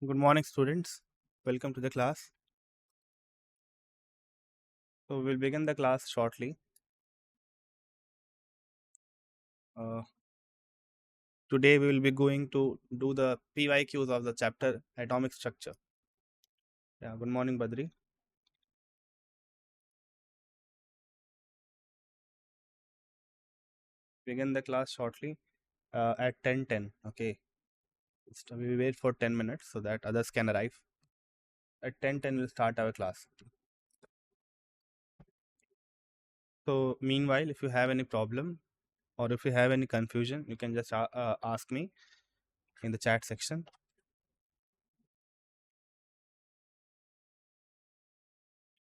Good morning, students. Welcome to the class. So we'll begin the class shortly. Uh, Today we will be going to do the PYQs of the chapter Atomic Structure. Yeah, good morning, Badri. Begin the class shortly at 10:10. Okay, we wait for 10 minutes so that others can arrive. At 10:10 we'll start our class. So meanwhile, if you have any problem or if you have any confusion, you can just ask me in the chat section.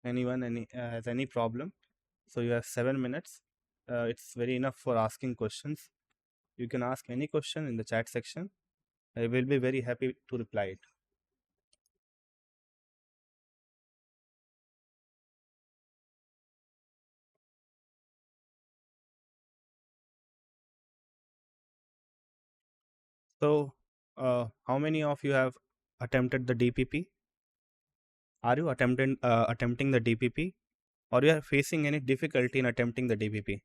Anyone has any problem? So you have 7 minutes. It's very enough for asking questions. You can ask any question in the chat section. I will be very happy to reply it. So, how many of you have attempted the DPP? Are you attempting the DPP, or you are facing any difficulty in attempting the DPP?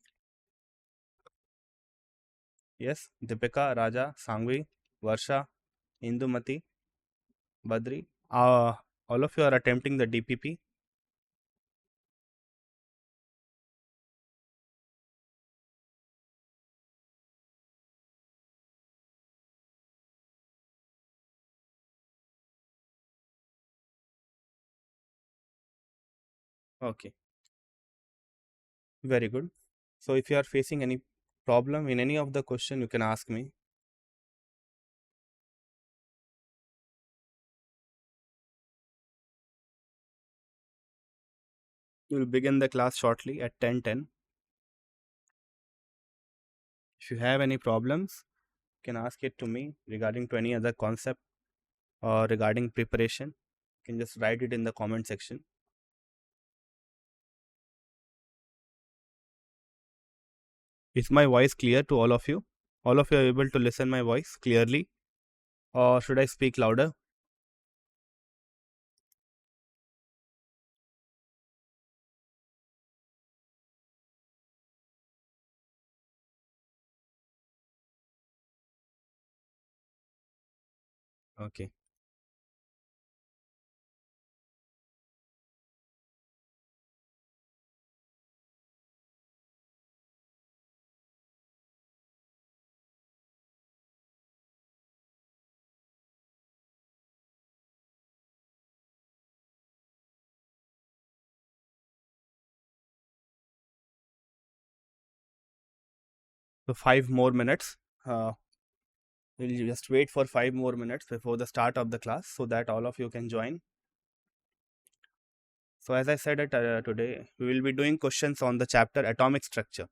Yes, Deepika, Raja, Sangvi, Varsha, Indumati, Badri. All of you are attempting the DPP. Okay, very good. So, if you are facing any problem in any of the question, you can ask me. We will begin the class shortly at 10:10. If you have any problems, you can ask it to me regarding to any other concept or regarding preparation. You can just write it in the comment section. Is my voice clear to all of you? All of you are able to listen my voice clearly, or should I speak louder? Okay. So 5 more minutes. We'll just wait for 5 more minutes before the start of the class so that all of you can join. So as I said today, we will be doing questions on the chapter Atomic Structure.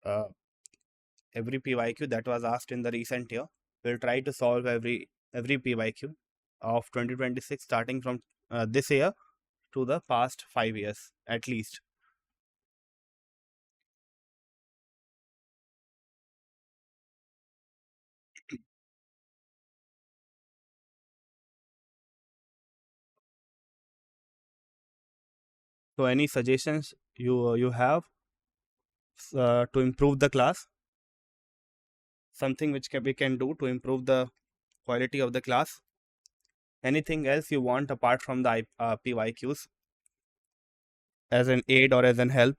Every PYQ that was asked in the recent year, we'll try to solve every PYQ of 2026 starting from this year to the past 5 years at least. So any suggestions you have to improve the class, something which we can do to improve the quality of the class, anything else you want apart from the PYQs as an aid or as an help?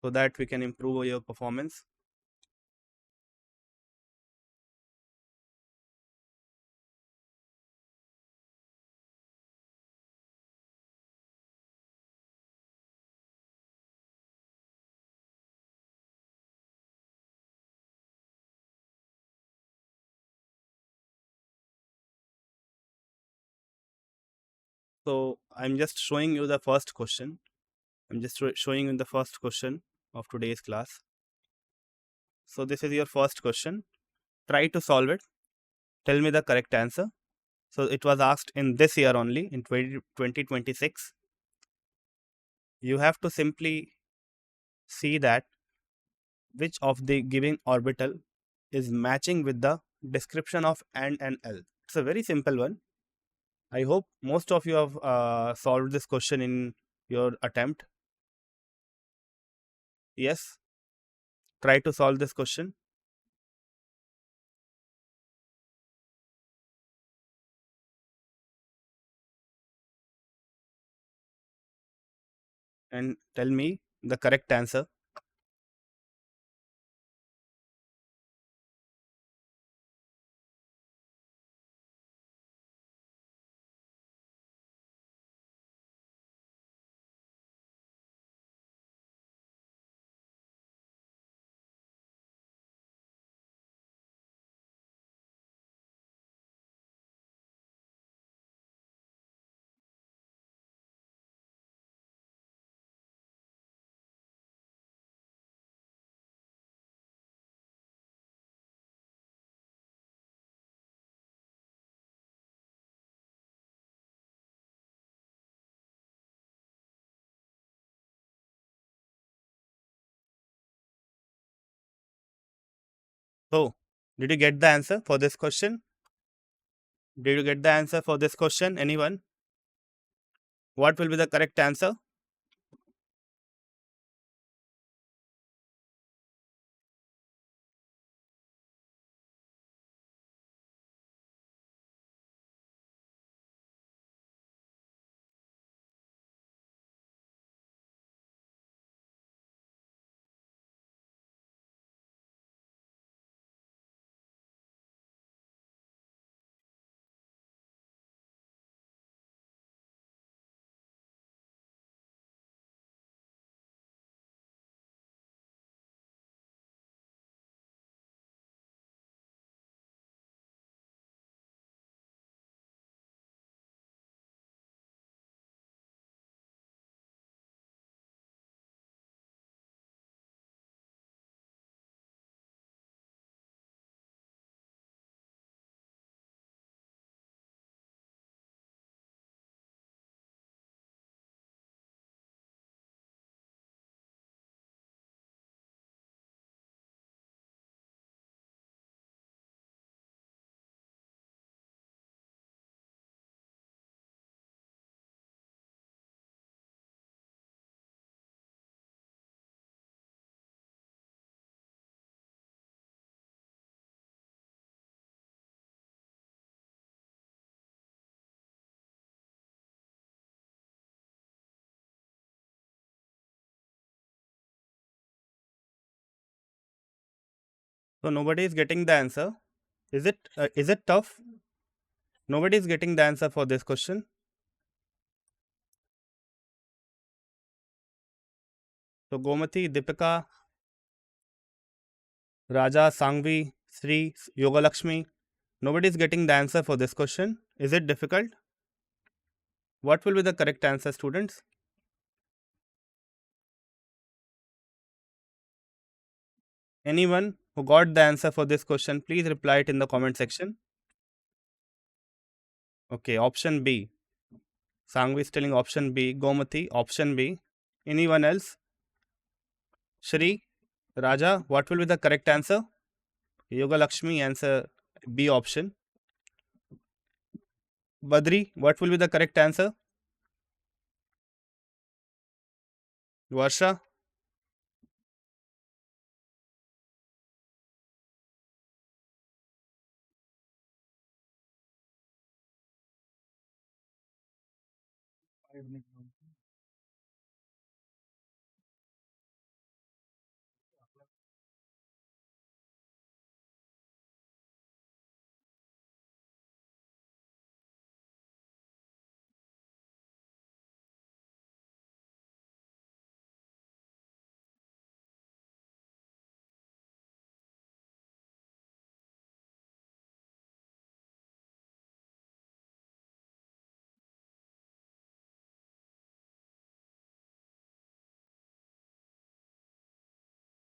So that we can improve your performance. So I'm just showing you the first question. I'm just showing you the first question of today's class. So this is your first question. Try to solve it. Tell me the correct answer. So it was asked in this year only, in 2026. You have to simply see that which of the given orbital is matching with the description of N and L? It's a very simple one. I hope most of you have solved this question in your attempt. Yes, try to solve this question and tell me the correct answer. So, did you get the answer for this question? Did you get the answer for this question? Anyone? What will be the correct answer? So nobody is getting the answer. Is it tough? Nobody is getting the answer for this question. So Gomati, Deepika, Raja, Sangvi, Sri, Yoga Lakshmi. Nobody is getting the answer for this question. Is it difficult? What will be the correct answer, students? Anyone who got the answer for this question, please reply it in the comment section. Okay, option B. Sangvi is telling option B. Gomati, option B. Anyone else? Shri, Raja, what will be the correct answer? Yoga Lakshmi, answer B option. Badri, what will be the correct answer? Varsha,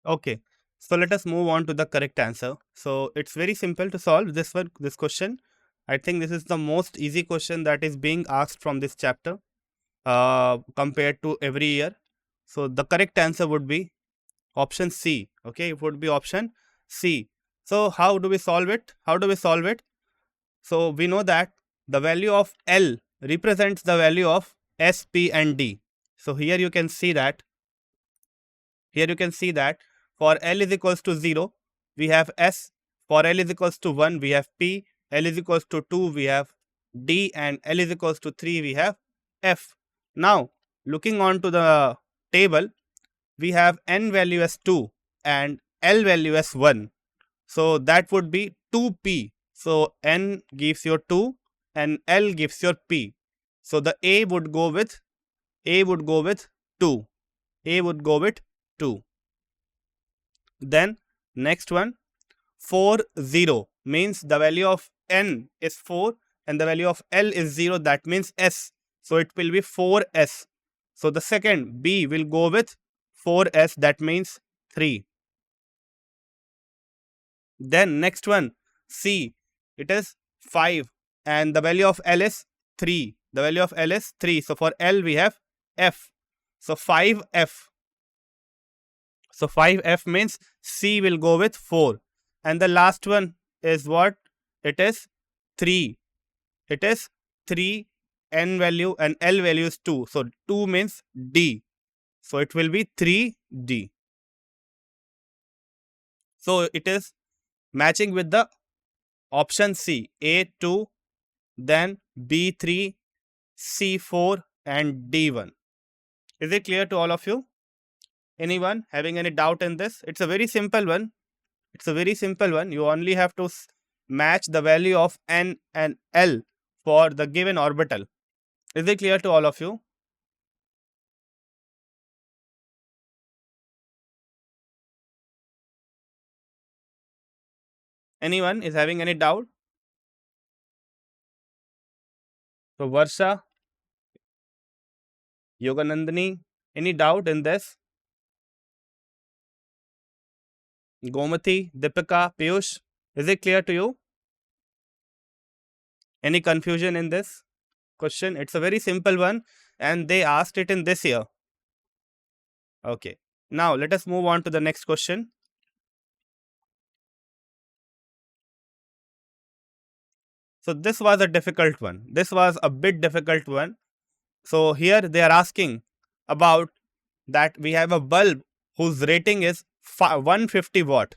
okay. So let us move on to the correct answer. So it's very simple to solve this question. I think this is the most easy question that is being asked from this chapter compared to every year. So the correct answer would be option C. Okay, it would be option C. So how do we solve it? So we know that the value of L represents the value of S, P and D. So here you can see that for L is equals to 0, we have S. For L is equals to 1, we have P. L is equals to 2, we have D, and L is equals to 3, we have F. Now, looking on to the table, we have N value as 2 and L value as 1. So that would be 2P. So N gives your 2 and L gives your P. So the A would go with 2. A would go with 2. Then next one, 4, 0 means the value of N is 4 and the value of L is 0. That means S. So it will be 4S. So the second, B, will go with 4S. That means 3. Then next one, C, it is 5 and the value of L is 3. The value of L is 3. So for L we have F. So 5F. So 5F means C will go with 4. And the last one is what? It is 3. It is 3, N value and L value is 2. So 2 means D. So it will be 3D. So it is matching with the option C, A2, then B3, C4 and D1. Is it clear to all of you? Anyone having any doubt in this? It's a very simple one. You only have to match the value of N and L for the given orbital. Is it clear to all of you? Anyone is having any doubt? So Varsha, Yoganandani, any doubt in this? Gomati, Deepika, Piyush, is it clear to you? Any confusion in this question? It's a very simple one and they asked it in this year. Okay. Now let us move on to the next question. So this was a difficult one. This was a bit difficult one. So here they are asking about that we have a bulb whose rating is 150 watt.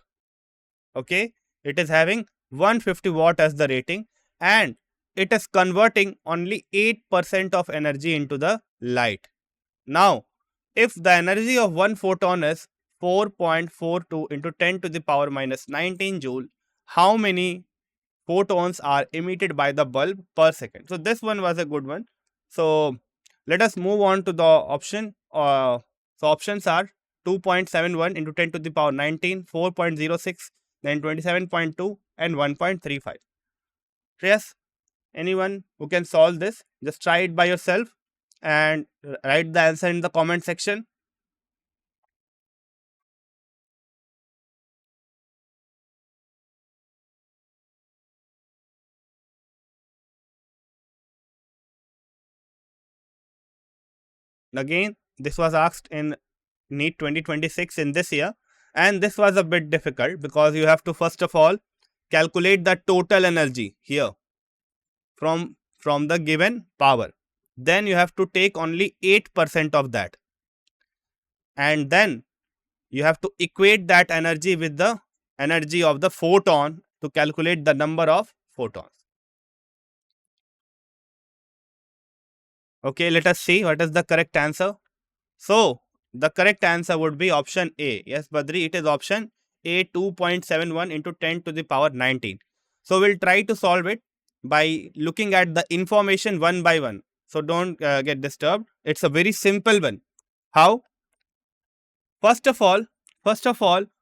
Okay. It is having 150 watt as the rating and it is converting only 8% of energy into the light. Now, if the energy of one photon is 4.42 into 10 to the power minus 19 joule, how many photons are emitted by the bulb per second? So this one was a good one. So let us move on to the option. So options are 2.71 into 10 to the power 19, 4.06, then 27.2 and 1.35. Yes, anyone who can solve this, just try it by yourself and write the answer in the comment section. Again, this was asked in NEET 2026 in this year, and this was a bit difficult because you have to first of all calculate the total energy here from the given power. Then you have to take only 8% of that, and then you have to equate that energy with the energy of the photon to calculate the number of photons. Okay, let us see what is the correct answer. So the correct answer would be option A. Yes, Badri, it is option A, 2.71 into 10 to the power 19. So we'll try to solve it by looking at the information one by one. So don't get disturbed. It's a very simple one. How? First of all,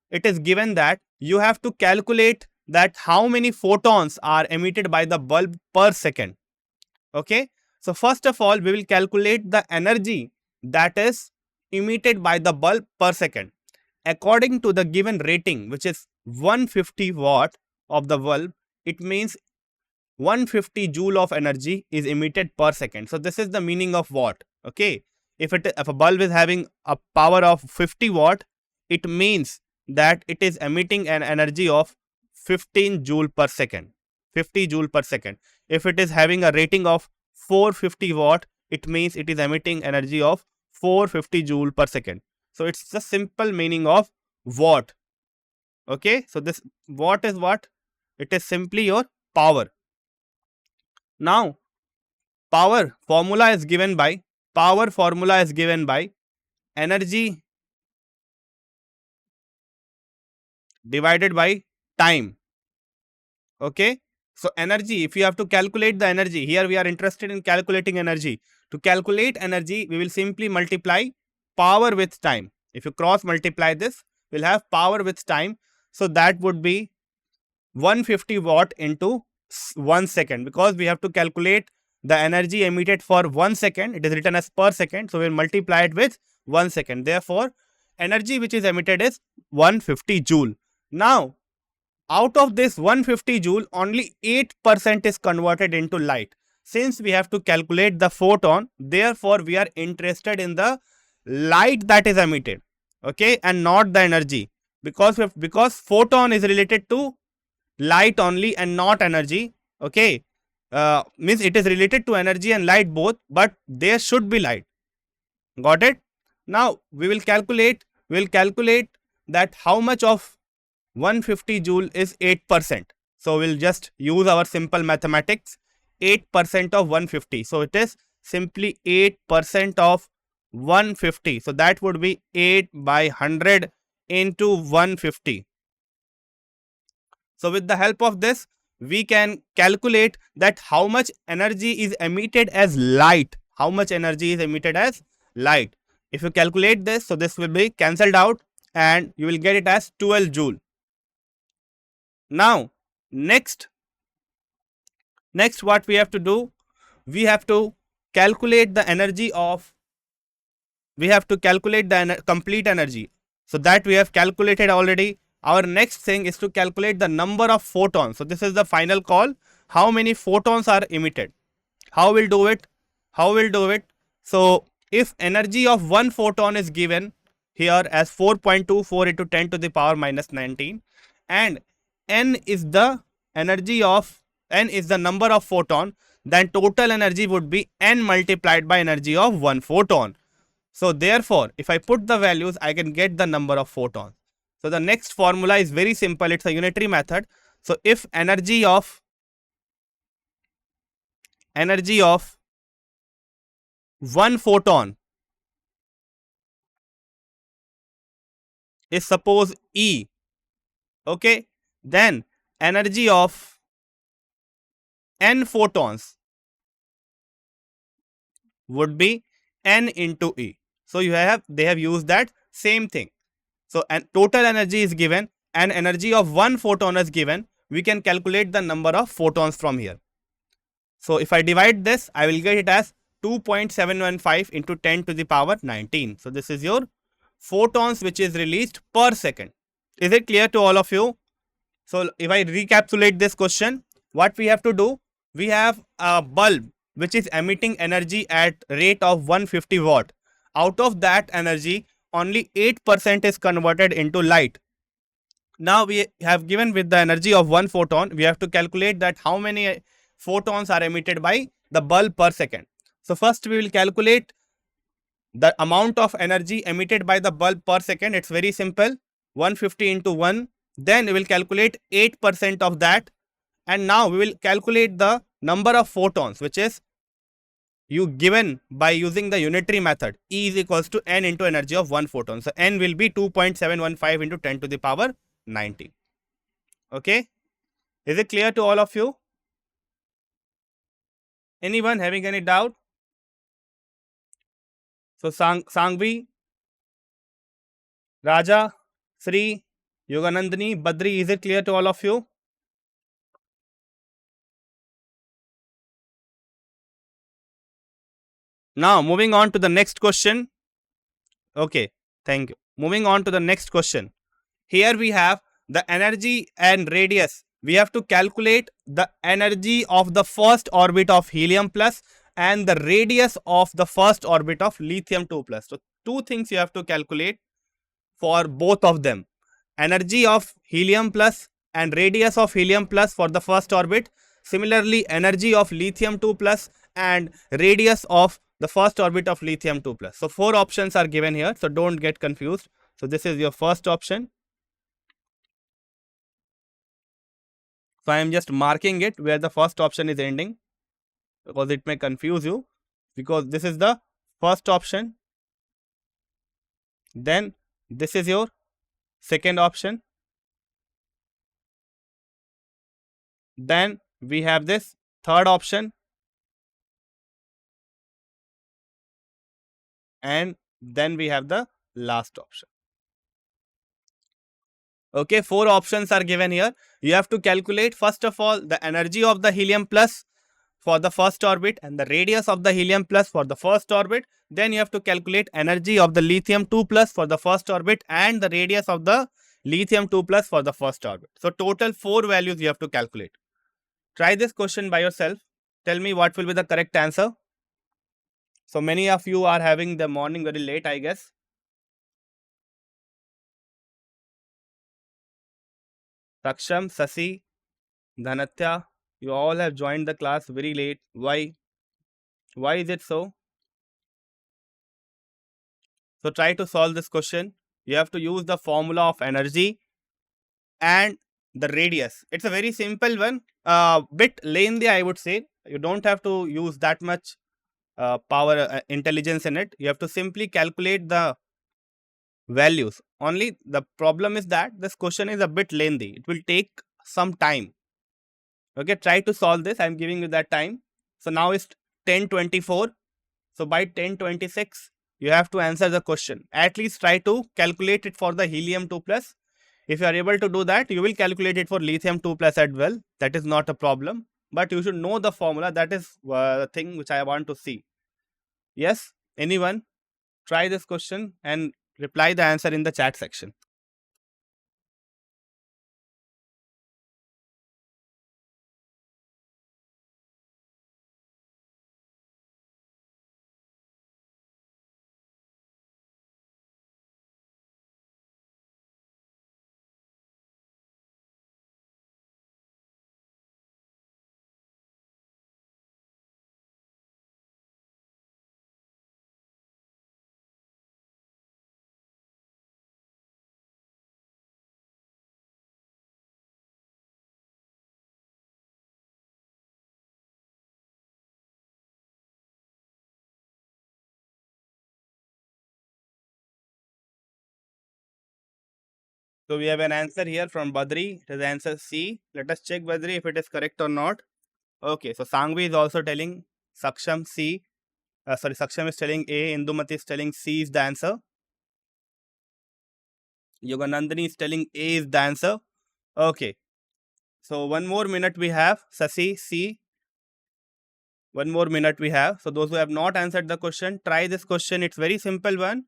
it is given that you have to calculate that how many photons are emitted by the bulb per second. Okay. So first of all, we will calculate the energy that is emitted by the bulb per second. According to the given rating, which is 150 watt of the bulb, it means 150 joule of energy is emitted per second. So this is the meaning of watt. Okay. If a bulb is having a power of 50 watt, it means that it is emitting an energy of 15 joule per second, 50 joule per second. If it is having a rating of 450 watt, it means it is emitting energy of 450 joule per second. So it's the simple meaning of watt. Okay, so this watt is what? It is simply your power. Now, power formula is given by energy divided by time. Okay, so energy, if you have to calculate the energy, here we are interested in calculating energy. To calculate energy, we will simply multiply power with time. If you cross multiply this, we'll have power with time. So that would be 150 watt into 1 second, because we have to calculate the energy emitted for 1 second. It is written as per second, so we'll multiply it with 1 second. Therefore, energy which is emitted is 150 joule. Now, out of this 150 joule, only 8% is converted into light. Since we have to calculate the photon, therefore we are interested in the light that is emitted, okay, and not the energy, because photon is related to light only and not energy. Okay, means it is related to energy and light both, but there should be light. Got it? Now we will calculate that how much of 150 joule is 8%. So we'll just use our simple mathematics. 8% of 150, so it is simply 8% of 150. So that would be 8 by 100 into 150. So with the help of this, we can calculate that how much energy is emitted as light. How much energy is emitted as light. If you calculate this, so this will be cancelled out and you will get it as 12 joule. Now, next what we have to do, we have to calculate the energy of, complete energy. So that we have calculated already. Our next thing is to calculate the number of photons. So this is the final call. How many photons are emitted? How we'll do it? So if energy of one photon is given here as 4.24 into 10 to the power minus 19, and n is the number of photon, then total energy would be n multiplied by energy of one photon. So therefore, if I put the values, I can get the number of photons. So the next formula is very simple. It's a unitary method. So if energy of one photon is suppose E, okay, then energy of n photons would be n into E. So they have used that same thing. So and total energy is given and energy of one photon is given. We can calculate the number of photons from here. So if I divide this, I will get it as 2.715 into 10 to the power 19. So this is your photons which is released per second. Is it clear to all of you? So if I recapitulate this question, what we have to do, we have a bulb which is emitting energy at rate of 150 watt. Out of that energy, only 8% is converted into light. Now we have given with the energy of one photon, we have to calculate that how many photons are emitted by the bulb per second. So first we will calculate the amount of energy emitted by the bulb per second. It's very simple, 150 into 1. Then we will calculate 8% of that. And now we will calculate the number of photons, which is you given by using the unitary method. E is equals to n into energy of one photon. So n will be 2.715 into 10 to the power 19. Okay. Is it clear to all of you? Anyone having any doubt? So Sangvi, Raja, Sri, Yoganandani, Badri, is it clear to all of you? Now moving on to the next question. Okay, thank you. Moving on to the next question. Here we have the energy and radius. We have to calculate the energy of the first orbit of helium plus and the radius of the first orbit of lithium 2 plus. So two things you have to calculate. for both of them. Energy of helium plus and radius of helium plus for the first orbit. Similarly, energy of lithium 2 plus and radius of the first orbit of lithium 2 plus. So 4 options are given here, so don't get confused. So this is your first option. So I am just marking it where the first option is ending, because it may confuse you, because this is the first option, then this is your second option, then we have this third option, and then we have the last option. Okay, 4 options are given here. You have to calculate first of all the energy of the helium plus for the first orbit and the radius of the helium plus for the first orbit. Then you have to calculate energy of the lithium 2 plus for the first orbit and the radius of the lithium 2 plus for the first orbit. So total 4 values you have to calculate. Try this question by yourself. Tell me what will be the correct answer. So many of you are having the morning very late, I guess. Saksham, Sasi, Dhanatya, you all have joined the class very late. Why? Why is it so? So try to solve this question. You have to use the formula of energy and the radius. It's a very simple one, bit lengthy, I would say. You don't have to use that much power intelligence in it. You have to simply calculate the values. Only the problem is that this question is a bit lengthy. It will take some time. Okay, try to solve this. I am giving you that time. So now it's 10:24. So by 10:26, you have to answer the question. At least try to calculate it for the helium 2 plus. If you are able to do that, you will calculate it for lithium 2 plus as well. That is not a problem. But you should know the formula. That is the thing which I want to see. Yes, anyone? Try this question and reply the answer in the chat section. So we have an answer here from Badri. It is answer C. Let us check, Badri, if it is correct or not. Okay, so Sangvi is also telling Saksham C. Saksham is telling A. Indumati is telling C is the answer. Yoganandani is telling A is the answer. Okay. So 1 more minute we have. Sasi, C. 1 more minute we have. So those who have not answered the question, try this question. It's very simple one.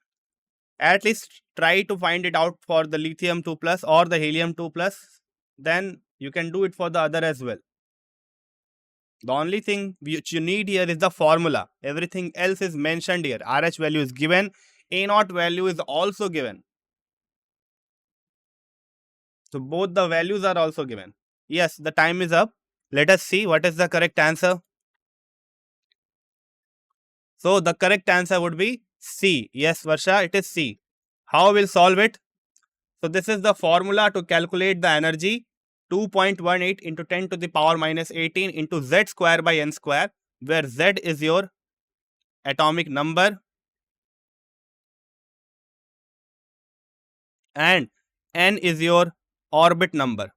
At least try to find it out for the lithium 2 plus or the helium 2 plus. Then you can do it for the other as well. The only thing which you need here is the formula. Everything else is mentioned here. RH value is given. A0 value is also given. So both the values are also given. Yes, the time is up. Let us see what is the correct answer. So the correct answer would be C. Yes, Varsha, it is C. How we'll solve it? So this is the formula to calculate the energy. 2.18 into 10 to the power minus 18 into Z square by N square, where Z is your atomic number and N is your orbit number.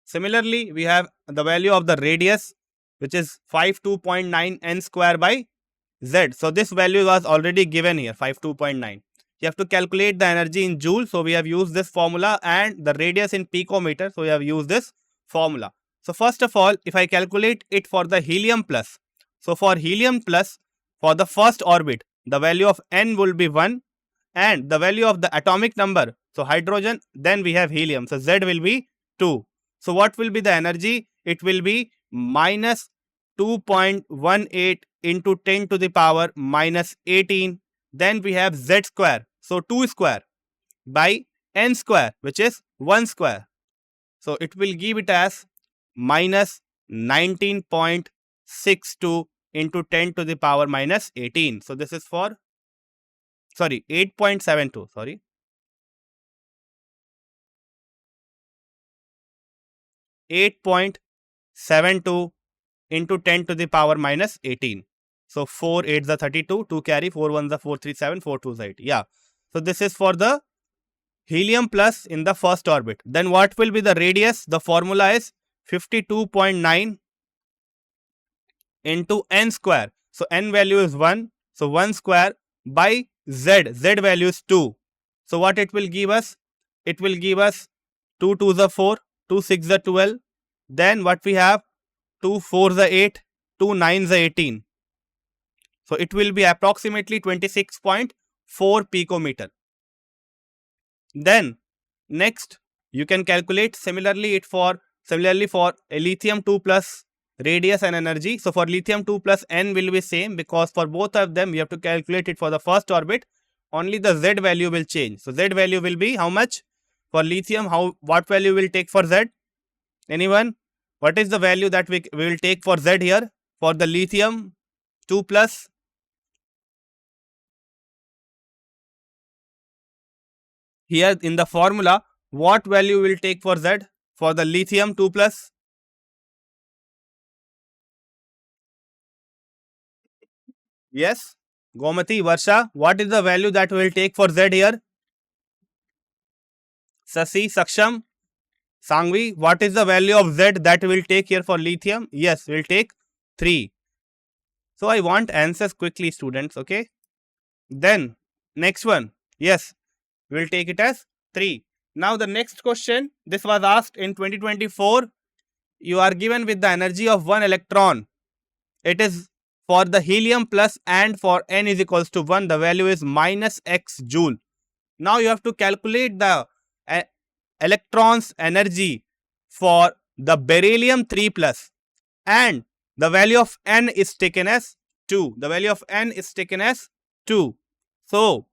Similarly, we have the value of the radius, which is 52.9 N square by Z. So this value was already given here, 52.9. You have to calculate the energy in joule. So we have used this formula, and the radius in picometer. So we have used this formula. So first of all, if I calculate it for the helium plus, so for helium plus, for the first orbit, the value of N will be 1 and the value of the atomic number, so hydrogen, then we have helium. So Z will be 2. So what will be the energy? It will be minus 2.18 into 10 to the power minus 18 Then we have Z square. So 2 square by N square, which is 1 square. So it will give it as minus 19.62 into 10 to the power minus 18. So this is for, 8.72, 8.72 into 10 to the power minus 18. So 4 8s are 32, 2 carry, 4 1s are 437, 4 2s are 8. Yeah. So this is for the helium plus in the first orbit. Then what will be the radius? The formula is 52.9 into n square. So n value is 1. So 1 square by z. Z value is 2. So what it will give us? It will give us 2 2s are 4, 2 6 are 12. Then what we have? 2 4s are 8, 2 9s are 18. So it will be approximately 26.4 picometer. Then next you can calculate similarly for a lithium 2 plus radius and energy. So for lithium 2 plus n will be same, because for both of them we have to calculate it for the first orbit. Only the z value will change. So z value will be how much? For lithium, what value will take for z? Anyone? What is the value that we will take for z here for the lithium 2 plus? Here in the formula, what value will take for z for the lithium 2 plus? Yes, Gomati, Varsha, what is the value that we will take for z here? Sasi, Saksham, Sangvi, what is the value of z that we will take here for lithium? Yes, we will take 3. So I want answers quickly, students, okay? Then next one, yes, we will take it as 3. Now the next question, this was asked in 2024. You are given with the energy of 1 electron. It is for the helium plus, and for n is equals to 1, the value is minus x joule. Now you have to calculate the electron's energy for the beryllium 3 plus, and the value of n is taken as 2. The value of n is taken as 2. So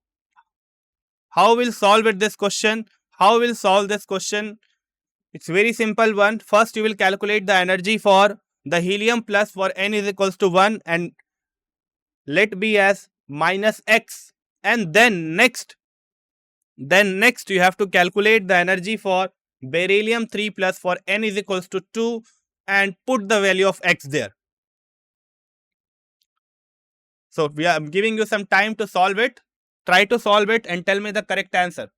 how will solve it this question? How will solve this question? It's very simple one. First you will calculate the energy for the helium plus for n is equals to 1 and let be as minus x, and then next you have to calculate the energy for beryllium 3 plus for n is equals to 2 and put the value of x there. So I'm giving you some time to solve it. Try to solve it and tell me the correct answer.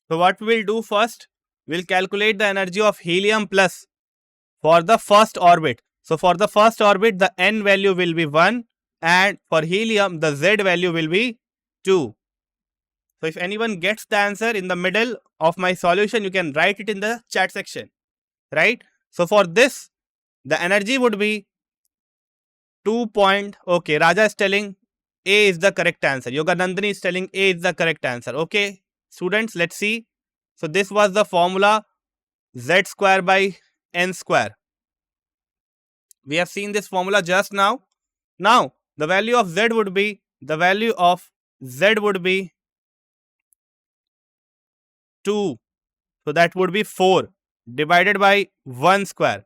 So what we'll do first, we'll calculate the energy of helium plus for the first orbit. So for the first orbit, the n value will be 1, and for helium, the z value will be 2. So if anyone gets the answer in the middle of my solution, you can write it in the chat section, right? So for this, the energy would be 2 point, okay, Raja is telling A is the correct answer. Yoga Nandini is telling A is the correct answer. Okay, students, let's see. So this was the formula, z square by n square. We have seen this formula just now. Now, the value of z would be, 2. So that would be 4 divided by 1 square.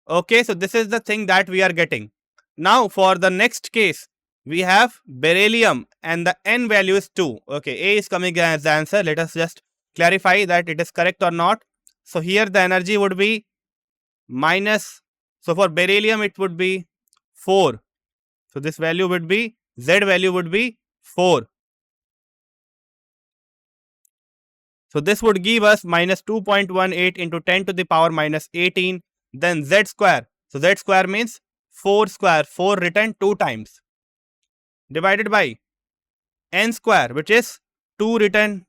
Okay, so this is the thing that we are getting. Now, for the next case, we have beryllium and the n value is 2. Okay, A is coming as the answer. Let us just clarify that it is correct or not. So here the energy would be minus. So for beryllium it would be 4. So this value would be, Z value would be 4. So this would give us minus 2.18 into 10 to the power minus 18. Then Z square. So Z square means 4 square, 4 written 2 times, divided by n square, which is 2 written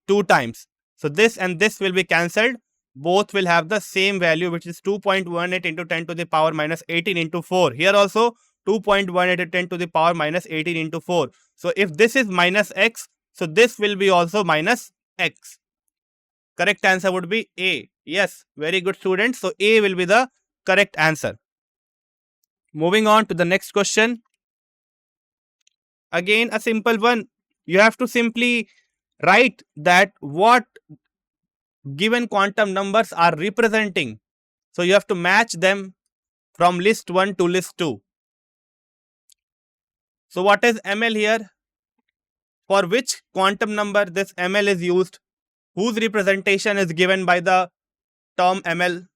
2 times. So this and this will be cancelled. Both will have the same value, which is 2.18 into 10 to the power minus 18 into 4. Here also 2.18 into 10 to the power minus 18 into 4. So if this is minus x, so this will be also minus x. Correct answer would be A. Yes, very good students. So A will be the correct answer. Moving on to the next question. Again, a simple one. You have to simply write that what given quantum numbers are representing. So you have to match them from list 1 to list 2. So what is ml here? For which quantum number this ml is used? Whose representation is given by the term ml?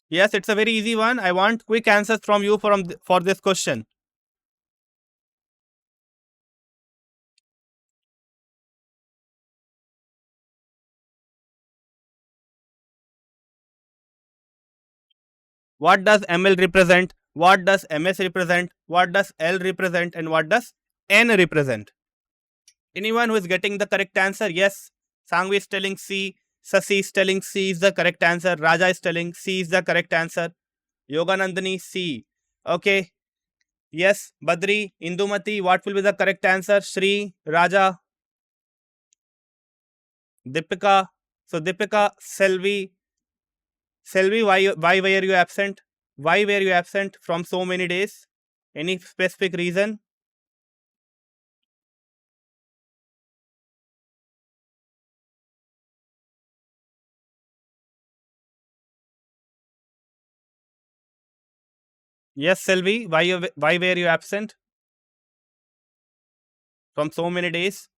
Yes, it's a very easy one. I want quick answers from you for this question. What does ml represent? What does ms represent? What does l represent? And what does n represent? Anyone who is getting the correct answer? Yes. Sangvi is telling C. Sasi is telling C is the correct answer. Raja is telling C is the correct answer. Yoganandani, C. Okay. Yes. Badri, Indumati, what will be the correct answer? Shri, Raja, Deepika. So Deepika, Selvi. Selvi, why were you absent? Why were you absent from so many days? Any specific reason? Yes, Selvi, why were you absent from so many days?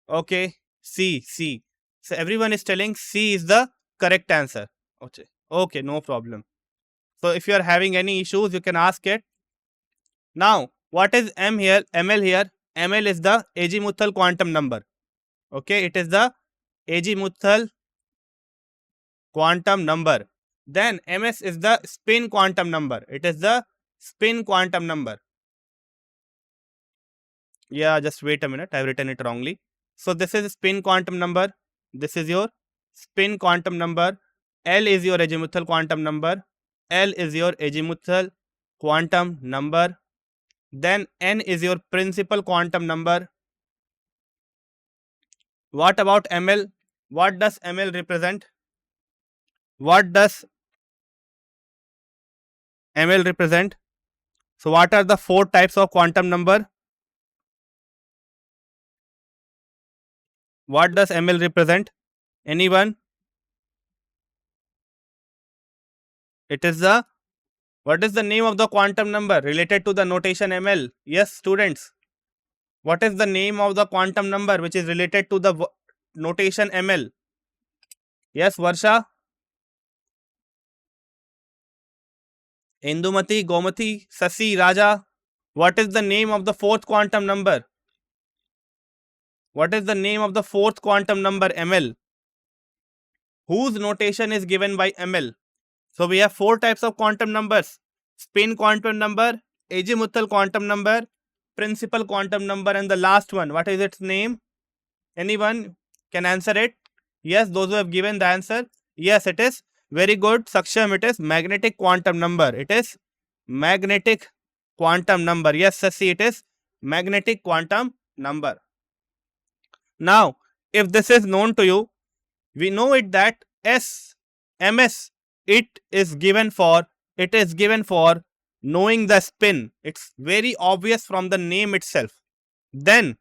Okay, C. So everyone is telling C is the correct answer. Okay, no problem. So if you are having any issues, you can ask it. Now, what is M here? ML here. ML is the azimuthal quantum number. Okay, it is the azimuthal quantum number. Then MS is the spin quantum number. It is the spin quantum number. Yeah, just wait a minute. I've written it wrongly. So this is spin quantum number. This is your spin quantum number. L is your azimuthal quantum number. L is your azimuthal quantum number. Then N is your principal quantum number. What about ML? What does ML represent? What does ML represent? So what are the 4 types of quantum number? What does ML represent? Anyone? It is the, what is the name of the quantum number related to the notation ML? Yes, students. What is the name of the quantum number which is related to the notation ML? Yes, Varsha. Indumati, Gomati, Sasi, Raja. What is the name of the 4th quantum number? What is the name of the 4th quantum number ML? Whose notation is given by ML? So we have 4 types of quantum numbers: spin quantum number, azimuthal quantum number, principal quantum number, and the last one. What is its name? Anyone can answer it? Yes, those who have given the answer. Yes, it is. Very good, Saksham. It is magnetic quantum number. It is magnetic quantum number. Yes, Sasi, it is magnetic quantum number. Now, if this is known to you, we know it that MS, it is given for knowing the spin. It's very obvious from the name itself. Then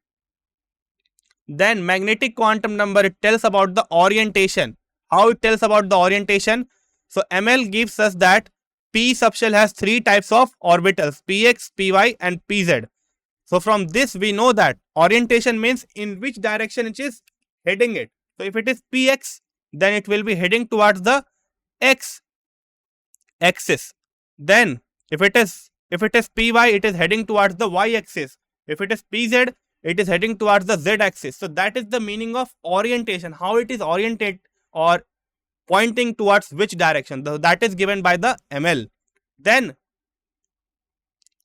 magnetic quantum number, it tells about the orientation. How it tells about the orientation? So ML gives us that P subshell has 3 types of orbitals: Px, Py, and Pz. So from this we know that orientation means in which direction it is heading it. So if it is Px, then it will be heading towards the x axis. Then if it is Py, it is heading towards the y axis. If it is Pz, it is heading towards the z axis. So that is the meaning of orientation, how it is oriented or pointing towards which direction. That is given by the ML. Then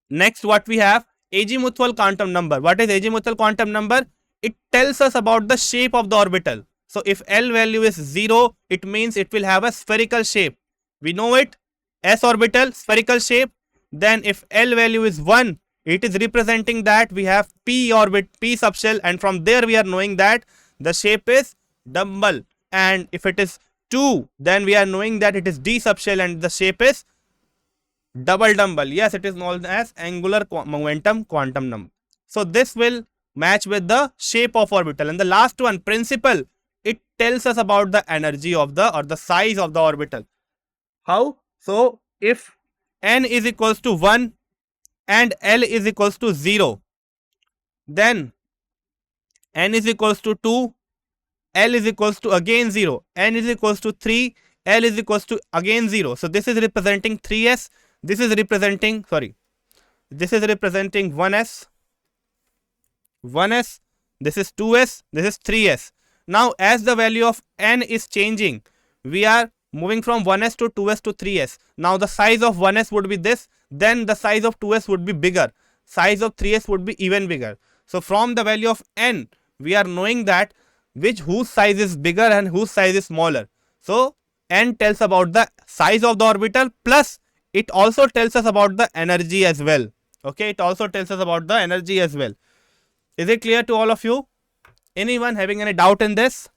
next what we have, azimuthal quantum number. What is azimuthal quantum number? It tells us about the shape of the orbital. So if L value is 0, it means it will have a spherical shape. We know it, S orbital, spherical shape. Then if L value is 1, it is representing that we have P orbit, P subshell, and from there we are knowing that the shape is dumbbell. And if it is 2, then we are knowing that it is D subshell and the shape is double dumbbell. Yes, it is known as angular momentum quantum number. So this will match with the shape of orbital. And the last one, principal, it tells us about the energy of the, or the size of the orbital. How? So if n is equals to 1 and L is equals to 0, then n is equals to 2, L is equals to again 0, n is equals to 3, L is equals to again 0. So this is representing 3s, this is representing, this is representing 1s, this is 2s, this is 3s. Now as the value of n is changing, we are moving from 1s to 2s to 3s. Now the size of 1s would be this, then the size of 2s would be bigger, size of 3s would be even bigger. So from the value of n, we are knowing that whose size is bigger and whose size is smaller. So n tells about the size of the orbital, plus it also tells us about the energy as well. Okay, it also tells us about the energy as well. Is it clear to all of you? Anyone having any doubt in this?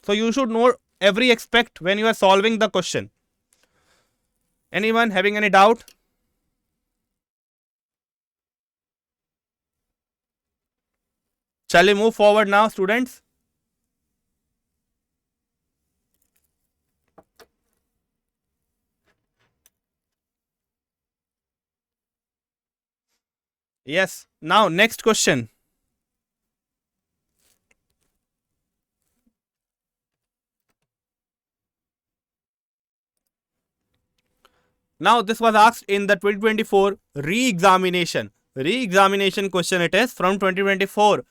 So you should know every aspect when you are solving the question. Anyone having any doubt? Shall we move forward now, students? Yes. Now next question. Now this was asked in the 2024 re-examination. Re-examination question it is from 2024.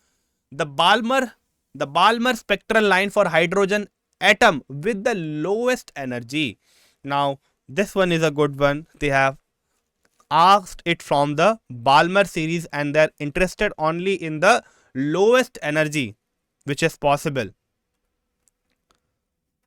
The Balmer spectral line for hydrogen atom with the lowest energy. Now this one is a good one. They have asked it from the Balmer series and they are interested only in the lowest energy which is possible,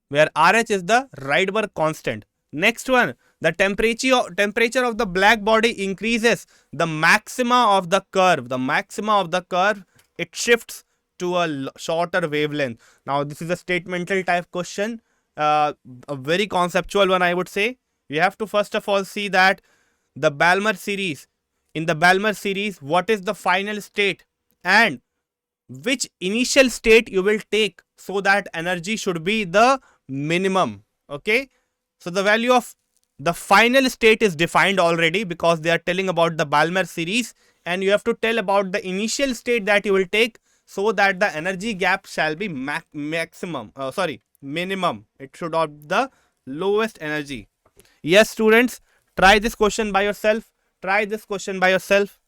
where RH is the Rydberg constant. Next one, the temperature of the black body increases the maxima of the curve. The maxima of the curve, it shifts to a shorter wavelength. Now this is a statemental type question, a very conceptual one I would say. You have to first of all see that the Balmer series, in the Balmer series, what is the final state and which initial state you will take so that energy should be the minimum. Okay, so the value of the final state is defined already because they are telling about the Balmer series, and you have to tell about the initial state that you will take so that the energy gap shall be minimum. It should have the lowest energy. Yes, students, try this question by yourself. Try this question by yourself.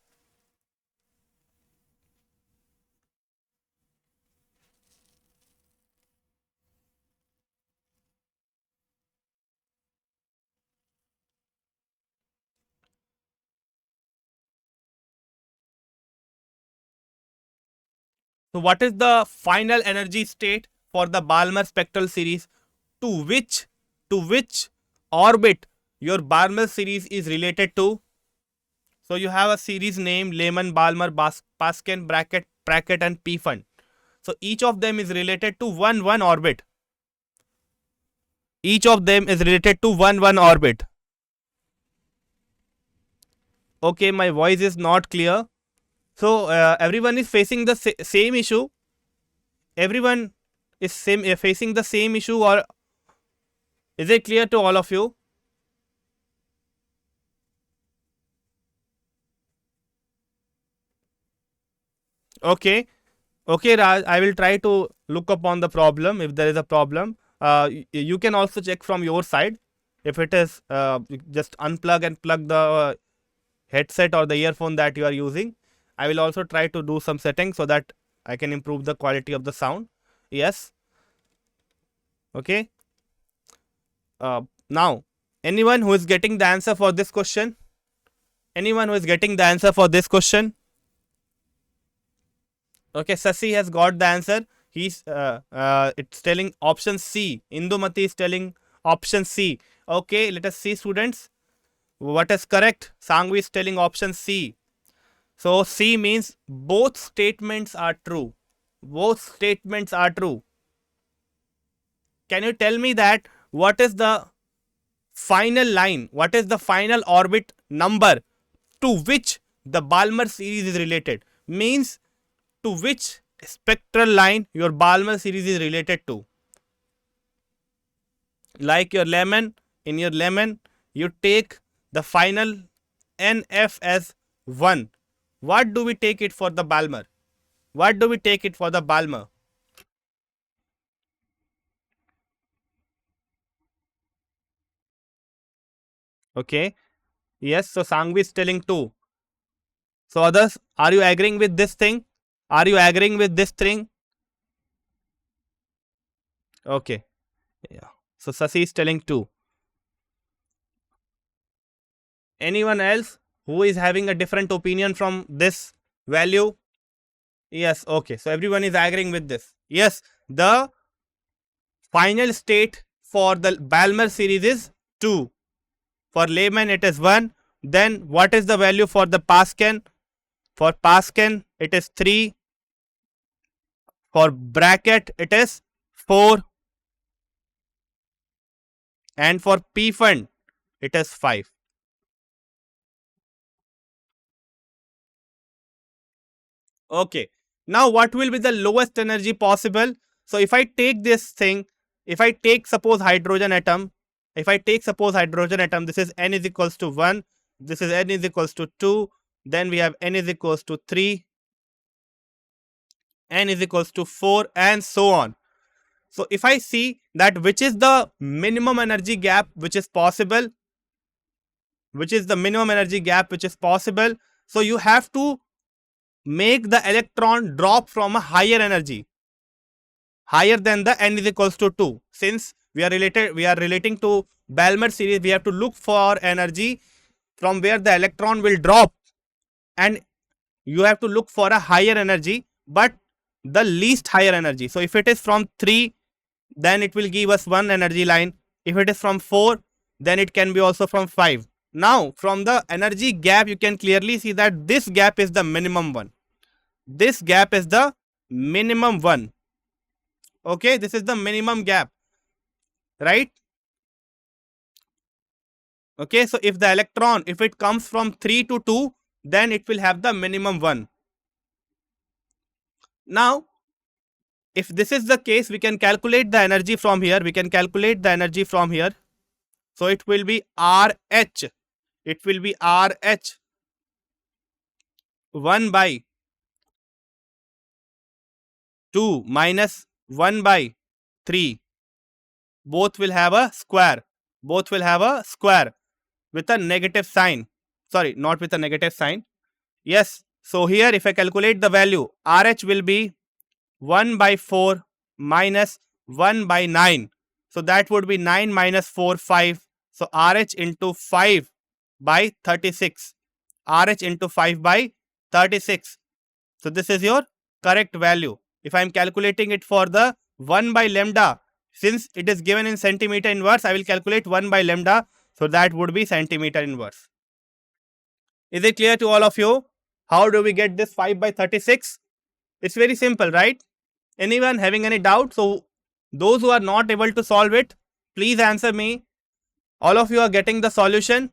So what is the final energy state for the Balmer spectral series? To which orbit your Balmer series is related to? So you have a series name Lehman, Balmer, Paskin, Brackett and Pfund. So each of them is related to one orbit. Each of them is related to one orbit. Okay, my voice is not clear. So everyone is facing the same issue. Everyone is facing the same issue, or is it clear to all of you? Okay, Raj, I will try to look upon the problem if there is a problem. You can also check from your side. If it is, just unplug and plug the headset or the earphone that you are using. I will also try to do some settings so that I can improve the quality of the sound. Yes. Okay. Now, anyone who is getting the answer for this question? Anyone who is getting the answer for this question? Okay, Sasi has got the answer. He's it's telling option C. Indumati is telling option C. Okay, let us see, students. What is correct? Sangvi is telling option C. So C means both statements are true. Both statements are true. Can you tell me that what is the final line? What is the final orbit number to which the Balmer series is related? Means to which spectral line your Balmer series is related to. Like your lemon, in your lemon, you take the final NF as 1. What do we take it for the Balmer? What do we take it for the Balmer? Okay. Yes, so Sangvi is telling 2. So others, are you agreeing with this thing? Are you agreeing with this thing? Okay. Yeah. So Sasi is telling 2. Anyone else who is having a different opinion from this value? Yes, okay. So everyone is agreeing with this. Yes, the final state for the Balmer series is 2. For Lehman, it is 1. Then what is the value for the Pascan? For Pascan, it is 3. For bracket, it is 4. And for P fund, it is 5. Okay. Now what will be the lowest energy possible? So if I take this thing, if I take suppose hydrogen atom, this is n is equals to 1, this is n is equals to 2, then we have n is equals to 3, n is equals to 4, and so on. So if I see that which is the minimum energy gap which is possible, so you have to make the electron drop from a higher energy, higher than the n is equals to 2. Since we are relating to Balmer series, we have to look for energy from where the electron will drop, and you have to look for a higher energy, but the least higher energy. So if it is from 3, then it will give us 1 energy line. If it is from 4, then it can be also from 5. Now from the energy gap, you can clearly see that this gap is the minimum one. This gap is the minimum one. Okay, this is the minimum gap, right? Okay, so if the electron, if it comes from 3 to 2, then it will have the minimum 1. Now, if this is the case, we can calculate the energy from here. So it will be RH. It will be RH 1 by 2 minus 1 by 3. Both will have a square. With a negative sign. Sorry, not with a negative sign. Yes. So here if I calculate the value, RH will be 1 by 4 minus 1 by 9. So that would be 9 minus 4, 5. So RH into 5 by 36. RH into 5 by 36. So this is your correct value. If I am calculating it for the 1 by lambda, since it is given in centimeter inverse, I will calculate 1 by lambda. So that would be centimeter inverse. Is it clear to all of you? How do we get this 5 by 36? It's very simple, right? Anyone having any doubt? So those who are not able to solve it, please answer me. All of you are getting the solution.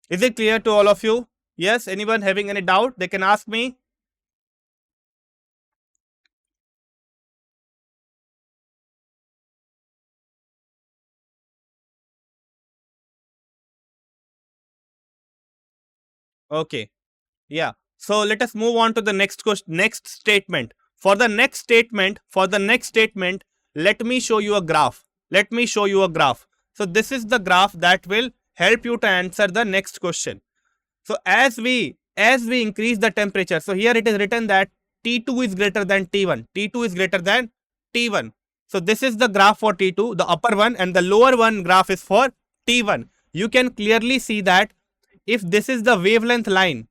Is it clear to all of you? Yes, anyone having any doubt, they can ask me. Okay. Yeah. So let us move on to the next question, next statement. For the next statement, let me show you a graph. So this is the graph that will help you to answer the next question. So as we increase the temperature, so here it is written that T2 is greater than T1. So this is the graph for T2, the upper one, and the lower one graph is for T1. You can clearly see that if this is the wavelength line,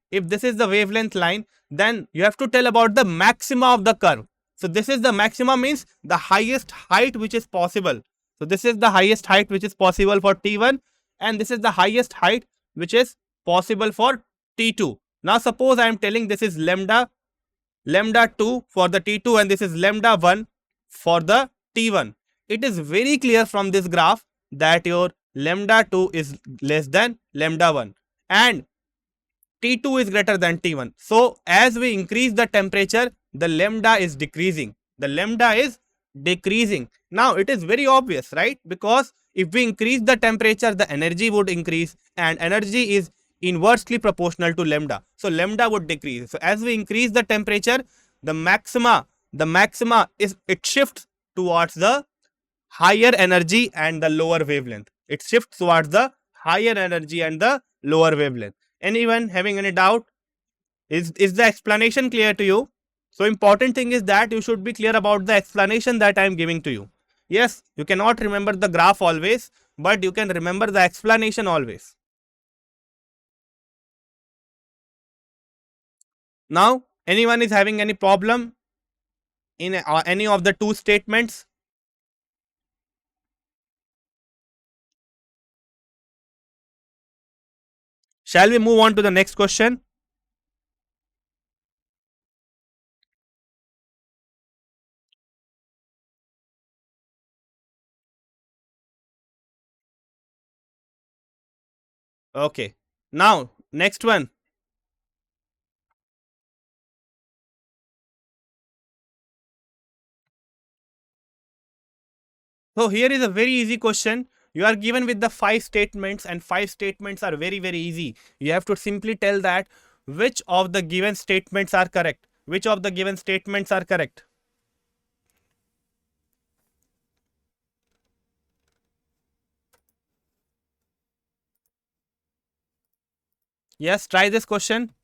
then you have to tell about the maxima of the curve. So this is the maxima, means the highest height which is possible. So this is the highest height which is possible for T1, and this is the highest height which is possible for T2. Now suppose I am telling this is lambda 2 for the T2 and this is lambda 1 for the T1. It is very clear from this graph that your lambda 2 is less than lambda 1 and T2 is greater than T1. So as we increase the temperature, the lambda is decreasing. Now it is very obvious, right? Because if we increase the temperature, the energy would increase, and energy is inversely proportional to lambda. So lambda would decrease. So as we increase the temperature, the maxima is, it shifts towards the higher energy and the lower wavelength. Anyone having any doubt? Is the explanation clear to you? So important thing is that you should be clear about the explanation that I am giving to you. Yes, you cannot remember the graph always, but you can remember the explanation always. Now, anyone is having any problem in any of the two statements? Shall we move on to the next question? Okay. Now, next one. So here is a very easy question. You are given with the 5 statements, and 5 statements are very easy. You have to simply tell that which of the given statements are correct. Yes, try this question.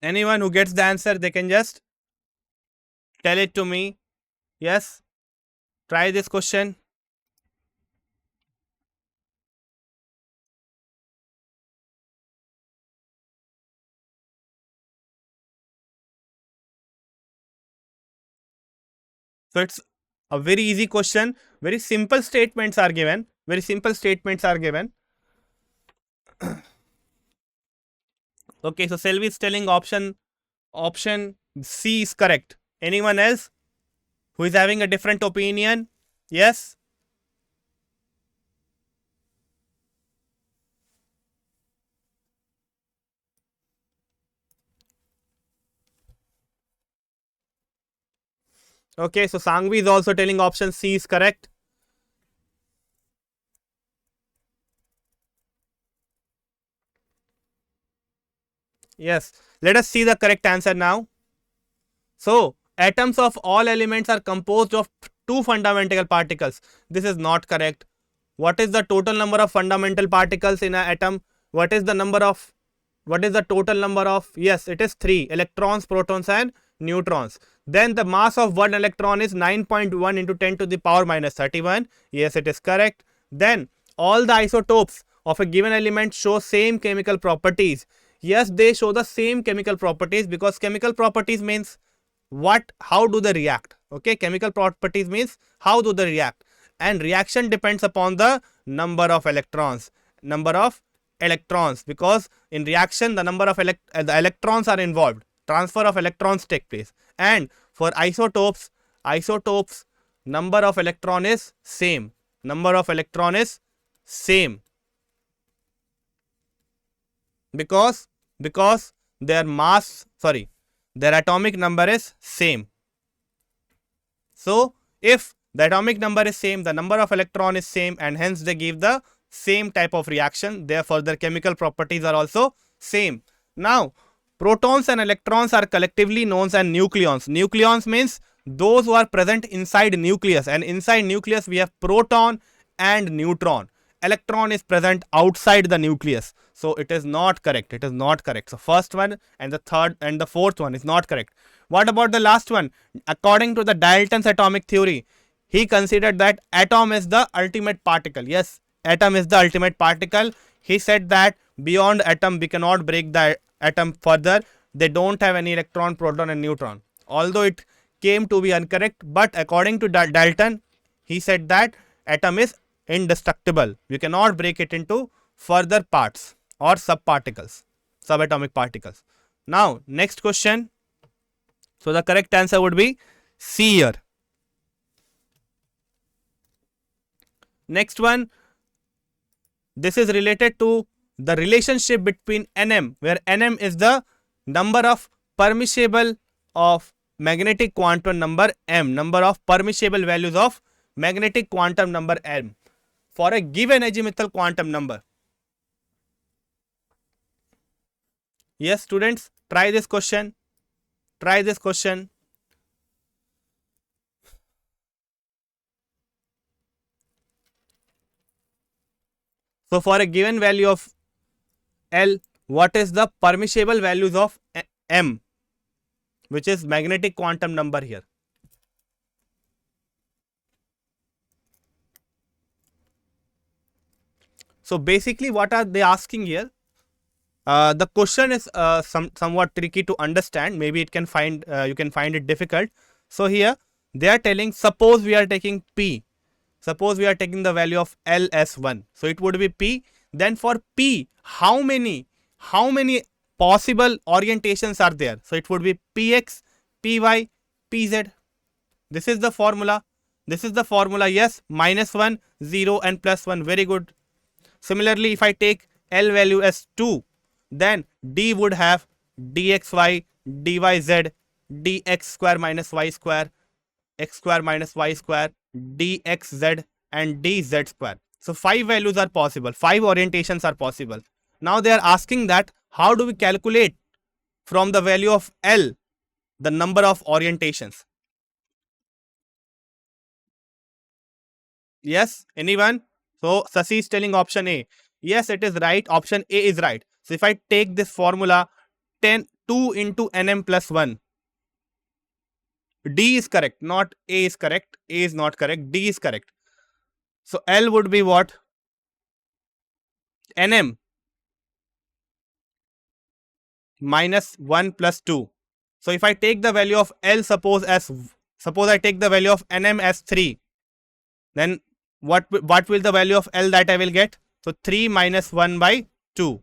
Anyone who gets the answer, they can just tell it to me. Yes, try this question. So it's a very easy question. Very simple statements are given. Okay, so Selvi is telling option C is correct. Anyone else who is having a different opinion? Yes. Okay, so Sangvi is also telling option C is correct. Yes, let us see the correct answer now. So, atoms of all elements are composed of 2 fundamental particles. This is not correct. What is the total number of fundamental particles in an atom? What is the total number of? Yes, it is 3: electrons, protons and neutrons. Then the mass of one electron is 9.1 into 10 to the power minus 31. Yes, it is correct. Then all the isotopes of a given element show same chemical properties. Yes, they show the same chemical properties, because chemical properties means how do they react? Okay, chemical properties means how do they react, and reaction depends upon the number of electrons, because in reaction the number of the electrons are involved, transfer of electrons take place. And for isotopes, number of electron is same, because their atomic number is same. So if the atomic number is same, the number of electron is same, and hence they give the same type of reaction. Therefore their chemical properties are also same. Now protons and electrons are collectively known as nucleons. Nucleons means those who are present inside nucleus, and inside nucleus we have proton and neutron. Electron is present outside the nucleus. So it is not correct. It is not correct. So first one and the third and the fourth one is not correct. What about the last one? According to the Dalton's atomic theory, he considered that atom is the ultimate particle. Yes, atom is the ultimate particle. He said that beyond atom we cannot break the atom further. They don't have any electron, proton and neutron. Although it came to be incorrect, but according to Dalton, he said that atom is indestructible. You cannot break it into further parts or subparticles, subatomic particles. Now, next question. So the correct answer would be C here. Next one, this is related to the relationship between Nm, where Nm is the number of permissible of magnetic quantum number m, number of permissible values of magnetic quantum number m for a given azimuthal quantum number. Yes, students, try this question. Try this question. So for a given value of L, what is the permissible values of m, which is magnetic quantum number here? So basically what are they asking here? The question is somewhat tricky to understand. Maybe it can find you can find it difficult. So here they are telling, suppose we are taking P. Suppose we are taking the value of L as 1. So it would be P. Then for P, how many possible orientations are there? So it would be Px, Py, Pz. This is the formula. This is the formula. Yes, -1, 0 and +1. Very good. Similarly, if I take L value as 2, then D would have dxy, dyz, dx square minus y square, x square minus y square, dxz and dz square. So 5 values are possible, 5 orientations are possible. Now they are asking that how do we calculate from the value of L the number of orientations? Yes, anyone? So Sasi is telling option A. Yes, it is right. Option A is right. So if I take this formula 2 into Nm plus 1, D is correct, not A is correct. A is not correct. D is correct. So L would be what? Nm minus 1 plus 2. So if I take the value of L, suppose I take the value of Nm as 3, then what will the value of L that I will get? So 3 minus 1 by 2.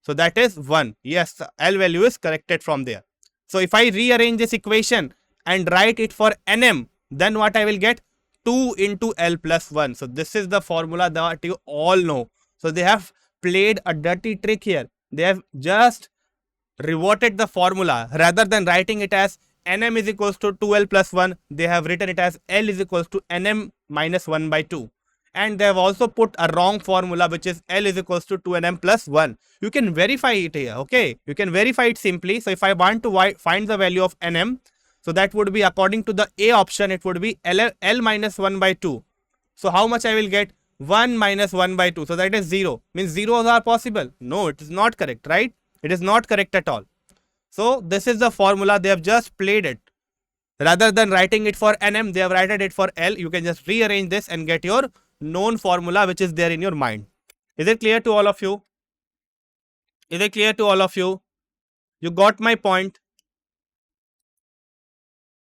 So that is 1. Yes, L value is corrected from there. So if I rearrange this equation and write it for Nm, then what I will get? 2 into L plus 1. So this is the formula that you all know. So they have played a dirty trick here. They have just reverted the formula. Rather than writing it as Nm is equals to 2L plus 1, they have written it as L is equals to Nm minus 1 by 2. And they have also put a wrong formula, which is L is equals to 2Nm plus 1. You can verify it here, okay? You can verify it simply. So if I want to find the value of Nm, so that would be according to the A option, it would be L minus 1 by 2. So how much I will get? 1 minus 1 by 2. So that is 0. Means zeros are possible. No, it is not correct, right? It is not correct at all. So this is the formula. They have just played it. Rather than writing it for Nm, they have written it for L. You can just rearrange this and get your known formula which is there in your mind. Is it clear to all of you? Is it clear to all of you? You got my point?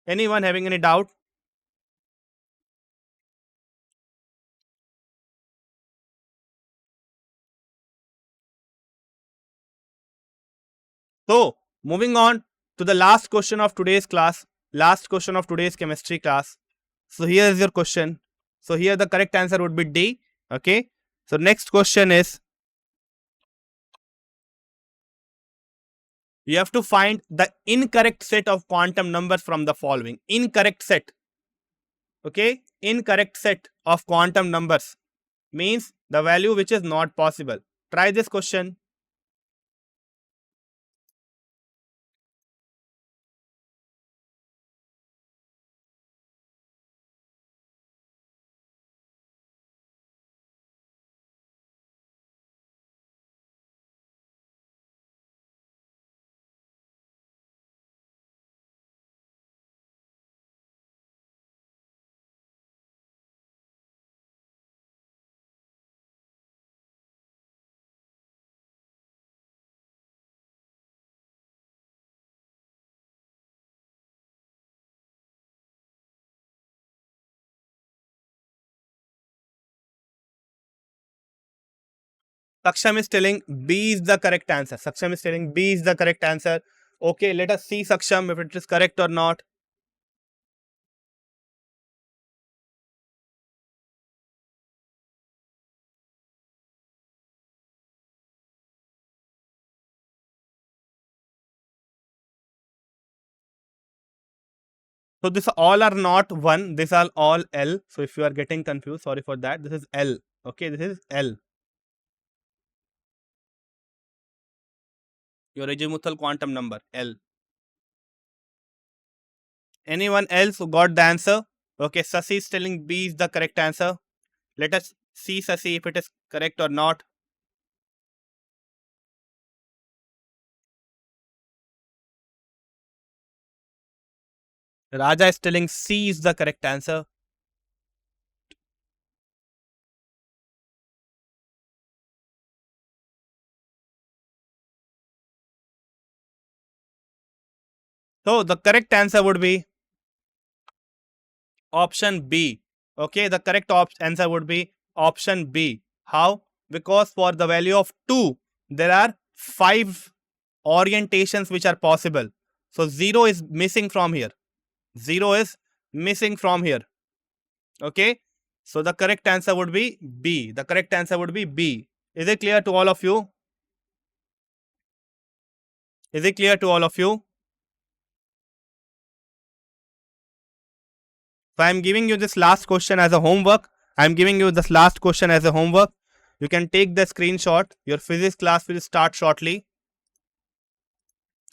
Anyone having any doubt? So moving on to the last question of today's class, last question of today's chemistry class. So here is your question. So here the correct answer would be D. Okay. So next question is, you have to find the incorrect set of quantum numbers from the following. Incorrect set. Okay. Incorrect set of quantum numbers means the value which is not possible. Try this question. Saksham is telling B is the correct answer. Saksham is telling B is the correct answer. Okay, let us see Saksham if it is correct or not. So this all are not 1. These are all L. So if you are getting confused, sorry for that. This is L. Okay, this is L. Your azimuthal quantum number L. Anyone else who got the answer? Okay, Sasi is telling B is the correct answer. Let us see Sasi if it is correct or not. Raja is telling C is the correct answer. So the correct answer would be option B. Okay, the correct answer would be option B. How? Because for the value of 2, there are 5 orientations which are possible. So 0 is missing from here. 0 is missing from here. Okay. So the correct answer would be B. The correct answer would be B. Is it clear to all of you? Is it clear to all of you? So I am giving you this last question as a homework. I am giving you this last question as a homework. You can take the screenshot. Your physics class will start shortly.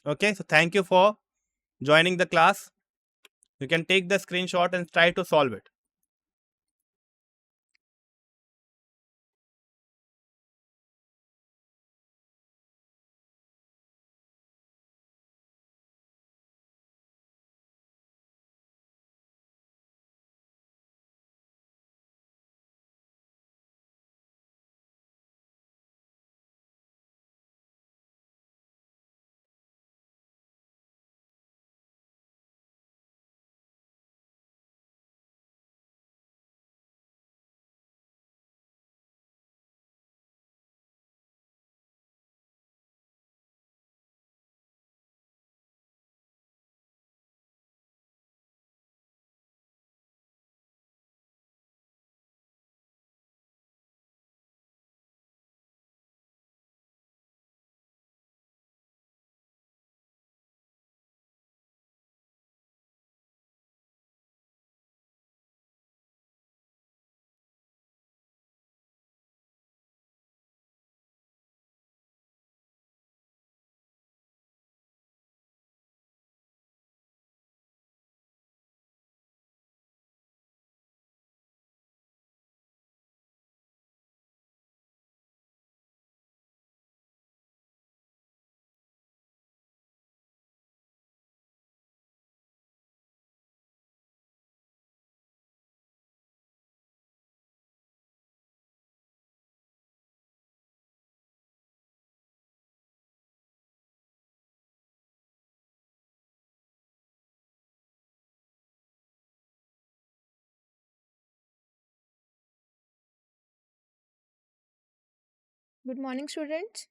Okay, so thank you for joining the class. You can take the screenshot and try to solve it. Good morning, students.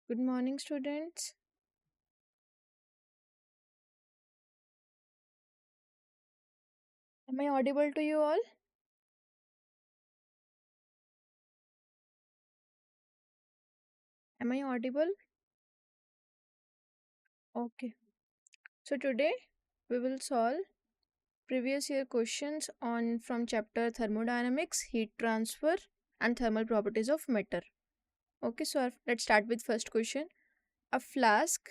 Good morning, students. Am I audible to you all? Am I audible? Okay. So today we will solve previous year questions on from chapter thermodynamics, heat transfer and thermal properties of matter. Okay, so let's start with first question. A flask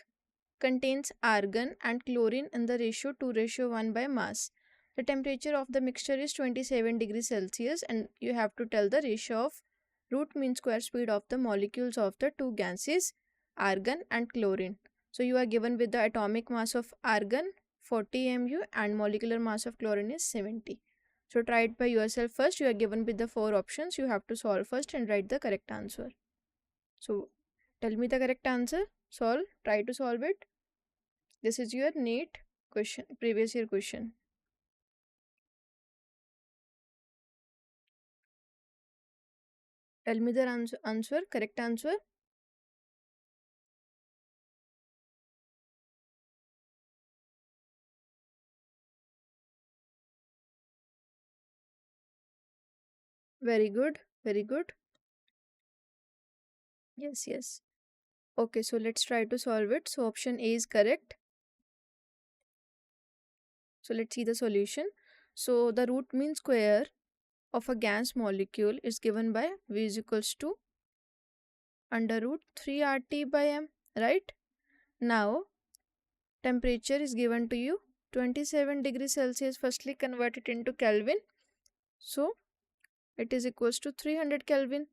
contains argon and chlorine in the ratio 2:1 by mass. The temperature of the mixture is 27 degrees Celsius and you have to tell the ratio of root mean square speed of the molecules of the two gases argon and chlorine. So you are given with the atomic mass of argon 40 mu and molecular mass of chlorine is 70. So try it by yourself first. You are given with the 4 options. You have to solve first and write the correct answer. So tell me the correct answer. Solve. Try to solve it. This is your NEET question, previous year question. Tell me the answer, correct answer. Very good, very good. Yes, yes. Okay, so let's try to solve it. So option A is correct. So let's see the solution. So the root mean square of a gas molecule is given by V is equals to under root 3 RT by M, right? Now temperature is given to you 27 degrees Celsius. Firstly convert it into Kelvin. So it is equals to 300 Kelvin,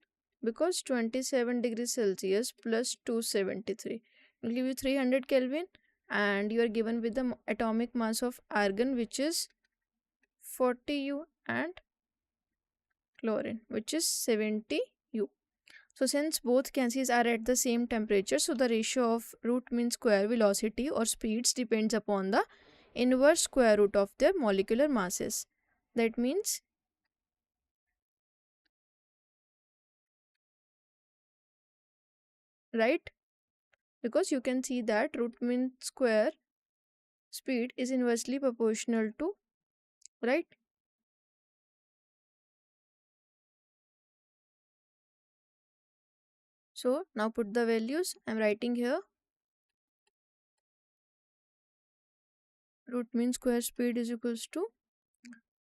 because 27 degrees Celsius plus 273 will give you 300 Kelvin, and you are given with the atomic mass of argon, which is 40 U, and chlorine, which is 70 U. So since both gases are at the same temperature, so the ratio of root mean square velocity or speeds depends upon the inverse square root of their molecular masses. That means, right? Because you can see that root mean square speed is inversely proportional to, right? So now put the values. I'm writing here. Root mean square speed is equals to,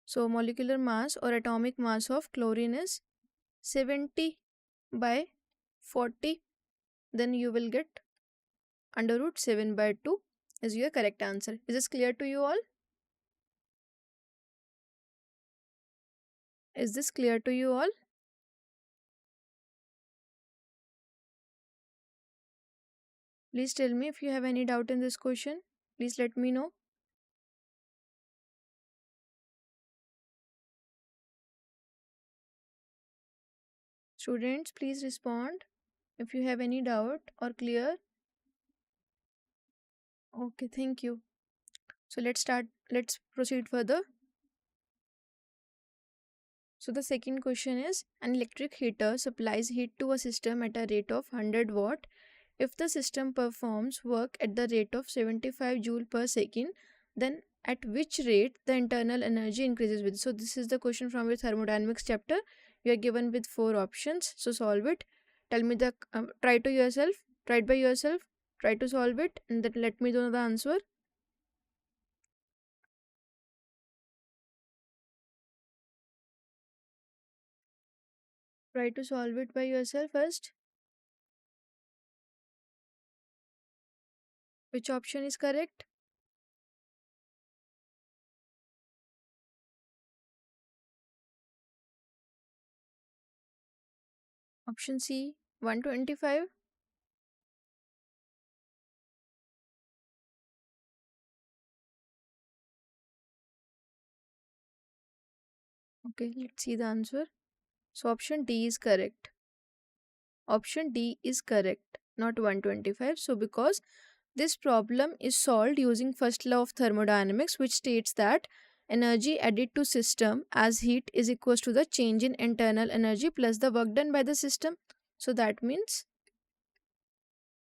so molecular mass or atomic mass of chlorine is 70 by 40. Then you will get under root 7 by 2 is your correct answer. Is this clear to you all? Is this clear to you all? Please tell me if you have any doubt in this question. Please let me know. Students, please respond if you have any doubt or clear. Okay, thank you. So let's proceed further. So the second question is, an electric heater supplies heat to a system at a rate of 100 watt. If the system performs work at the rate of 75 joule per second, then at which rate the internal energy increases with? So this is the question from your thermodynamics chapter. You are given with 4 options. So solve it. Tell me the try to yourself, try it by yourself, try to solve it, and then let me know the answer. Try to solve it by yourself first. Which option is correct? Option C, 125. Okay, let's see the answer. So option D is correct. Option D is correct, not 125. So because this problem is solved using first law of thermodynamics, which states that energy added to system as heat is equals to the change in internal energy plus the work done by the system. So that means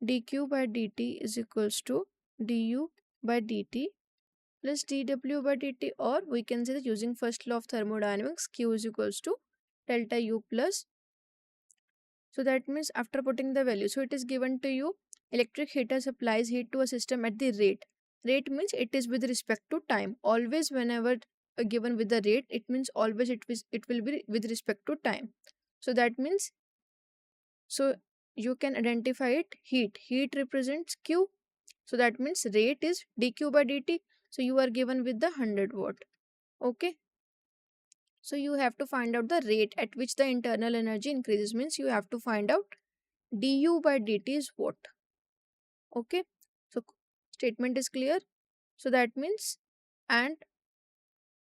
dq by dt is equals to du by dt plus dw by dt, or we can say that using first law of thermodynamics, q is equals to delta u plus. So that means after putting the value, so it is given to you, electric heater supplies heat to a system at the rate. Rate means it is with respect to time. Always whenever given with the rate, it means always it will be with respect to time. So that means, so you can identify it, heat. Heat represents Q. So that means rate is dq by dt. So you are given with the 100 watt. Okay. So you have to find out the rate at which the internal energy increases, means you have to find out du by dt is what. Okay. So statement is clear. So that means, and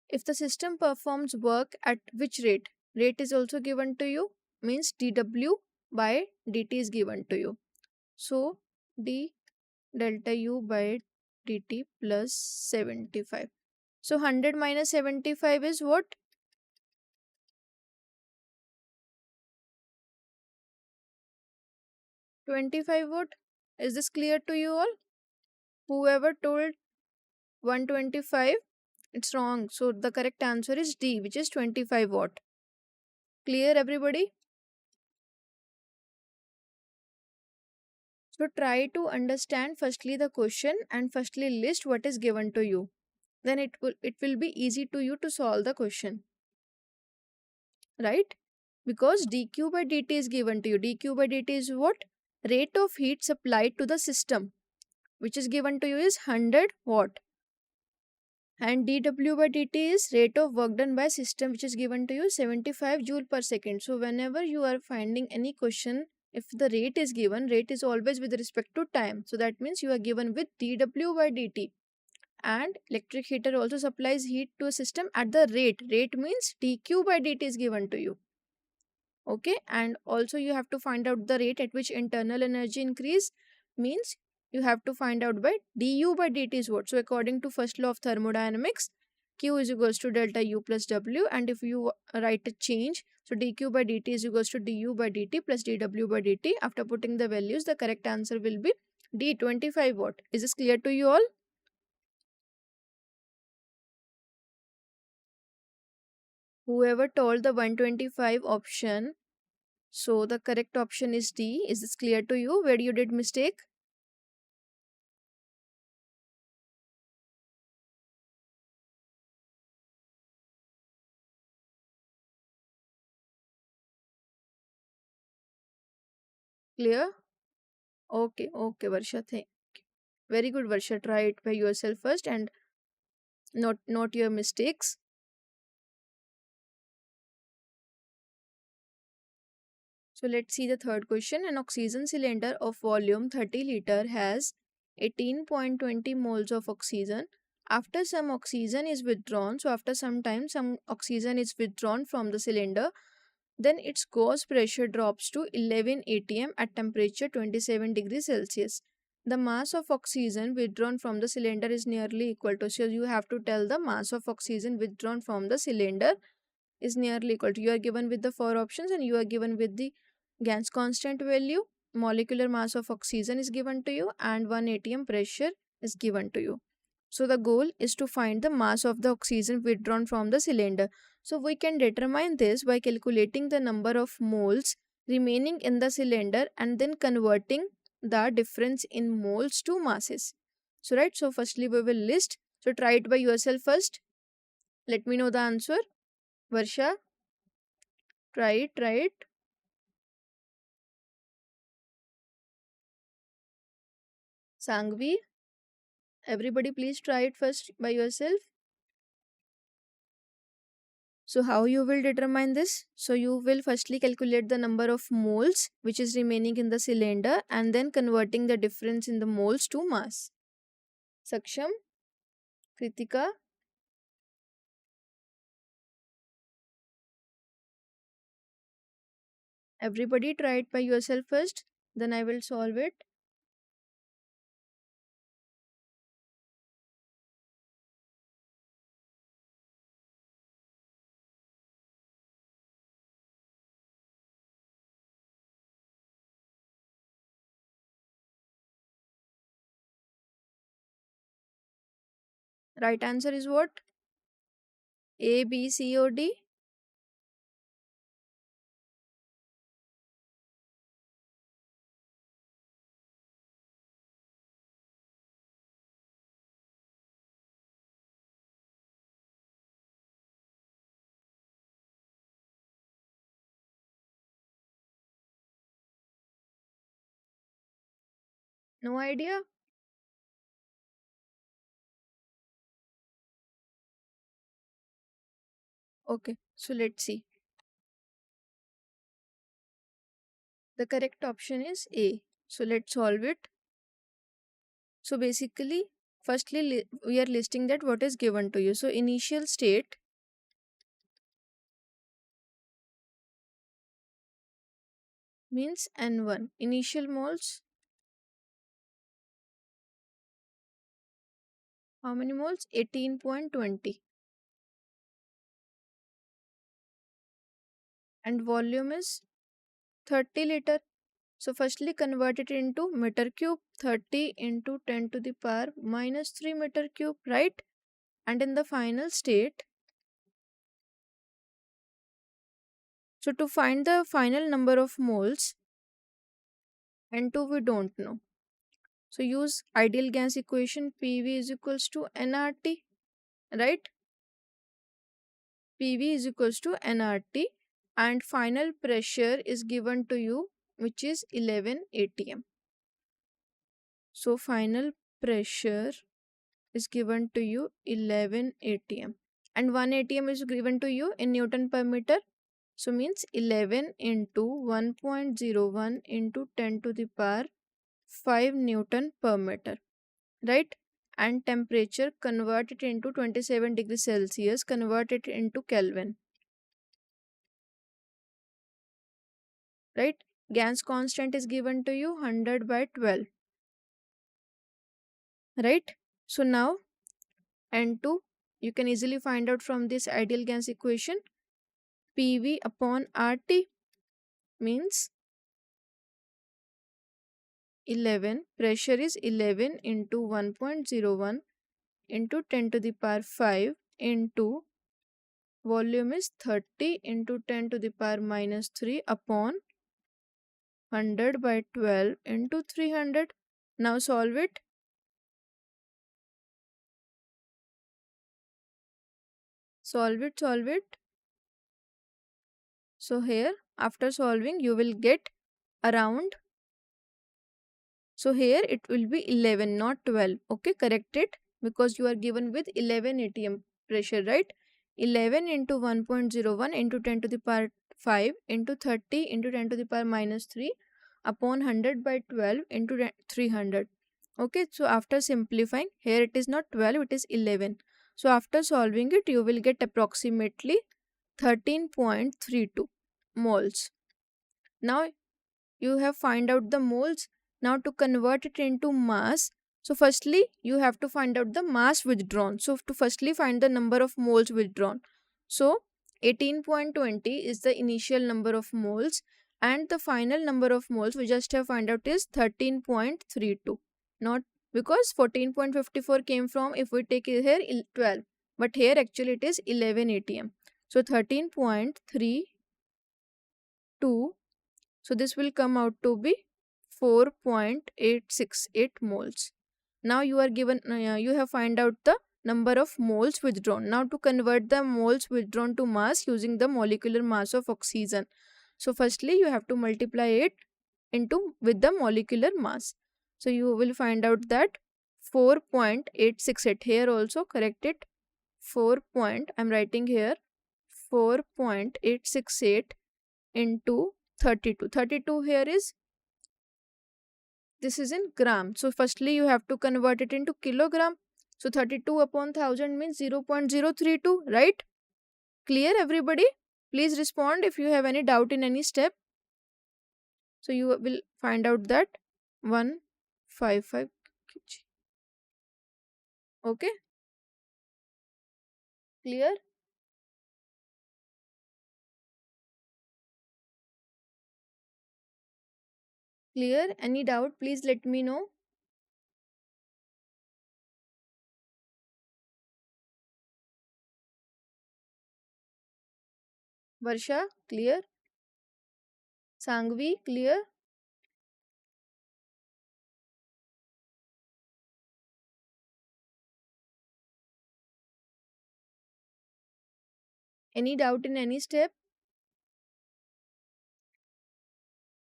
if the system performs work at which rate, rate is also given to you, means dw by dt is given to you. So d delta u by dt plus 75. So 100 minus 75 is what? 125 watt. Is this clear to you all? Whoever told 125, it's wrong. So the correct answer is D, which is 25 watt. Clear, everybody? So try to understand firstly the question and firstly list what is given to you. Then it will be easy to you to solve the question. Right? Because dq by dt is given to you. Dq by dt is what? Rate of heat supplied to the system, which is given to you is 100 watt. And dw by dt is rate of work done by system, which is given to you 75 joule per second. So whenever you are finding any question, if the rate is given, rate is always with respect to time. So that means you are given with dw by dt. And electric heater also supplies heat to a system at the rate. Rate means dq by dt is given to you. Okay, and also you have to find out the rate at which internal energy increase, means you have to find out by du by dt is what. So according to first law of thermodynamics, q is equals to delta u plus w, and if you write a change, so dq by dt is equals to du by dt plus dw by dt. After putting the values, the correct answer will be D, 25 watt. Is this clear to you all? Whoever told the 125 option, so the correct option is D. Is this clear to you? Where you did mistake? Clear? Okay, okay, Varsha. Thank you. Very good, Varsha. Try it by yourself first and note your mistakes. So let's see the third question. An oxygen cylinder of volume 30 liter has 18.20 moles of oxygen. After some oxygen is withdrawn, so after some time some oxygen is withdrawn from the cylinder, then its gauge pressure drops to 11 atm at temperature 27 degrees Celsius. The mass of oxygen withdrawn from the cylinder is nearly equal to, so you have to tell the mass of oxygen withdrawn from the cylinder is nearly equal to, you are given with the four options and you are given with the Gauss constant value, molecular mass of oxygen is given to you, and 1 atm pressure is given to you. So the goal is to find the mass of the oxygen withdrawn from the cylinder. So we can determine this by calculating the number of moles remaining in the cylinder and then converting the difference in moles to masses. So right, so firstly we will list. So try it by yourself first. Let me know the answer. Varsha, try it. Sangvi, everybody please try it first by yourself. So how you will determine this? So you will firstly calculate the number of moles which is remaining in the cylinder and then converting the difference in the moles to mass. Saksham, Kritika, everybody try it by yourself first, then I will solve it. Right answer is what? A, B, C or D? No idea? Okay, so let's see. The correct option is A. So let's solve it. So basically, firstly, we are listing that what is given to you. So initial state means N1. Initial moles, how many moles? 18.20. And volume is 30 liter. So firstly convert it into meter cube. 30 into 10 to the power minus 3 meter cube, right? And in the final state, so to find the final number of moles, N2 we don't know. So use ideal gas equation, PV is equals to nRT, right? PV is equals to nRT, and final pressure is given to you, which is 11 atm. So final pressure is given to you 11 atm, and 1 atm is given to you in Newton per meter. So means 11 into 1.01 into 10 to the power 5 Newton per meter, right? And temperature, convert it into 27 degrees Celsius, convert it into Kelvin, right? Gas constant is given to you 100 by 12, right? So now N2 you can easily find out from this ideal gas equation. PV upon RT means 11, pressure is 11 into 1.01 into 10 to the power 5 into volume is 30 into 10 to the power minus 3 upon 100 by 12 into 300. Now solve it. Solve it. So here after solving you will get around, so here it will be 11 not 12. Okay, correct it, because you are given with 11 atm pressure, right? 11 into 1.01 into 10 to the power 5 into 30 into 10 to the power minus 3 upon 100 by 12 into 300. Okay, so after simplifying, here it is not 12, it is 11. So after solving it, you will get approximately 13.32 moles. Now you have find out the moles. Now to convert it into mass, so firstly you have to find out the mass withdrawn. So to firstly find the number of moles withdrawn, so 18.20 is the initial number of moles, and the final number of moles we just have find out is 13.32, not because 14.54 came from, if we take it here 12, but here actually it is 11 atm. So 13.32, so this will come out to be 4.868 moles. Now you are given, you have find out the number of moles withdrawn. Now to convert the moles withdrawn to mass using the molecular mass of oxygen. So firstly you have to multiply it into with the molecular mass. So you will find out that 4.868, here also correct it, 4 point, I am writing here 4.868 into 32. 32 here is, this is in gram. So firstly you have to convert it into kilogram. So 32 upon 1000 means 0.032, right? Clear everybody? Please respond if you have any doubt in any step. So you will find out that 155 kg. Okay? Clear? Clear? Any doubt? Please let me know. Varsha, clear? Sangvi, clear? Any doubt in any step?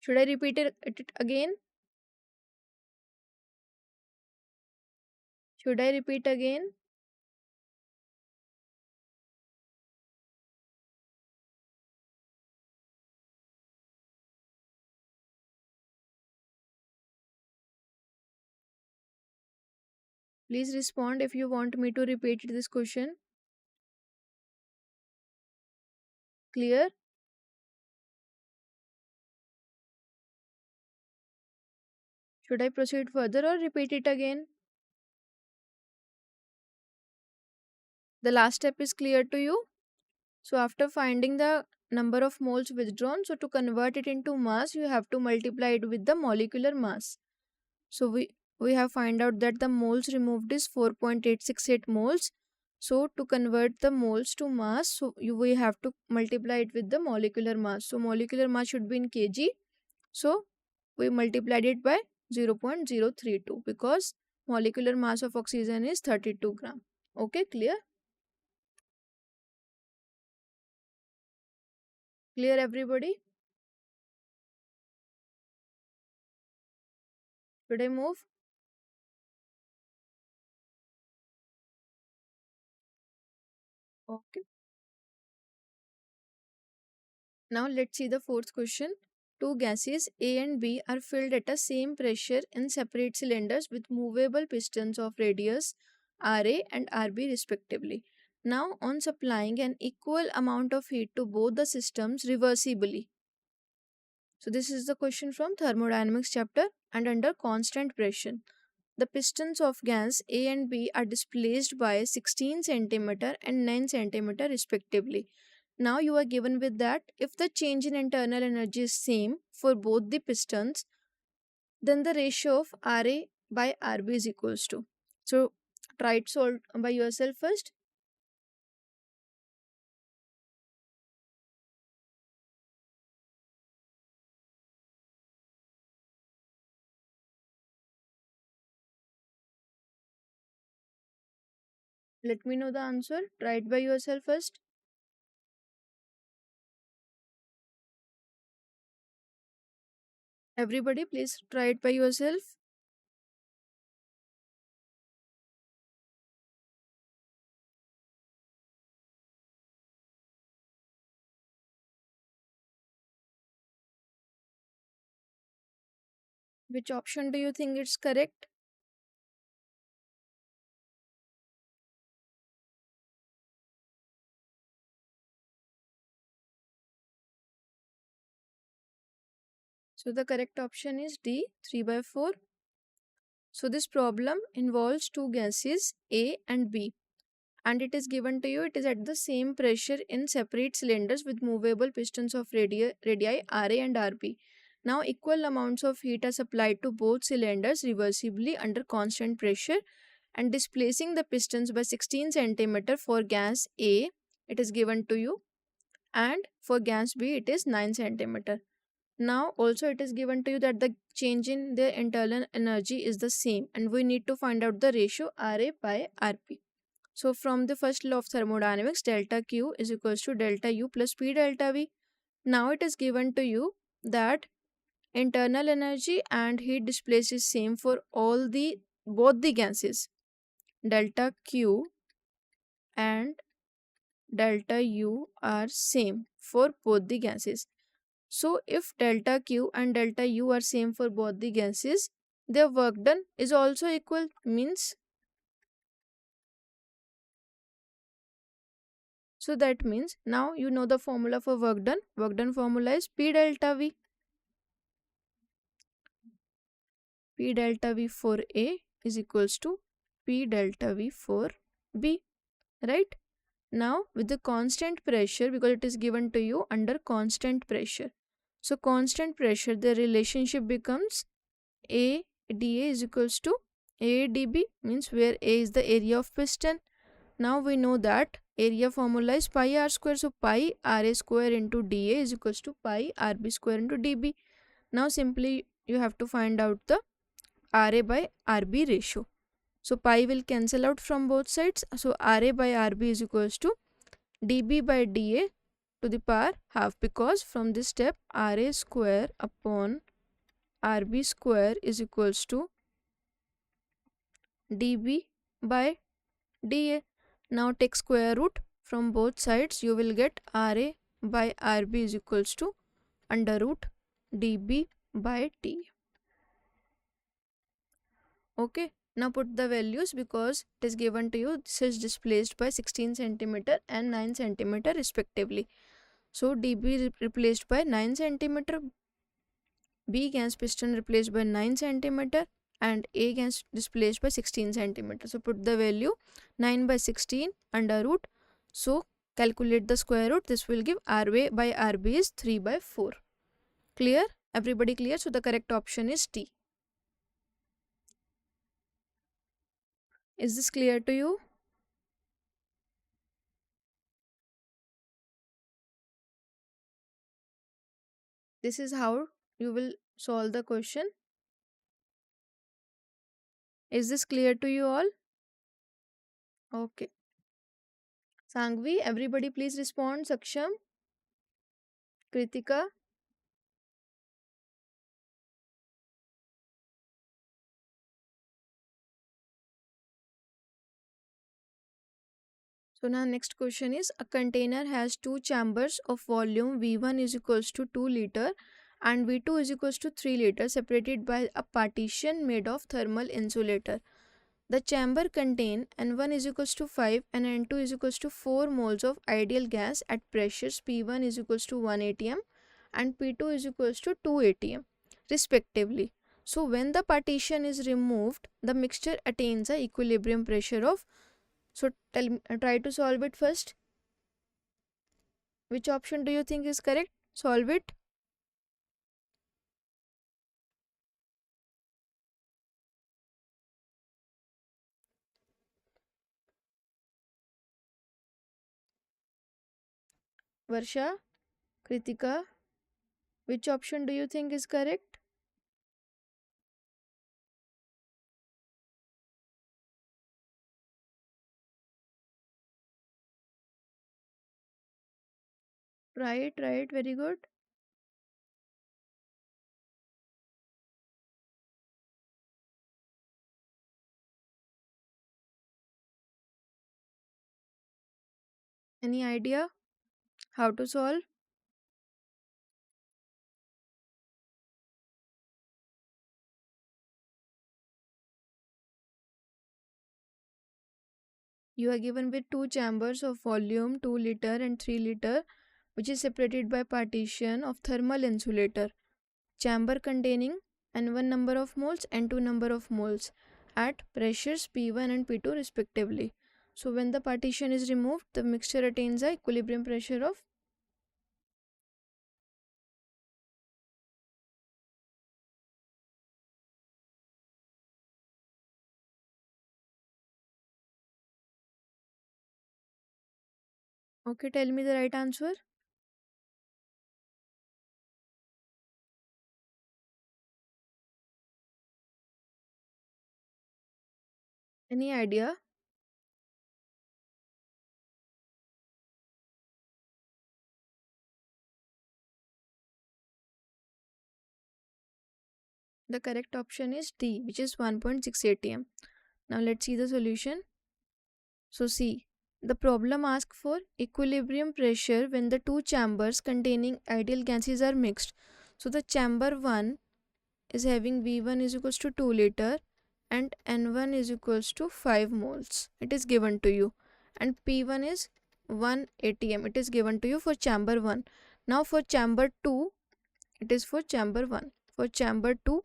Should I repeat it again? Should I repeat again? Please respond if you want me to repeat this question. Clear? Should I proceed further or repeat it again? The last step is clear to you. So after finding the number of moles withdrawn. So to convert it into mass, you have to multiply it with the molecular mass. So we have find out that the moles removed is 4.868 moles. So to convert the moles to mass, so we have to multiply it with the molecular mass. So molecular mass should be in kg. So we multiplied it by 0.032 because molecular mass of oxygen is 32 gram. Okay, clear? Clear everybody? Should I move? Okay. Now let's see the fourth question. Two gases A and B are filled at the same pressure in separate cylinders with movable pistons of radius RA and RB respectively. Now on supplying an equal amount of heat to both the systems reversibly. So this is the question from thermodynamics chapter and under constant pressure. The pistons of gas A and B are displaced by 16 cm and 9 cm respectively. Now you are given with that if the change in internal energy is same for both the pistons, then the ratio of RA by RB is equals to. So try it solve by yourself first. Let me know the answer. Try it by yourself first. Everybody please try it by yourself. Which option do you think is correct? So the correct option is D, 3 by 4. So this problem involves two gases A and B, and it is given to you it is at the same pressure in separate cylinders with movable pistons of radii RA and RB. Now equal amounts of heat are supplied to both cylinders reversibly under constant pressure and displacing the pistons by 16 cm for gas A it is given to you, and for gas B it is 9 cm. Now also it is given to you that the change in their internal energy is the same and we need to find out the ratio RA by RP. So from the first law of thermodynamics, delta Q is equals to delta U plus P delta V. Now it is given to you that internal energy and heat displaced is same for both the gases. Delta Q and delta U are same for both the gases. So if delta Q and delta U are same for both the gases, their work done is also equal, means so that means now you know the formula for work done. Work done formula is P delta V. P delta V for A is equals to P delta V for B, right? Now with the constant pressure, because it is given to you under constant pressure. So constant pressure, the relationship becomes A dA is equals to A dB, means where A is the area of piston. Now we know that area formula is pi r square. So pi RA square into dA is equals to pi RB square into dB. Now simply you have to find out the RA by RB ratio. So pi will cancel out from both sides. So RA by RB is equals to dB by dA to the power half, because from this step RA square upon RB square is equals to dB by dA. Now take square root from both sides. You will get RA by RB is equals to under root dB by dA. Okay. Now put the values, because it is given to you this is displaced by 16 cm and 9 cm respectively. So dB replaced by 9 cm, B gas piston replaced by 9 cm and A gas displaced by 16 cm. So put the value 9 by 16 under root. So calculate the square root. This will give RA by RB is 3 by 4. Clear? Everybody clear? So the correct option is T. Is this clear to you? This is how you will solve the question. Is this clear to you all? Okay. Sangvi, everybody please respond. Saksham, Kritika. So now next question is, a container has two chambers of volume V1 is equals to 2 liter and V2 is equals to 3 liter separated by a partition made of thermal insulator. The chamber contain N1 is equals to 5 and N2 is equals to 4 moles of ideal gas at pressures P1 is equals to 1 atm and P2 is equals to 2 atm respectively. So when the partition is removed, the mixture attains a equilibrium pressure of, so try to solve it first. Which option do you think is correct? Solve it. Varsha, Kritika, which option do you think is correct? Right, very good. Any idea how to solve? You are given with two chambers of volume 2 liter and 3 liter, which is separated by partition of thermal insulator. Chamber containing N1 number of moles and N2 number of moles at pressures P1 and P2 respectively. So when the partition is removed, the mixture attains a equilibrium pressure of, okay, tell me the right answer. Any idea? The correct option is D, which is 1.6 atm. Now let's see the solution. So see, the problem asks for equilibrium pressure when the two chambers containing ideal gases are mixed. So the chamber 1 is having V1 is equals to 2 liter and N1 is equals to 5 moles. It is given to you. And P1 is 1 atm. It is given to you for chamber 1. Now for chamber 2, it is for chamber 1. For chamber 2,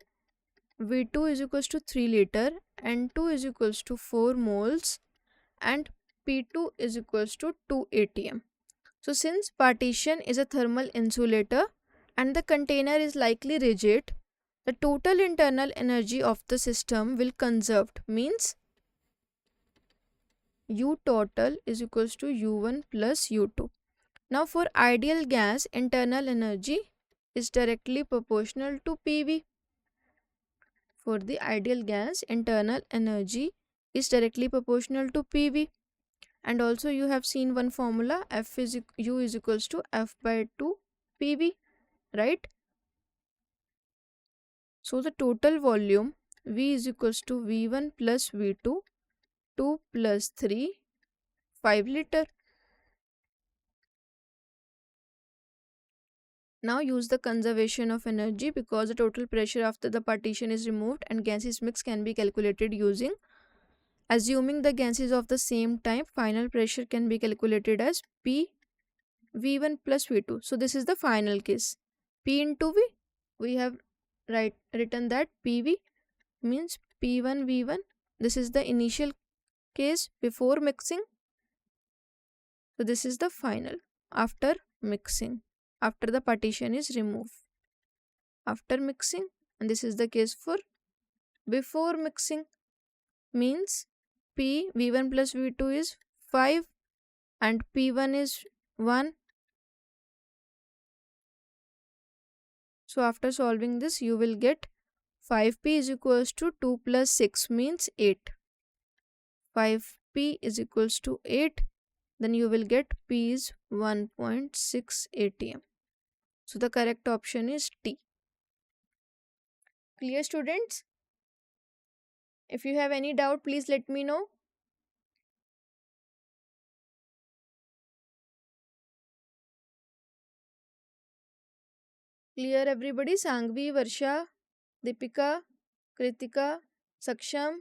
V2 is equals to 3 liter, N2 is equals to 4 moles and P2 is equals to 2 atm. So since partition is a thermal insulator and the container is likely rigid, the total internal energy of the system will conserved, means U total is equals to U1 plus U2. Now for ideal gas, internal energy is directly proportional to PV. For the ideal gas, internal energy is directly proportional to PV. And also you have seen one formula, U is equals to F by 2 PV, right? So the total volume V is equals to V1 plus V2, 2 plus 3, 5 liter. Now use the conservation of energy because the total pressure after the partition is removed and gases mix can be calculated using, assuming the gases of the same type, final pressure can be calculated as P V1 plus V2. So this is the final case. P into V, we have written that PV means P1 V1. This is the initial case before mixing. So this is the final after mixing, after the partition is removed. After mixing, and this is the case for before mixing, means P V1 plus V2 is 5 and P1 is 1. So after solving this, you will get 5P is equals to 2 plus 6 means 8. 5P is equals to 8. Then you will get P is 1.6 atm. So the correct option is T. Clear, students? If you have any doubt, please let me know. Clear, everybody? Sangvi, Varsha, Deepika, Kritika, Saksham.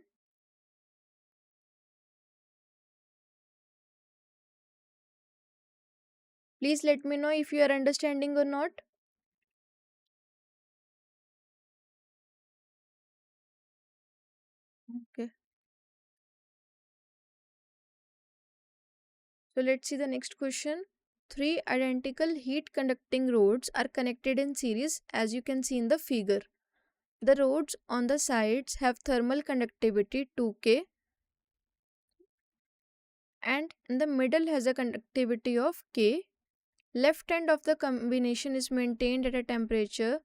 Please let me know if you are understanding or not. Okay. So let's see the next question. Three identical heat conducting rods are connected in series as you can see in the figure. The rods on the sides have thermal conductivity 2K and in the middle has a conductivity of K. Left end of the combination is maintained at a temperature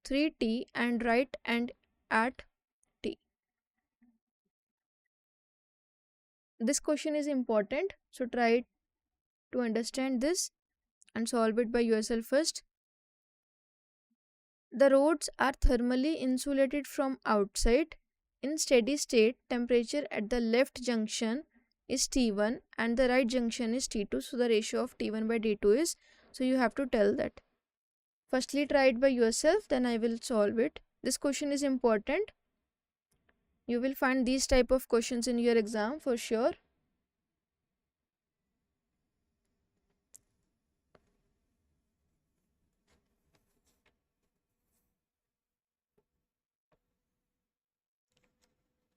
3T and right end at T. This question is important, so try to understand this and solve it by yourself first. The rods are thermally insulated from outside. In steady state, temperature at the left junction is T1 and the right junction is T2. So the ratio of T1 by T2 is, so you have to tell that. Firstly, try it by yourself, then I will solve it. This question is important. You will find these type of questions in your exam for sure.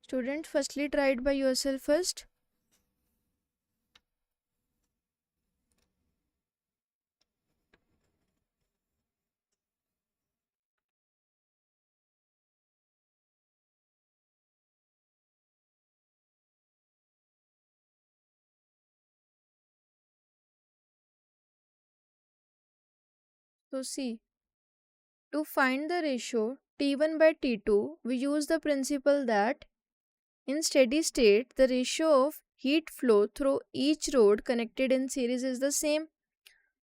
Student, firstly try it by yourself first. So see, to find the ratio T1 by T2, we use the principle that in steady state, the ratio of heat flow through each rod connected in series is the same.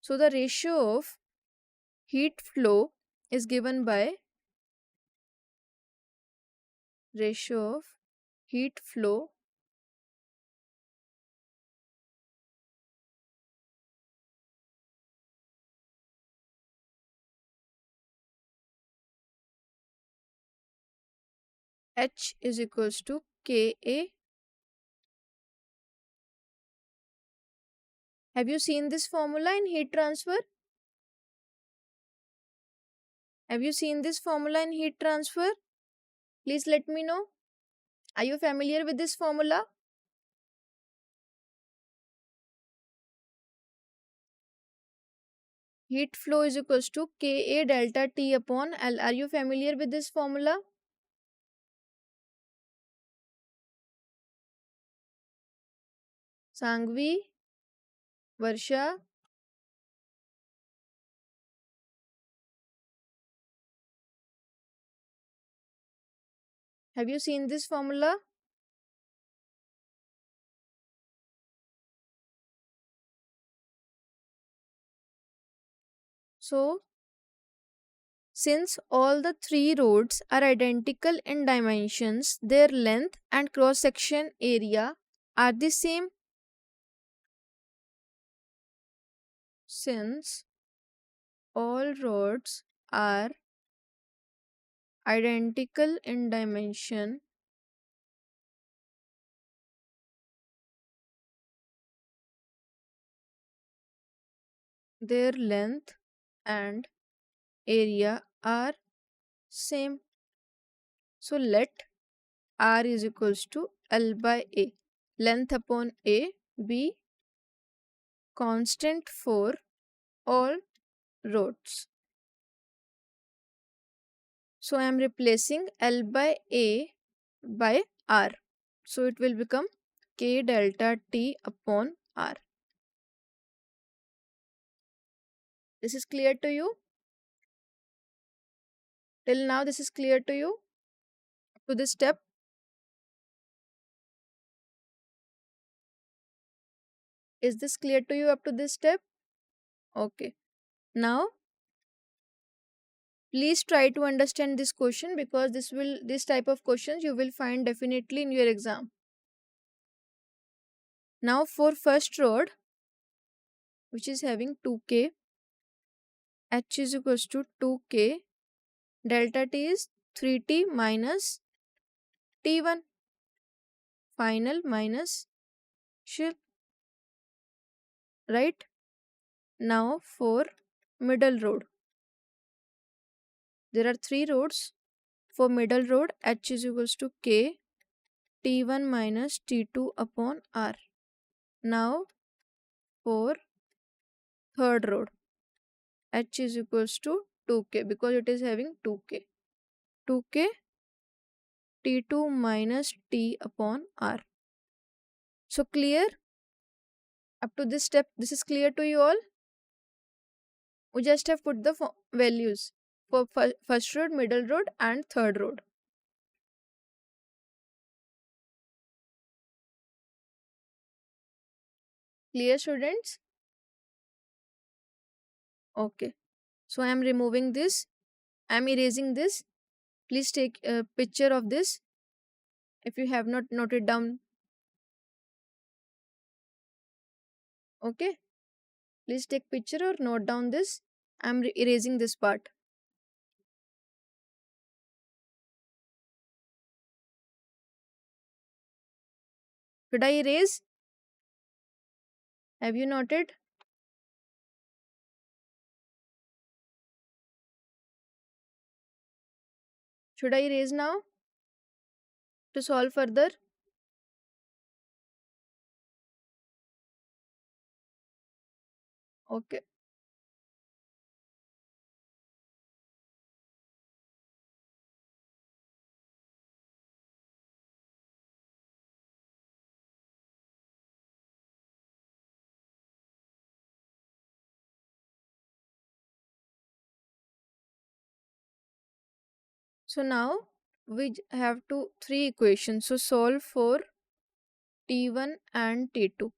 So the ratio of heat flow is given by ratio of heat flow H is equals to Ka. Have you seen this formula in heat transfer? Have you seen this formula in heat transfer? Please let me know. Are you familiar with this formula? Heat flow is equals to Ka delta T upon L. Are you familiar with this formula? Sangvi, Varsha, have you seen this formula? So, since all the three rods are identical in dimensions, their length and cross section area are the same. Since all rods are identical in dimension, their length and area are same. So let R is equals to L by A. Length upon A be constant for all rods. So I am replacing L by A by R. So it will become K delta T upon R. This is clear to you? Till now this is clear to you? To this step? Is this clear to you up to this step? Okay. Now please try to understand this question, because this type of questions you will find definitely in your exam. Now for first rod, which is having 2K, H is equals to 2K, delta T is 3T minus T1, final minus initial, right? Now for middle rod, there are 3 rods. For middle rod, H is equals to K, T1 minus T2 upon R. Now for third rod, H is equals to 2K, because it is having 2K. 2K T2 minus T upon R. So clear? Up to this step, this is clear to you all? We just have put the values for first rod, middle rod and third rod. Clear, students? Okay. So I am removing this. I am erasing this. Please take a picture of this if you have not noted down. Okay. Please take picture or note down this. I am erasing this part. Should I erase? Have you noted? Should I erase now to solve further? Okay. So now we have three equations. So solve for T1 and T2.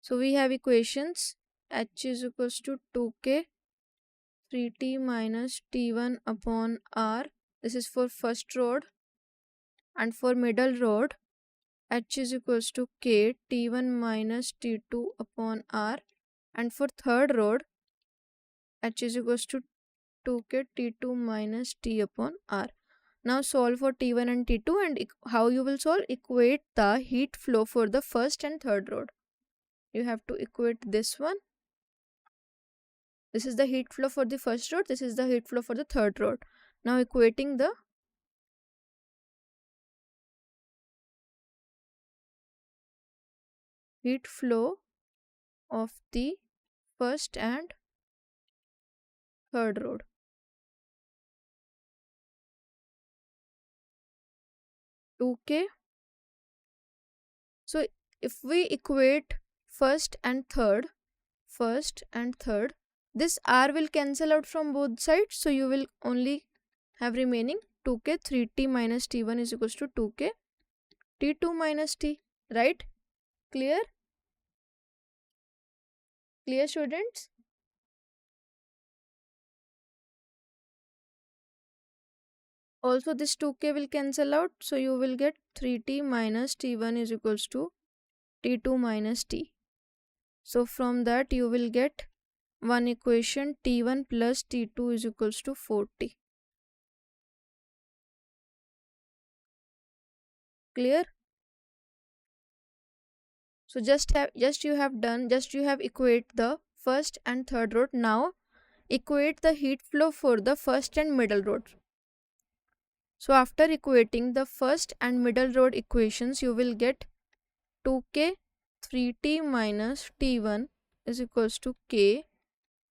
So we have equations H is equals to 2K 3T minus T1 upon R. This is for first rod. And for middle rod, H is equals to K T1 minus T2 upon R. And for third rod, H is equals to 2K T2 minus T upon R. Now solve for T1 and T2, and how you will solve? Equate the heat flow for the first and third rod. You have to equate this one. This is the heat flow for the first rod. This is the heat flow for the third rod. Now equating the heat flow of the first and third rod. Okay. So if we equate first and third, this R will cancel out from both sides. So you will only have remaining 2K 3T minus T1 is equals to 2K T2 minus T. Right? Clear? Clear, students? Also this 2K will cancel out. So you will get 3T minus T1 is equals to T2 minus T. So from that you will get one equation T1 plus T2 is equals to 4T. Clear? So just you have equate the first and third rod. Now equate the heat flow for the first and middle rod. So after equating the first and middle rod equations, you will get 2K 3T minus T1 is equals to K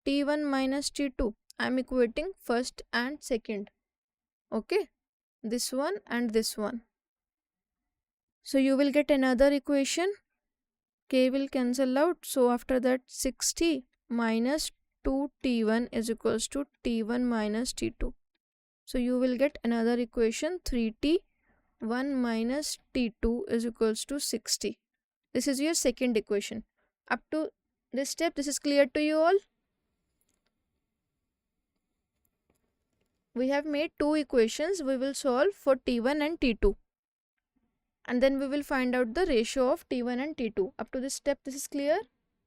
T1 minus T2. I am equating first and second. Okay, this one and this one. So you will get another equation. K will cancel out. So after that 60 minus 2T1 is equals to T1 minus T2. So you will get another equation 3T1 minus T2 is equals to 60. This is your second equation. Up to this step, this is clear to you all? We have made two equations. We will solve for T1 and T2. And then we will find out the ratio of T1 and T2. Up to this step, this is clear?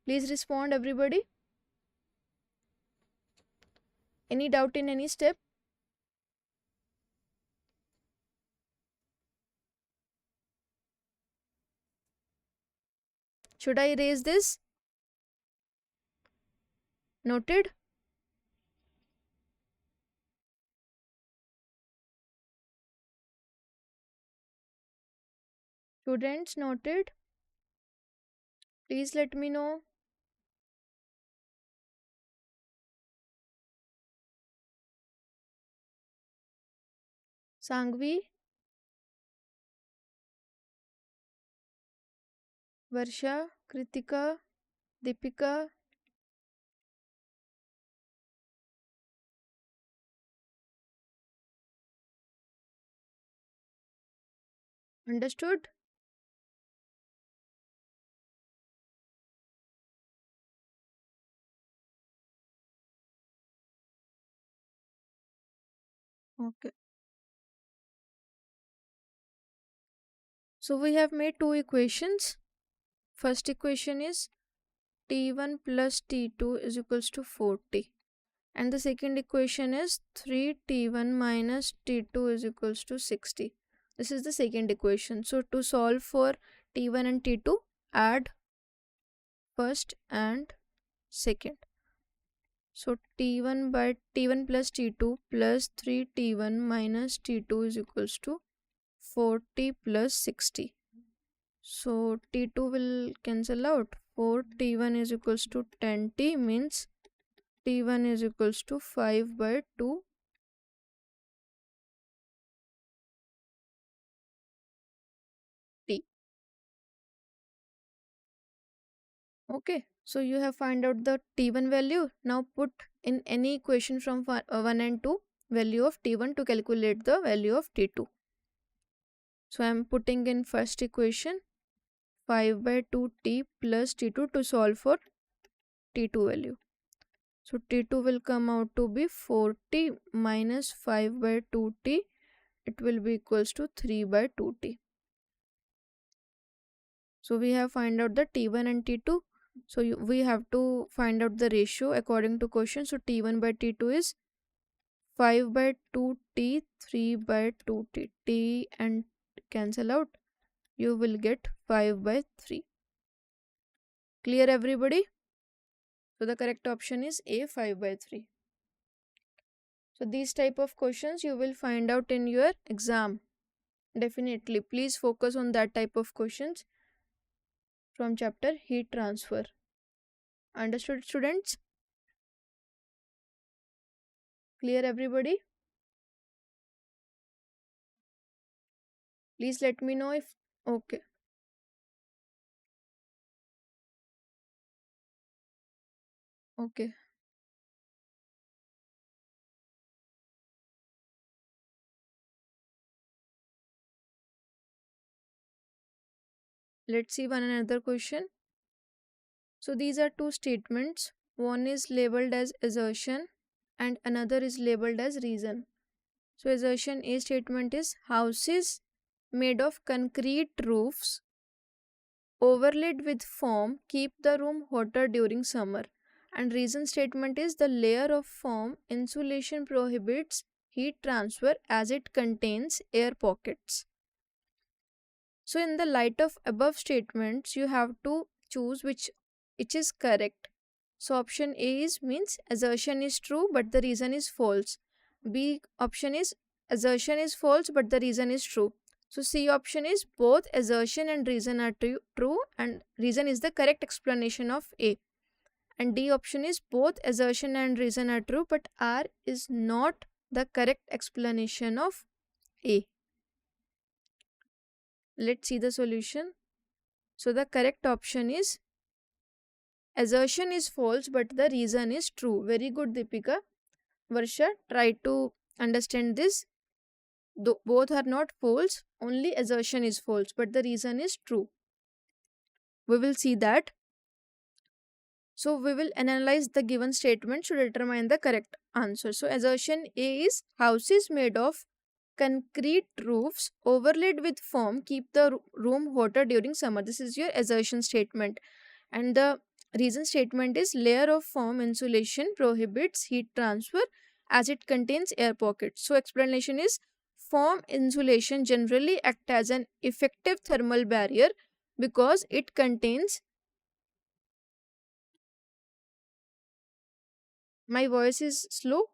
Please respond, everybody. Any doubt in any step? Should I erase this? Noted? Students, noted? Please let me know. Sangvi, Varsha, Kritika, Deepika. Understood? Okay. So we have made two equations. First equation is T1 plus T2 is equals to 40. And the second equation is 3T1 minus T2 is equals to 60. This is the second equation. So to solve for T1 and T2, add first and second. So T1 plus T2 plus 3T1 minus T2 is equals to 40 plus 60. So T2 will cancel out. 4T1 is equals to 10T, means T1 is equals to 5 by 2 T. Okay, so you have found out the T1 value. Now put in any equation from 1 and 2 value of T1 to calculate the value of T2. So I am putting in first equation 5 by 2T plus T2 to solve for T2 value. So T2 will come out to be 40 minus 5 by 2T. It will be equals to 3 by 2T. So we have find out the T1 and T2. So we have to find out the ratio according to question. So T1 by T2 is 5 by 2T, 3 by 2T. T and cancel out. You will get 5 by 3. Clear, everybody? So the correct option is A, 5 by 3. So these type of questions you will find out in your exam. Definitely. Please focus on that type of questions from chapter heat transfer. Understood, students? Clear, everybody? Please let me know if okay. Okay. Let's see one another question. So these are two statements. One is labeled as assertion and another is labeled as reason. So assertion A statement is houses made of concrete roofs overlaid with foam keep the room hotter during summer. And reason statement is the layer of foam insulation prohibits heat transfer as it contains air pockets. So in the light of above statements, you have to choose which is correct. So option A is means assertion is true but the reason is false. B option is assertion is false but the reason is true. So C option is both assertion and reason are true and reason is the correct explanation of A. And D option is both assertion and reason are true, but R is not the correct explanation of A. Let's see the solution. So the correct option is assertion is false, but the reason is true. Very good, Deepika. Varsha, try to understand this. Both are not false, only assertion is false, but the reason is true. We will see that. So we will analyze the given statement to determine the correct answer. So assertion A is houses made of concrete roofs overlaid with foam keep the room hotter during summer. This is your assertion statement. And the reason statement is layer of foam insulation prohibits heat transfer as it contains air pockets. So explanation is foam insulation generally act as an effective thermal barrier because it contains. My voice is slow.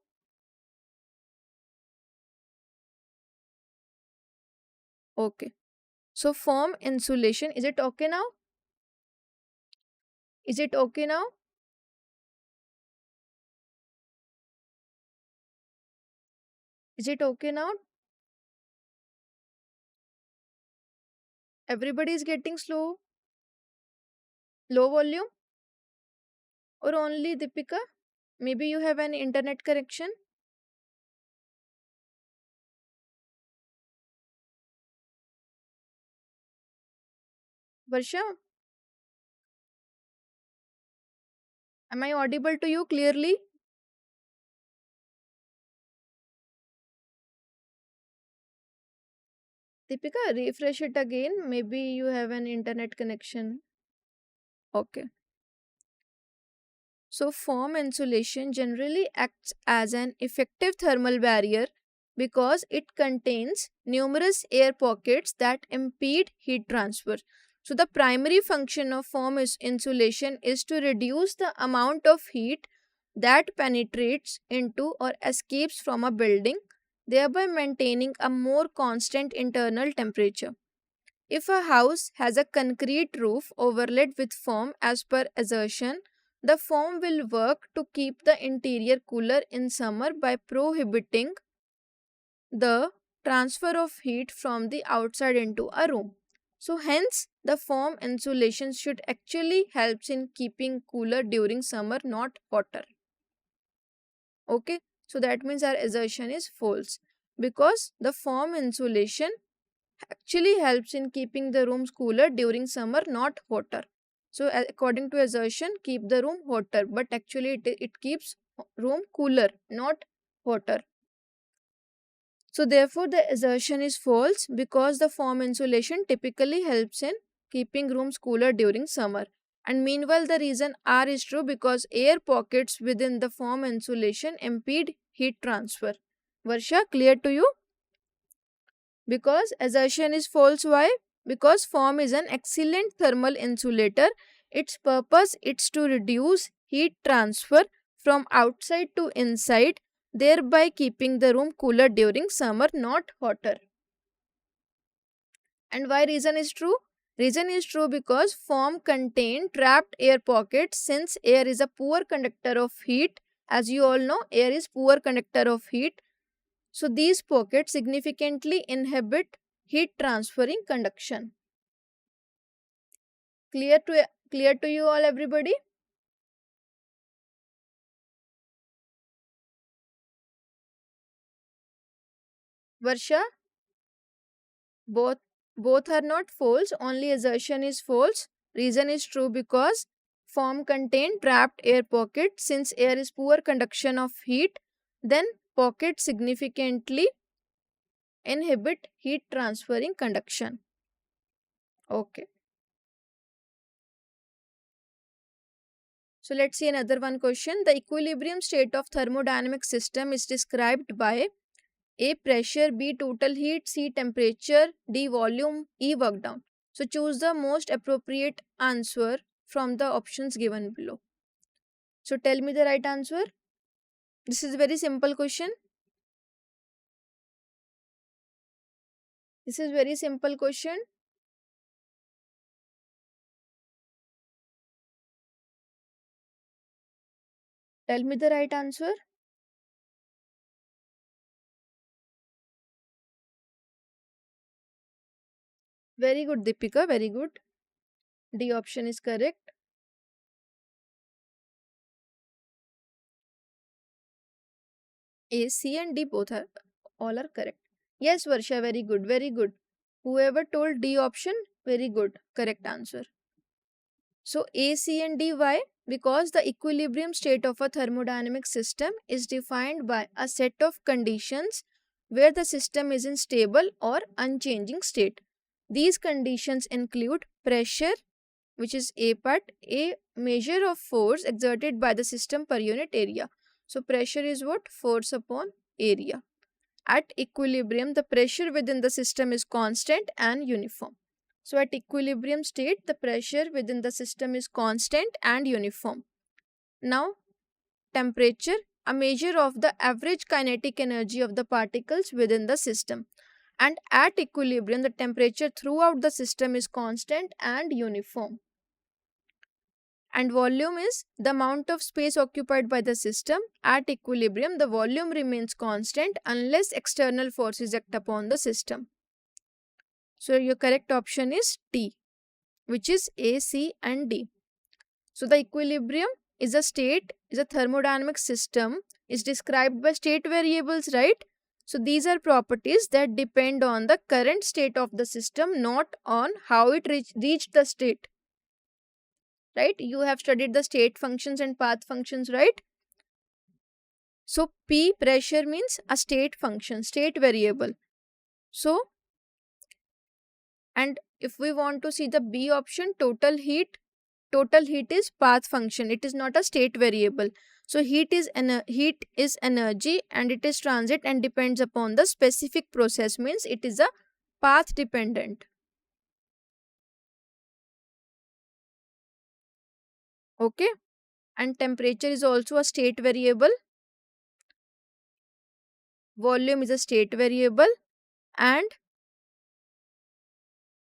Okay. So foam insulation, is it okay now? Is it okay now? Is it okay now? Everybody is getting slow, low volume, or only Deepika? Maybe you have an internet connection. Varsha, am I audible to you clearly? Deepika, refresh it again. Maybe you have an internet connection. Okay. So, foam insulation generally acts as an effective thermal barrier because it contains numerous air pockets that impede heat transfer. So, the primary function of foam insulation is to reduce the amount of heat that penetrates into or escapes from a building, thereby maintaining a more constant internal temperature. If a house has a concrete roof overlaid with foam as per assertion, the foam will work to keep the interior cooler in summer by prohibiting the transfer of heat from the outside into a room. So hence the foam insulation should actually helps in keeping cooler during summer, not hotter. Okay, so that means our assertion is false because the foam insulation actually helps in keeping the rooms cooler during summer, not hotter. So according to assertion, keep the room hotter, but actually it keeps room cooler, not hotter. So therefore the assertion is false because the foam insulation typically helps in keeping rooms cooler during summer. And meanwhile the reason R is true because air pockets within the foam insulation impede heat transfer. Varsha, clear to you? Because assertion is false. Why? Because foam is an excellent thermal insulator. Its purpose is to reduce heat transfer from outside to inside, thereby keeping the room cooler during summer, not hotter. And why reason is true? Reason is true because foam contain trapped air pockets. Since air is a poor conductor of heat, as you all know, air is poor conductor of heat. So these pockets significantly inhibit heat transferring conduction. Clear to you all, everybody? Varsha, both both are not false, only assertion is false. Reason is true because foam contain trapped air pockets. Since air is poor conduction of heat, then pockets significantly inhibit heat transferring conduction. Okay. So let's see another one question. The equilibrium state of thermodynamic system is described by A. Pressure, B. Total heat, C. Temperature, D. Volume, E. Work done. So choose the most appropriate answer from the options given below. So tell me the right answer. This is a very simple question. This is very simple question. Tell me the right answer. Very good, Deepika. Very good. D option is correct. A, C, and D both are all are correct. Yes, Varsha. Very good. Very good. Whoever told D option, very good. Correct answer. So A, C, and D. Why? Because the equilibrium state of a thermodynamic system is defined by a set of conditions where the system is in stable or unchanging state. These conditions include pressure, which is A part, a measure of force exerted by the system per unit area. So pressure is what? Force upon area. At equilibrium, the pressure within the system is constant and uniform. So at equilibrium state, the pressure within the system is constant and uniform. Now, temperature, a measure of the average kinetic energy of the particles within the system. And at equilibrium, the temperature throughout the system is constant and uniform. And volume is the amount of space occupied by the system. At equilibrium, the volume remains constant unless external forces act upon the system. So your correct option is T, which is A, C, and D. So the equilibrium is a state, is a thermodynamic system, is described by state variables, right? So these are properties that depend on the current state of the system, not on how it reached the state. Right? You have studied the state functions and path functions, right? So P, pressure, means a state function, state variable. So, and if we want to see the B option, total heat is path function. It is not a state variable. So heat is energy and it is transit and depends upon the specific process, means it is a path dependent. Okay. And temperature is also a state variable. Volume is a state variable. And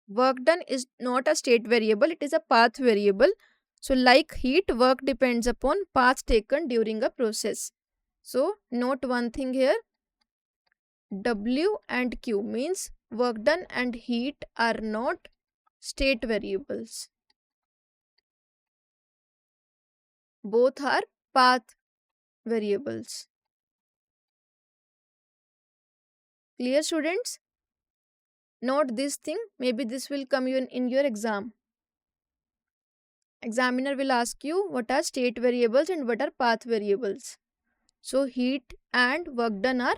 work done is not a state variable, it is a path variable. So like heat, work depends upon path taken during a process. So note one thing here, W and Q means work done and heat are not state variables. Both are path variables. Clear, students? Note this thing, maybe this will come in your exam. Examiner will ask you what are state variables and what are path variables. So heat and work done are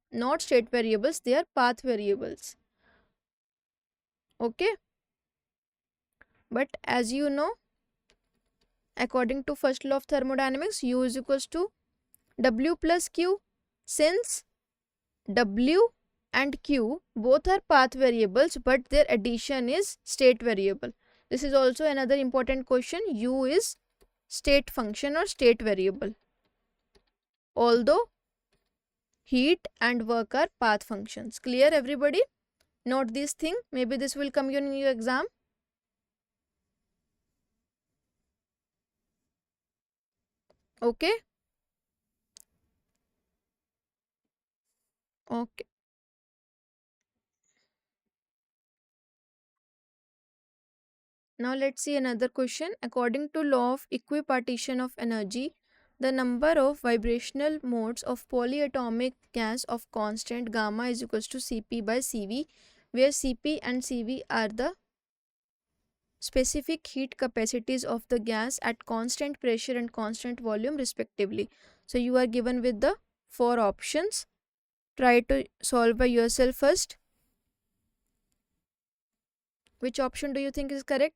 not state variables, they are path variables. Okay. But as you know, according to first law of thermodynamics, U is equals to W plus Q. Since W and Q both are path variables, but their addition is state variable. This is also another important question. U is state function or state variable. Although heat and work are path functions. Clear, everybody? Note this thing. Maybe this will come in your exam. Okay. Okay. Now let's see another question. According to law of equipartition of energy, the number of vibrational modes of polyatomic gas of constant gamma is equals to Cp by Cv, where Cp and Cv are the specific heat capacities of the gas at constant pressure and constant volume respectively. So you are given with the 4 options. Try to solve by yourself first. Which option do you think is correct?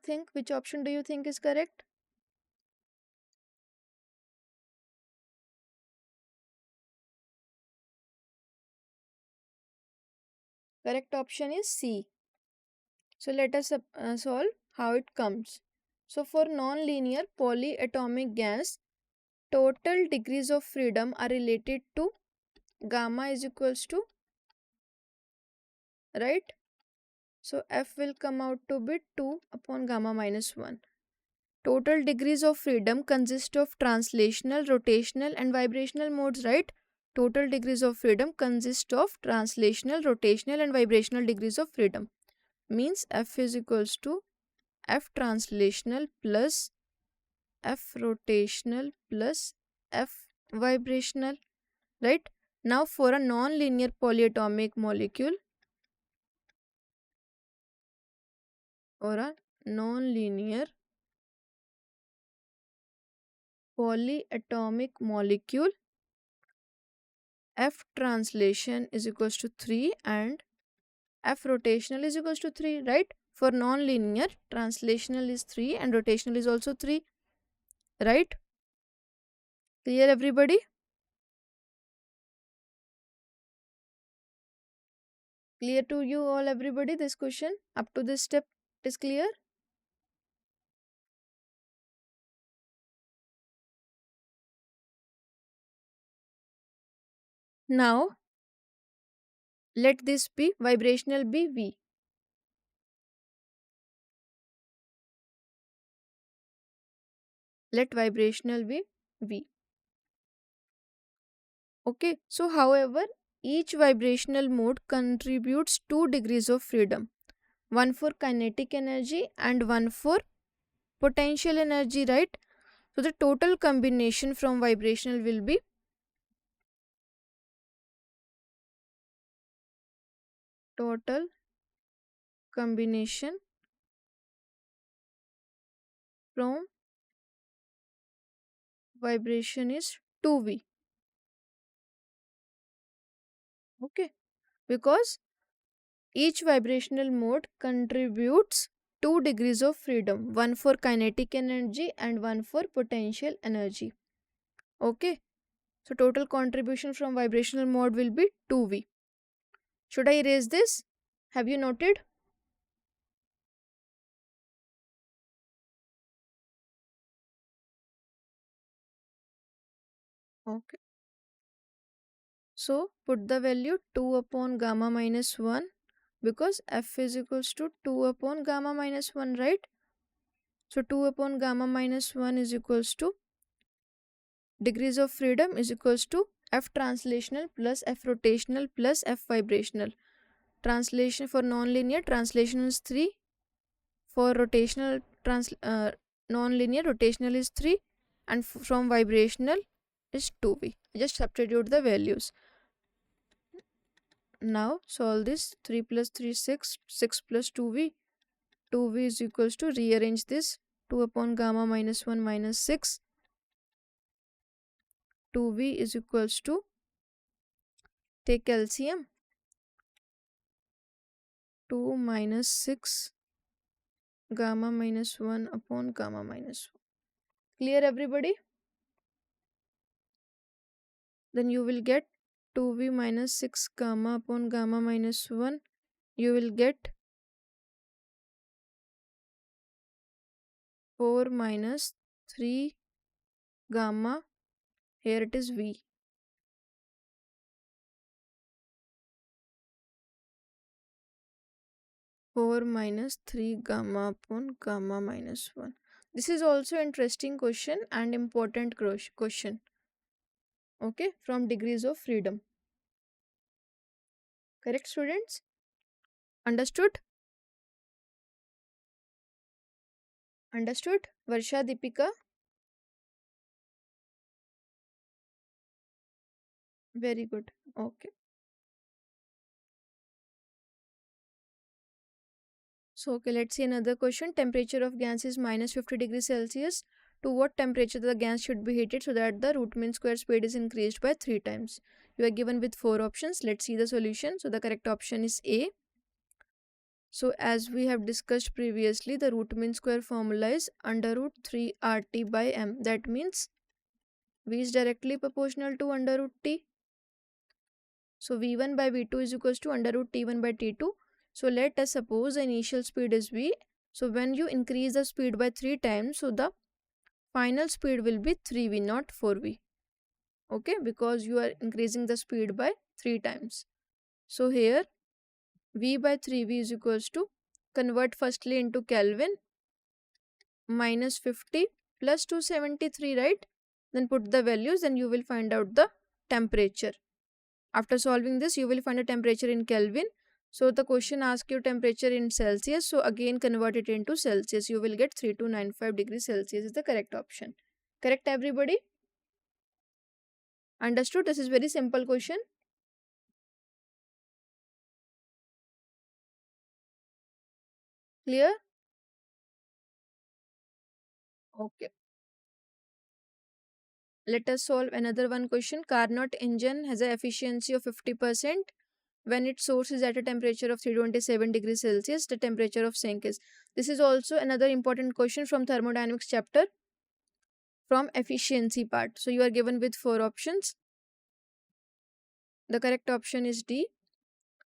Think. Which option do you think is correct? Correct option is C. So let us solve how it comes. So for non-linear polyatomic gas, total degrees of freedom are related to gamma is equals to, right? So F will come out to be 2 upon gamma minus 1. Total degrees of freedom consist of translational, rotational and vibrational modes, right? Total degrees of freedom consist of translational, rotational and vibrational degrees of freedom. Means F is equals to F translational plus F rotational plus F vibrational, right? Now for a non-linear polyatomic molecule, or a non-linear polyatomic molecule, F translation is equals to 3 and F rotational is equals to 3, right? For non-linear, translational is 3 and rotational is also 3, right? Clear everybody? Clear to you all everybody this question? Up to this step it is clear? Now let this be vibrational be V. Let vibrational be V. Okay, so however, each vibrational mode contributes 2 degrees of freedom, one for kinetic energy and one for potential energy, right? So the total combination from vibrational will be total combination from vibration is 2V. Okay, because each vibrational mode contributes 2 degrees of freedom, one for kinetic energy and one for potential energy. Okay, so total contribution from vibrational mode will be 2V. Should I erase this? Have you noted? Okay. So put the value 2 upon gamma minus 1 because F is equals to 2 upon gamma minus 1, right? So 2 upon gamma minus 1 is equals to degrees of freedom is equals to F translational plus F rotational plus F vibrational. Translation for non-linear, translation is 3. For rotational, non-linear, rotational is 3. And from vibrational is 2V. Just substitute the values. Now solve this. 3 plus 3 6, 6 plus 2V. 2V is equals to, rearrange this, 2 upon gamma minus 1 minus 6. 2V is equals to, take LCM, 2 minus 6 gamma minus 1 upon gamma minus 1. Clear everybody? Then you will get 2V minus 6 gamma upon gamma minus 1. You will get 4 minus 3 gamma. Here it is V. 4 minus 3 gamma upon gamma minus 1. This is also interesting question and important question. Okay, from degrees of freedom. Correct, students? Understood? Understood? Varsha, Deepika? Very good. Okay. So, okay, let's see another question. Temperature of gas is minus 50 degrees Celsius. To what temperature the gas should be heated so that the root mean square speed is increased by 3 times? You are given with 4 options. Let's see the solution. So, the correct option is A. So, as we have discussed previously, the root mean square formula is under root 3 RT by M. That means V is directly proportional to under root T. So, V1 by V2 is equals to under root T1 by T2. So, let us suppose the initial speed is V. So, when you increase the speed by 3 times, so the final speed will be 3v, not 4v. Okay, because you are increasing the speed by 3 times. So here v by 3v is equals to, convert firstly into Kelvin, minus 50 plus 273, right? Then put the values and you will find out the temperature. After solving this, you will find a temperature in Kelvin. So the question asks you temperature in Celsius. So again convert it into Celsius. You will get 3295 degrees Celsius is the correct option. Correct, everybody? Understood? This is very simple question. Clear? Okay. Let us solve another one question. Carnot engine has an efficiency of 50%. When its source is at a temperature of 327 degrees Celsius, the temperature of sink is. This is also another important question from thermodynamics chapter, from efficiency part. So you are given with 4 options. The correct option is D.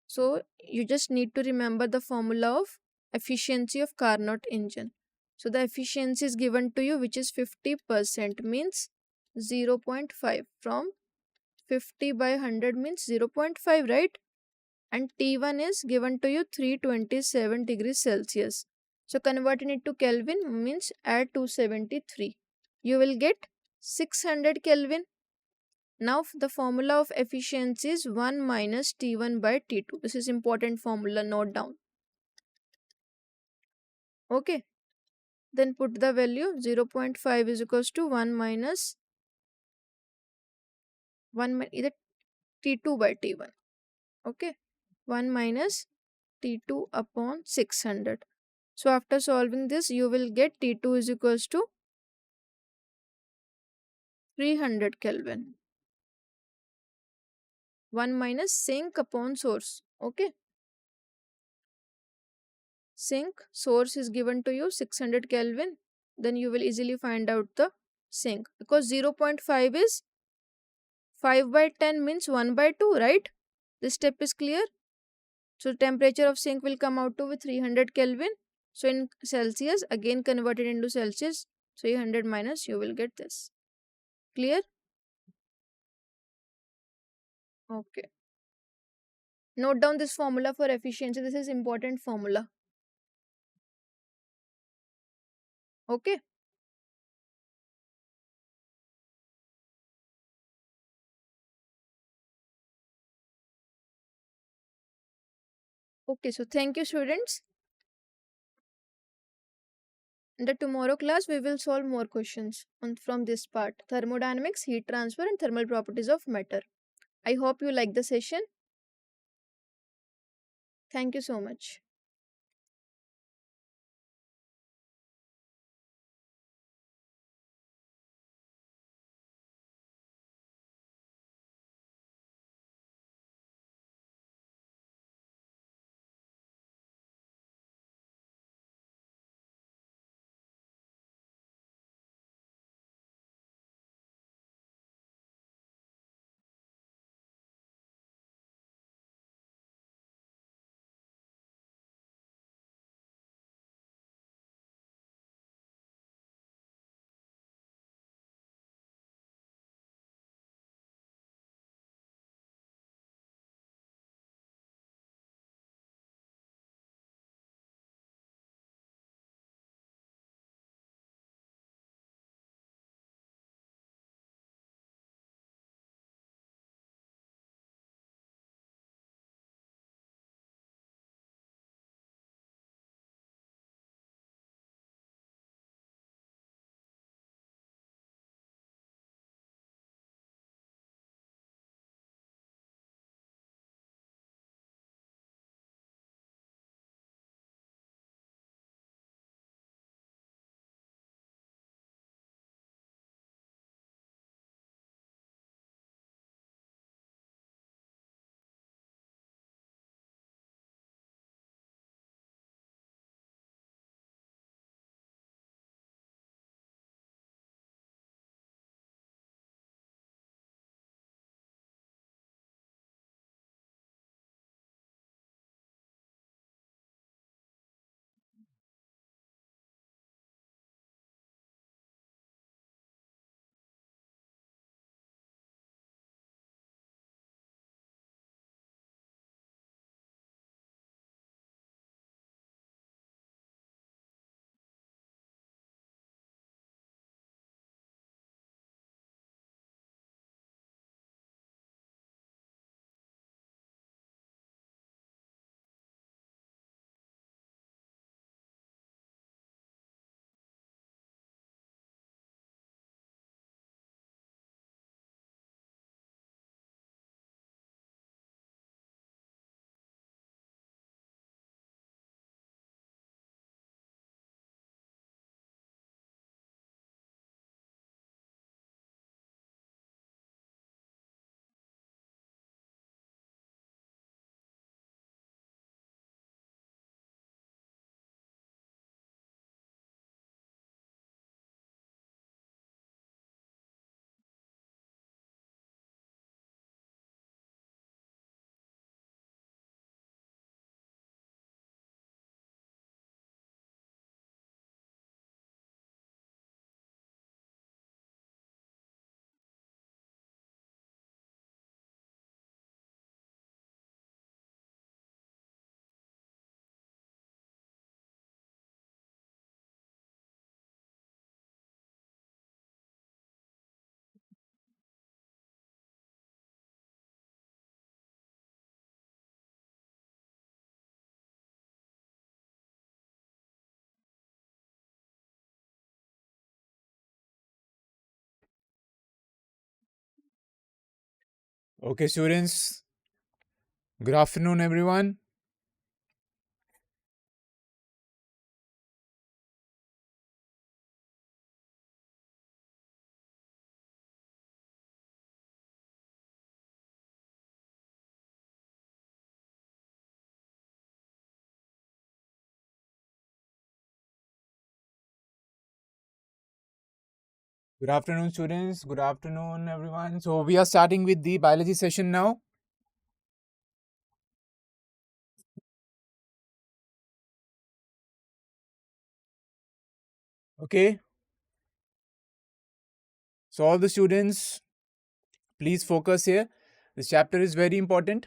So you just need to remember the formula of efficiency of Carnot engine. So the efficiency is given to you, which is 50%, means 0.5. From 50 by 100 means 0.5, right? And T1 is given to you 327 degrees Celsius. So converting it to Kelvin means add 273. You will get 600 Kelvin. Now the formula of efficiency is 1 minus T1 by T2. This is important formula, note down. Okay. Then put the value 0.5 is equals to 1 minus either T2 by T1. Okay. 1 minus T2 upon 600. So after solving this, you will get T2 is equals to 300 Kelvin. 1 minus sink upon source. Okay. Sink source is given to you 600 Kelvin. Then you will easily find out the sink. Because 0.5 is 5 by 10 means 1 by 2, right? This step is clear. So temperature of sink will come out to with 300 Kelvin. So in Celsius, again converted into Celsius, 300 minus, you will get this. Clear? Okay. Note down this formula for efficiency. This is important formula. Okay. Okay, so thank you, students. In the tomorrow class, we will solve more questions from this part: thermodynamics, heat transfer, and thermal properties of matter. I hope you like the session. Thank you so much. Okay, students. Good afternoon, everyone. Good afternoon, students. Good afternoon, everyone. So we are starting with the biology session now. Okay. So all the students, please focus here. This chapter is very important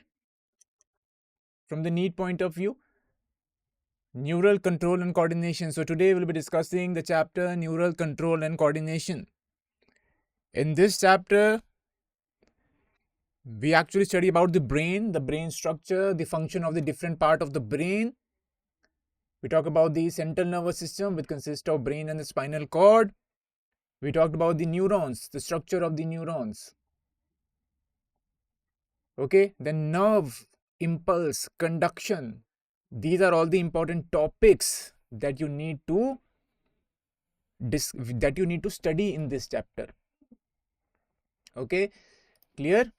from the NEET point of view. Neural control and coordination. So today we'll be discussing the chapter neural control and coordination. In this chapter, we actually study about the brain structure, the function of the different part of the brain. We talk about the central nervous system, which consists of brain and the spinal cord. We talked about the neurons, the structure of the neurons. Okay, then nerve, impulse, conduction. These are all the important topics that you need to study in this chapter. Okay, clear?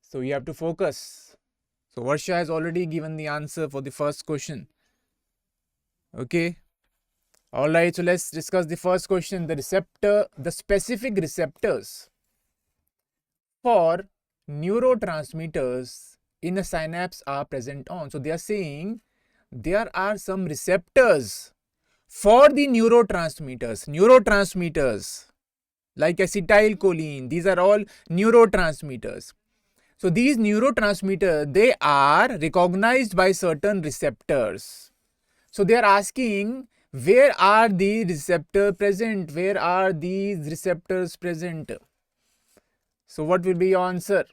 So you have to focus. So Varsha has already given the answer for the first question. Okay. All right, so let's discuss the first question. The specific receptors for neurotransmitters in a synapse are present on. So they are saying there are some receptors for the neurotransmitters like acetylcholine. These are all neurotransmitters. So these neurotransmitters, they are recognized by certain receptors. So they are asking, where are the receptors present? Where are these receptors present? So what will be your answer?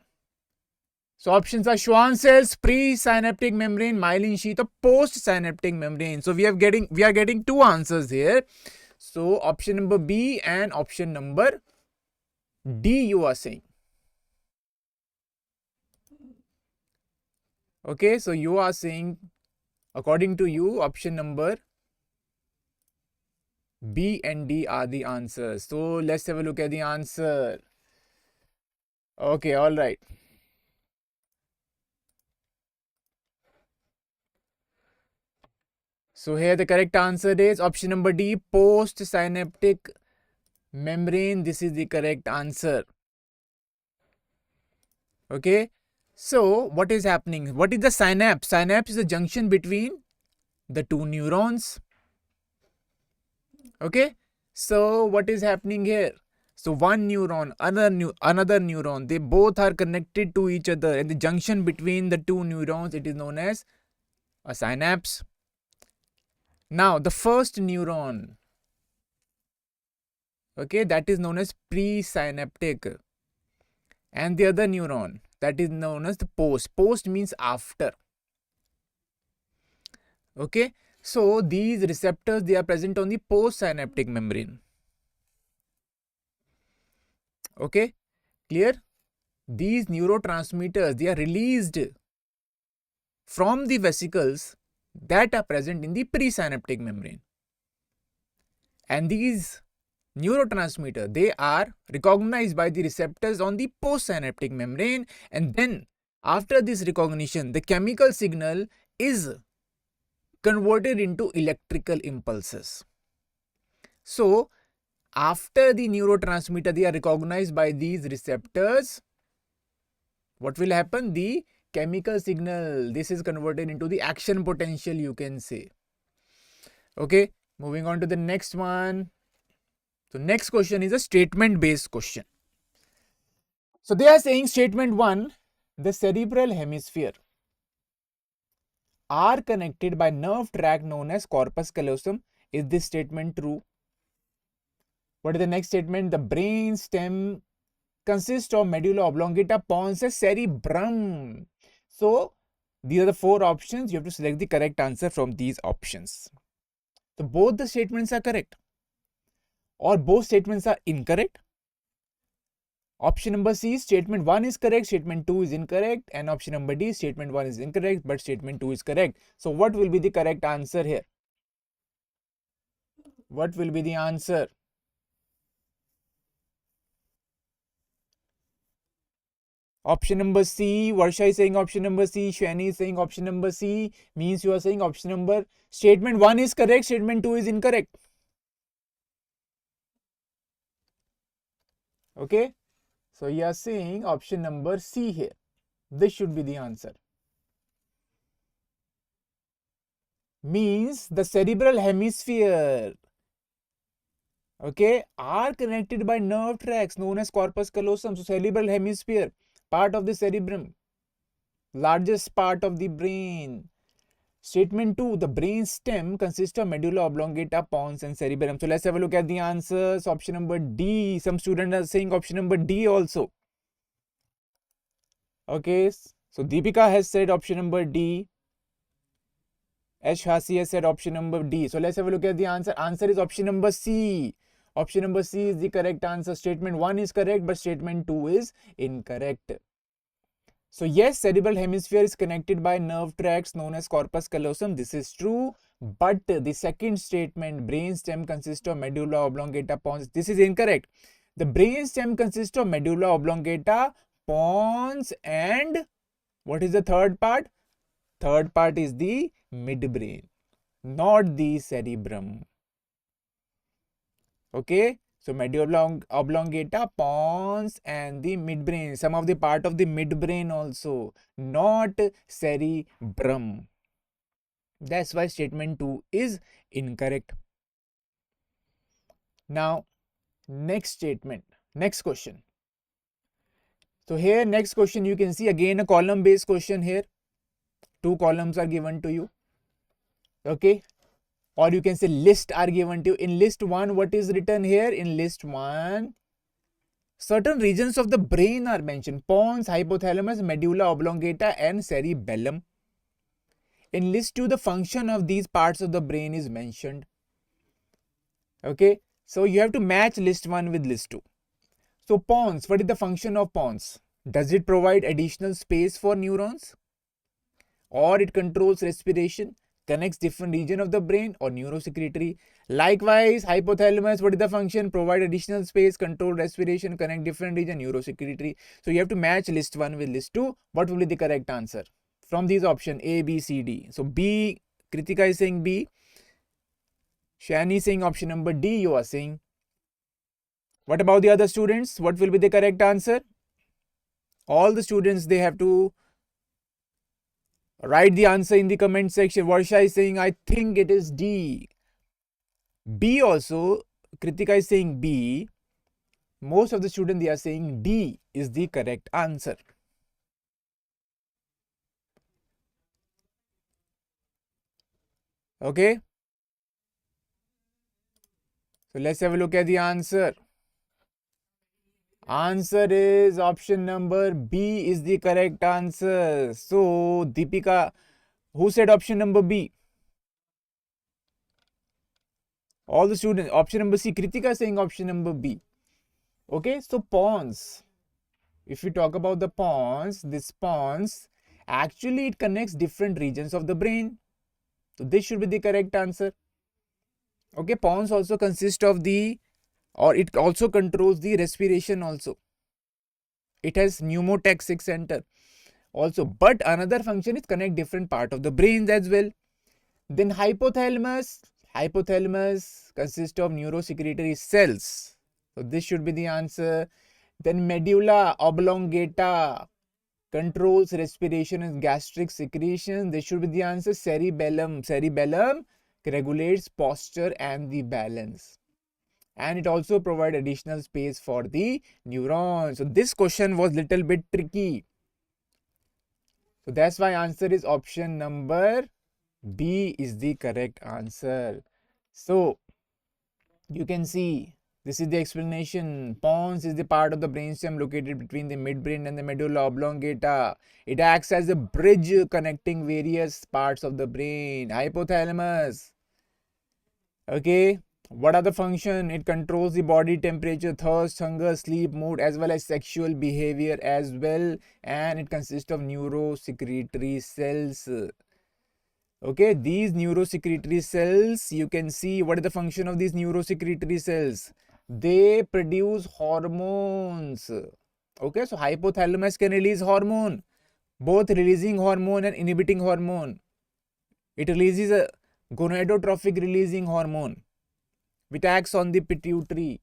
So options are Schwann cells, pre-synaptic membrane, myelin sheath, or post-synaptic membrane. So we are getting two answers here. So option number B and option number D you are saying. Okay, so you are saying, according to you, option number B and D are the answers. So let's have a look at the answer. Okay, all right. So here the correct answer is option number D, post-synaptic membrane. This is the correct answer. Okay. So what is happening? What is the synapse? Synapse is the junction between the two neurons. Okay. So what is happening here? So one neuron, another neuron, they both are connected to each other, and the junction between the two neurons, it is known as a synapse. Now the first neuron, okay, that is known as presynaptic, and the other neuron, that is known as the post means after. Okay, so these receptors, they are present on the postsynaptic membrane. Okay, clear? These neurotransmitters, they are released from the vesicles that are present in the presynaptic membrane, and these neurotransmitters, they are recognized by the receptors on the postsynaptic membrane, and then after this recognition, the chemical signal is converted into electrical impulses. So after the neurotransmitter, they are recognized by these receptors, what will happen? The chemical signal, this is converted into the action potential, you can say. Okay, moving on to the next one. So next question is a statement based question. So they are saying statement 1, the cerebral hemisphere are connected by nerve tract known as corpus callosum. Is this statement true? What is the next statement? The brain stem consists of medulla oblongata, pons, and cerebrum. So these are the four options. You have to select the correct answer from these options. So both the statements are correct, or both statements are incorrect, Option number C, statement 1 is correct, statement 2 is incorrect, and option number D, statement 1 is incorrect, but statement 2 is correct. So what will be the correct answer here? What will be the answer? Option number C, Varsha is saying option number C, Shani is saying option number C, means you are saying option number, statement 1 is correct, statement 2 is incorrect. Okay, so you are saying option number C here. This should be the answer. Means the cerebral hemisphere, okay, are connected by nerve tracks known as corpus callosum. So cerebral hemisphere, part of the cerebrum, largest part of the brain. Statement 2, the brain stem consists of medulla oblongata, pons, and cerebellum. So let's have a look at the answers. Option number D. Some students are saying option number D also. Okay, so Deepika has said option number D. Ash Hasi has said option number D. So let's have a look at the answer. Answer is option number C. Option number C is the correct answer. Statement 1 is correct, but statement 2 is incorrect. So yes, cerebral hemisphere is connected by nerve tracts known as corpus callosum. This is true. But the second statement, brain stem consists of medulla oblongata, pons, this is incorrect. The brain stem consists of medulla oblongata, pons, and what is the third part? Third part is the midbrain, not the cerebrum. Okay, so medulla oblongata, pons, and the midbrain, some of the part of the midbrain also, not cerebrum. That's why statement 2 is incorrect. Now, next statement, next question. So here, next question, you can see again a column based question here. 2 columns are given to you. Okay, or you can say list are given to you. In list 1, what is written here? In list 1, certain regions of the brain are mentioned: pons, hypothalamus, medulla oblongata, and cerebellum. In list 2, the function of these parts of the brain is mentioned. Okay, so you have to match list 1 with list 2. So pons, what is the function of pons? Does it provide additional space for neurons? Or it controls respiration, connects different region of the brain, or neurosecretory? Likewise, hypothalamus, what is the function? Provide additional space, control respiration, connect different region, neurosecretory. So you have to match list 1 with list 2. What will be the correct answer from these options A, B, C, D? So B, Kritika is saying B, Shani is saying option number D, you are saying. What about the other students? What will be the correct answer? All the students, they have to write the answer in the comment section. Varsha is saying, I think it is D. B also, Kritika is saying B. Most of the students, they are saying D is the correct answer. Okay. So let's have a look at the answer. Answer is option number B is the correct answer. So Deepika, who said option number B? All the students, option number C. Kritika saying option number B. Okay, so pons. If we talk about the pons, this pons, actually it connects different regions of the brain. So this should be the correct answer. Okay, pons also consist of the, or it also controls the respiration also. It has pneumotaxic center also, but another function is connect different part of the brains as well. Then hypothalamus consists of neurosecretory cells. So this should be the answer. Then medulla oblongata controls respiration and gastric secretion. This should be the answer. Cerebellum regulates posture and the balance. And it also provides additional space for the neurons. So this question was little bit tricky. So that's why answer is option number B is the correct answer. So you can see this is the explanation. Pons is the part of the brainstem located between the midbrain and the medulla oblongata. It acts as a bridge connecting various parts of the brain. Hypothalamus. Okay. What are the function? It controls the body temperature, thirst, hunger, sleep, mood, as well as sexual behavior as well. And it consists of neurosecretory cells. Okay, these neurosecretory cells, you can see what is the function of these neurosecretory cells. They produce hormones. Okay, so hypothalamus can release hormone, both releasing hormone and inhibiting hormone. It releases a gonadotrophic releasing hormone which acts on the pituitary.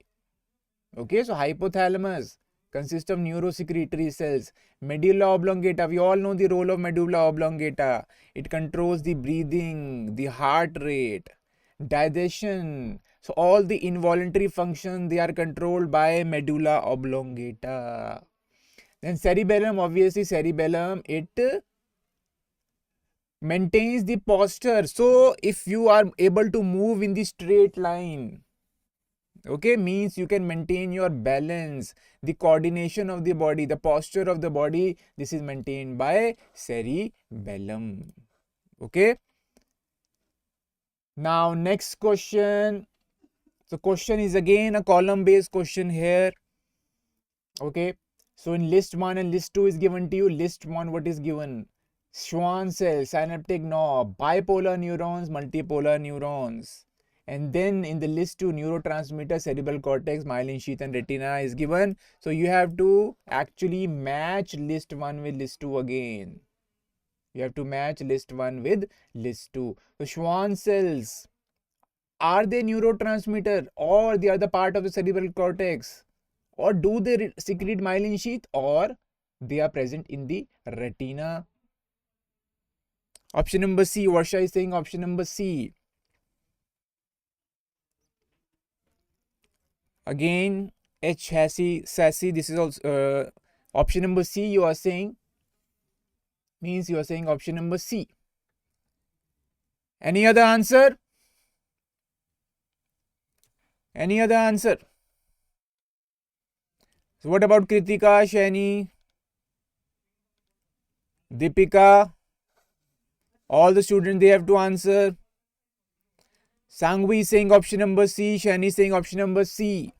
Okay, so hypothalamus consists of neurosecretory cells. Medulla oblongata, we all know the role of medulla oblongata. It controls the breathing, the heart rate, digestion. So all the involuntary functions, they are controlled by medulla oblongata. Then cerebellum, obviously cerebellum, it maintains the posture. So if you are able to move in the straight line, okay, means you can maintain your balance, the coordination of the body, the posture of the body, this is maintained by cerebellum. Okay, now next question. So question is again a column based question here. Okay, so in list 1 and list 2 is given to you. List 1, what is given? Schwann cell, synaptic knob, bipolar neurons, multipolar neurons. And then in the list 2, neurotransmitter, cerebral cortex, myelin sheath and retina is given. So you have to actually match list 1 with list 2 again. You have to match list 1 with list 2. So Schwann cells, are they neurotransmitter or they are the part of the cerebral cortex? Or do they secrete myelin sheath or they are present in the retina? Option number C, Varsha is saying option number C. Again, H sassy, this is also option number C you are saying, means you are saying option number C. Any other answer? Any other answer? So what about Kritika, Shani, Deepika? All the students, they have to answer. Sangvi is saying option number C, Shani is saying option number C.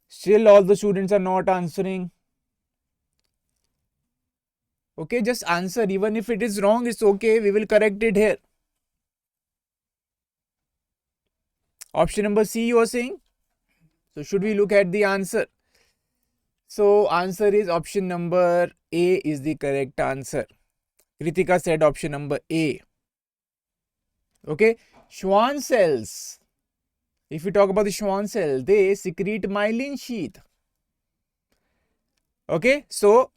Still all the students are not answering. Okay, just answer. Even if it is wrong, it's okay. We will correct it here. Option number C you are saying? So should we look at the answer? So answer is option number A is the correct answer. Kritika said option number A. Okay, Schwann cells. If we talk about the Schwann cell, they secrete myelin sheath. Okay, so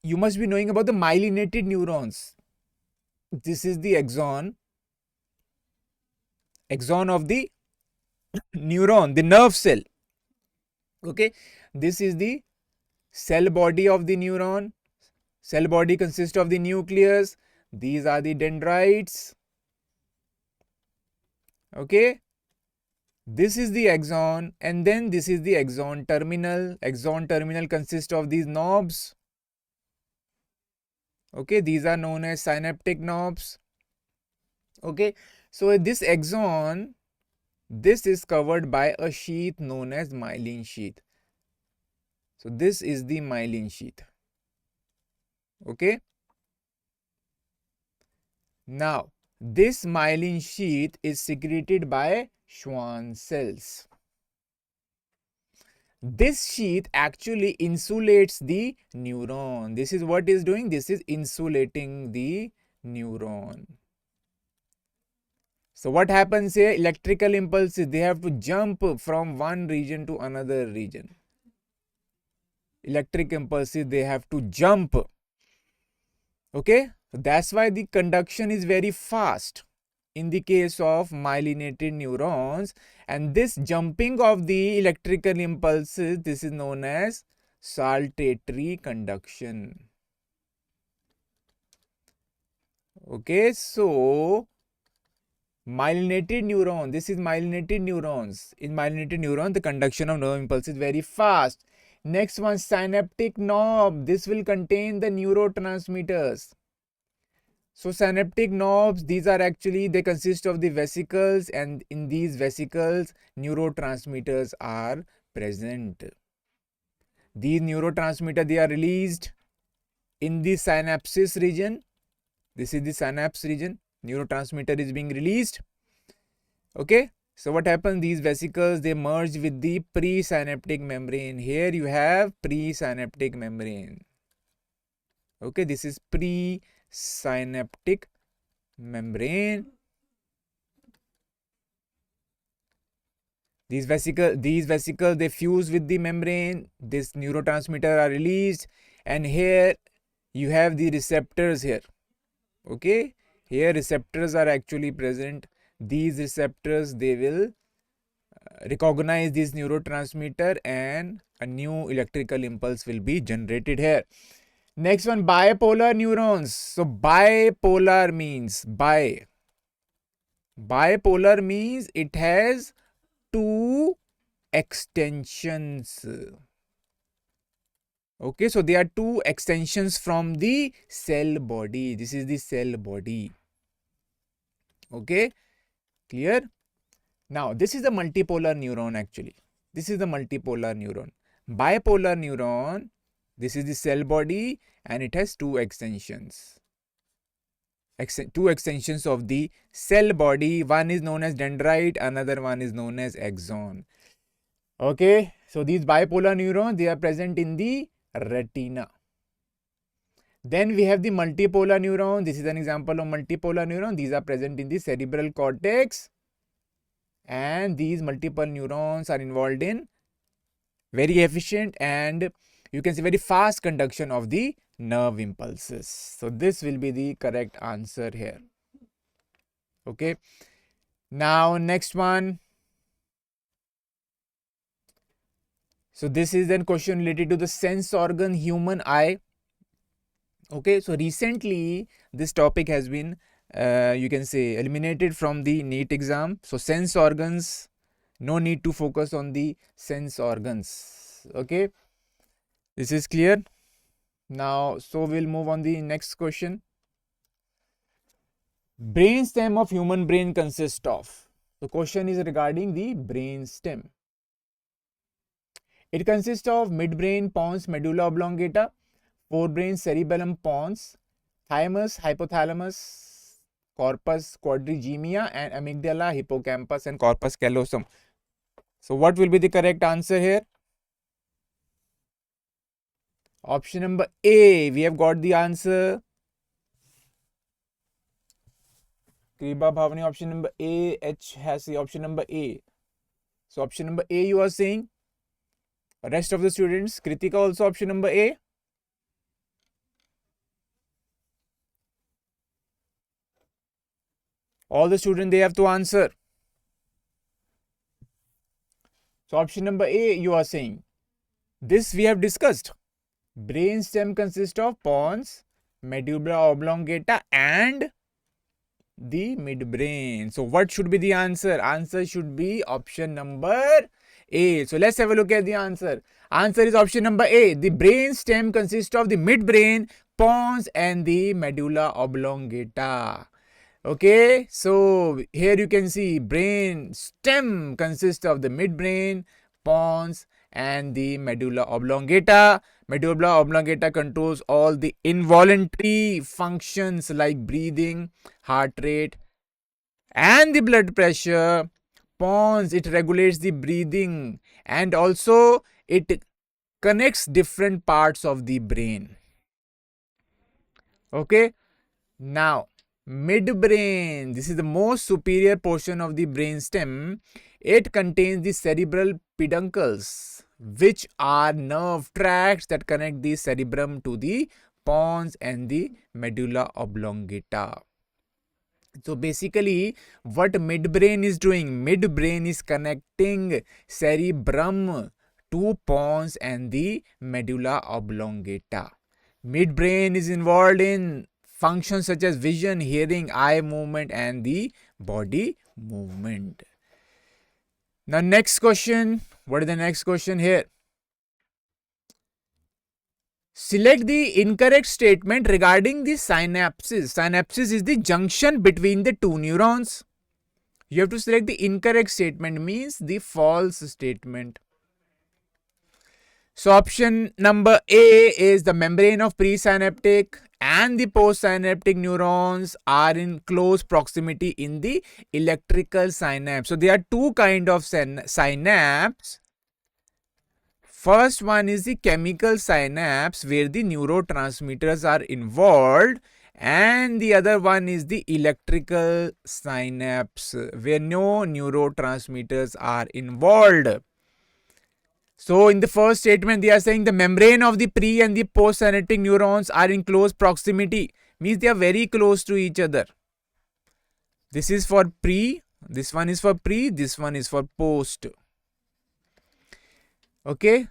you must be knowing about the myelinated neurons. This is the axon of the neuron, the nerve cell. Okay, this is the cell body of the neuron. Cell body consists of the nucleus. These are the dendrites. Okay, this is the axon, and then this is the axon terminal. Axon terminal consists of these knobs. Okay, these are known as synaptic knobs. Okay, so this axon, this is covered by a sheath known as myelin sheath. So this is the myelin sheath. Okay, now this myelin sheath is secreted by Schwann cells. This sheath actually insulates the neuron. This is what is doing. This is insulating the neuron. So what happens here? Electrical impulses, they have to jump from one region to another region. Electric impulses, they have to jump. Okay, that's why the conduction is very fast in the case of myelinated neurons, and this jumping of the electrical impulses, this is known as saltatory conduction. Okay, so myelinated neuron, this is myelinated neurons. In myelinated neuron, the conduction of nerve impulse is very fast. Next one, synaptic knob. This will contain the neurotransmitters. So synaptic knobs, these are actually, they consist of the vesicles, and in these vesicles neurotransmitters are present. These neurotransmitters, they are released in the synapses region. This is the synapse region. Neurotransmitter is being released. Okay. So what happens? These vesicles, they merge with the presynaptic membrane. Here you have presynaptic membrane. Okay, this is presynaptic membrane. These vesicles, they fuse with the membrane. This neurotransmitter are released, and here you have the receptors here. Okay, here receptors are actually present. These receptors, they will recognize this neurotransmitter, and a new electrical impulse will be generated here. Next one, bipolar neurons. So bipolar means bipolar means it has two extensions. Okay, so there are two extensions from the cell body. This is the cell body. Okay, clear? Now this is the multipolar neuron actually. This is the multipolar neuron. Bipolar neuron, this is the cell body, and it has two extensions. Two extensions of the cell body. One is known as dendrite, another one is known as axon. Okay, so these bipolar neurons, they are present in the retina. Then we have the multipolar neuron. This is an example of multipolar neuron. These are present in the cerebral cortex, and these multiple neurons are involved in very efficient and you can say very fast conduction of the nerve impulses. So this will be the correct answer here. Okay, now next one. So this is then question related to the sense organ human eye. Okay, so recently this topic has been you can say eliminated from the NEET exam. So sense organs, no need to focus on the sense organs. Okay, this is clear. Now, so we'll move on the next question. Brain stem of human brain consists of. The question is regarding the brain stem. It consists of midbrain, pons, medulla oblongata, forebrain, cerebellum, pons, thymus, hypothalamus, corpus quadrigemia, and amygdala, hippocampus, and corpus callosum. So what will be the correct answer here? Option number A, we have got the answer. Kriba Bhavani, option number A. H has the option number A. So option number A you are saying. Rest of the students, Kritika also option number A. All the students, they have to answer. So option number A you are saying. This we have discussed. Brain stem consists of pons, medulla oblongata, and the midbrain. So what should be the answer? Answer should be option number A. So let's have a look at the answer. Answer is option number A. The brain stem consists of the midbrain, pons, and the medulla oblongata. Okay, so here you can see brain stem consists of the midbrain, pons, and the medulla oblongata. Medulla oblongata controls all the involuntary functions like breathing, heart rate, and the blood pressure. Pons, it regulates the breathing, and also it connects different parts of the brain. Okay, now midbrain, this is the most superior portion of the brain stem. It contains the cerebral peduncles, which are nerve tracts that connect the cerebrum to the pons and the medulla oblongata. So basically what midbrain is doing, midbrain is connecting cerebrum to pons and the medulla oblongata. Midbrain is involved in functions such as vision, hearing, eye movement, and the body movement. Now next question. What is the next question here? Select the incorrect statement regarding the synapses. Synapses is the junction between the two neurons. You have to select the incorrect statement, means the false statement. So option number A is the membrane of presynaptic and the postsynaptic neurons are in close proximity in the electrical synapse. So there are two kind of synapse. First one is the chemical synapse where the neurotransmitters are involved, and the other one is the electrical synapse where no neurotransmitters are involved. So in the first statement they are saying the membrane of the pre and the postsynaptic neurons are in close proximity, means they are very close to each other. This is for pre, this one is for pre, this one is for post. Okay.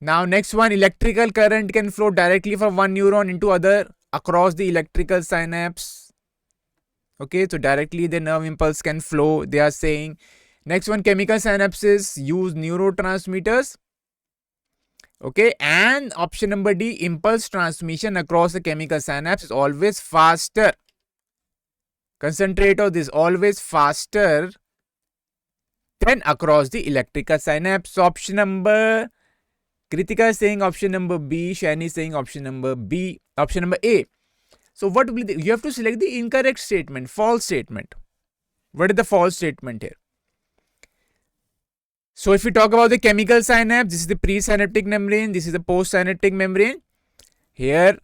Now next one, electrical current can flow directly from one neuron into other across the electrical synapse. Okay, so directly the nerve impulse can flow, they are saying. Next one, chemical synapses use neurotransmitters. Okay, and option number D, impulse transmission across the chemical synapse is always faster. Concentrate on this, always faster than across the electrical synapse. So option number, Kritika is saying option number B, Shani is saying option number B, option number A. So what will you have to select the incorrect statement, false statement. What is the false statement here? So if we talk about the chemical synapse, this is the presynaptic membrane, this is the postsynaptic membrane. Here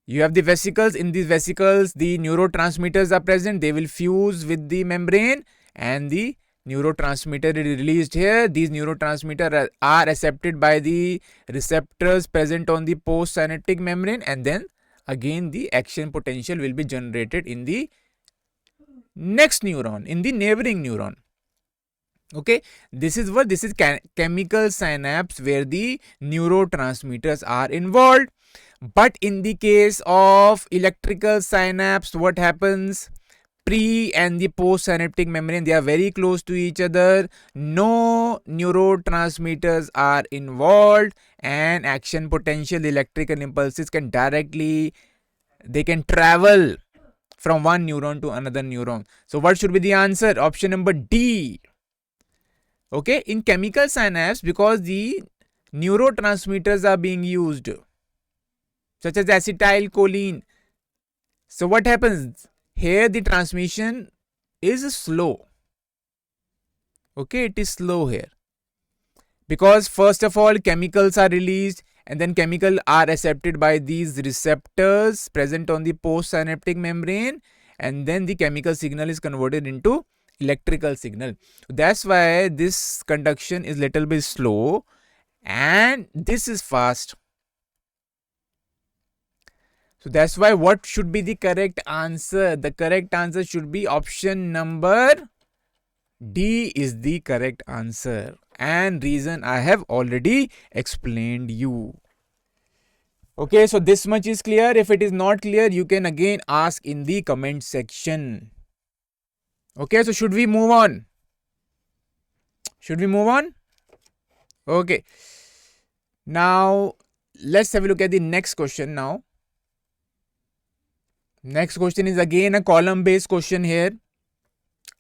you have the vesicles. In these vesicles, the neurotransmitters are present. They will fuse with the membrane and the neurotransmitter is released here. These neurotransmitters are accepted by the receptors present on the postsynaptic membrane, and then again the action potential will be generated in the next neuron, in the neighboring neuron. Okay, this is what this is chemical synapse where the neurotransmitters are involved. But in the case of electrical synapse, what happens? Pre and the postsynaptic membrane, they are very close to each other. No neurotransmitters are involved, and action potential electrical impulses can directly, they can travel from one neuron to another neuron. So what should be the answer? Option number D. Okay, in chemical synapse, because the neurotransmitters are being used, such as acetylcholine. So what happens? Here the transmission is slow. Okay, it is slow here. Because first of all, chemicals are released and then chemicals are accepted by these receptors present on the postsynaptic membrane, and then the chemical signal is converted into electrical signal. That's why this conduction is little bit slow and this is fast. So that's why what should be the correct answer? The correct answer should be option number D is the correct answer, and reason I have already explained you. Okay, so this much is clear. If it is not clear, you can again ask in the comment section. Okay, so should we move on? Should we move on? Okay. Now, let's have a look at the next question now. Next question is again a column based question here.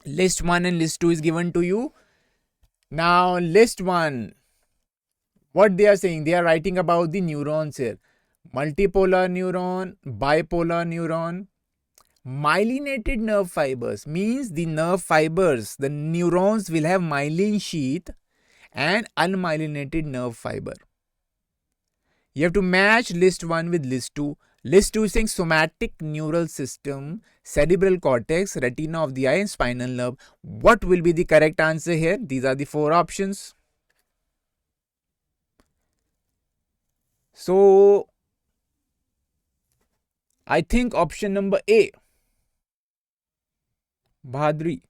List 1 and list 2 is given to you. Now, list 1, what they are saying, they are writing about the neurons here. Multipolar neuron, bipolar neuron. Myelinated nerve fibers means the nerve fibers, the neurons will have myelin sheath and unmyelinated nerve fiber. You have to match list 1 with list 2. List 2 is saying somatic neural system, cerebral cortex, retina of the eye and spinal nerve. What will be the correct answer here? These are the 4 options. So, I think option number A. Bhadri.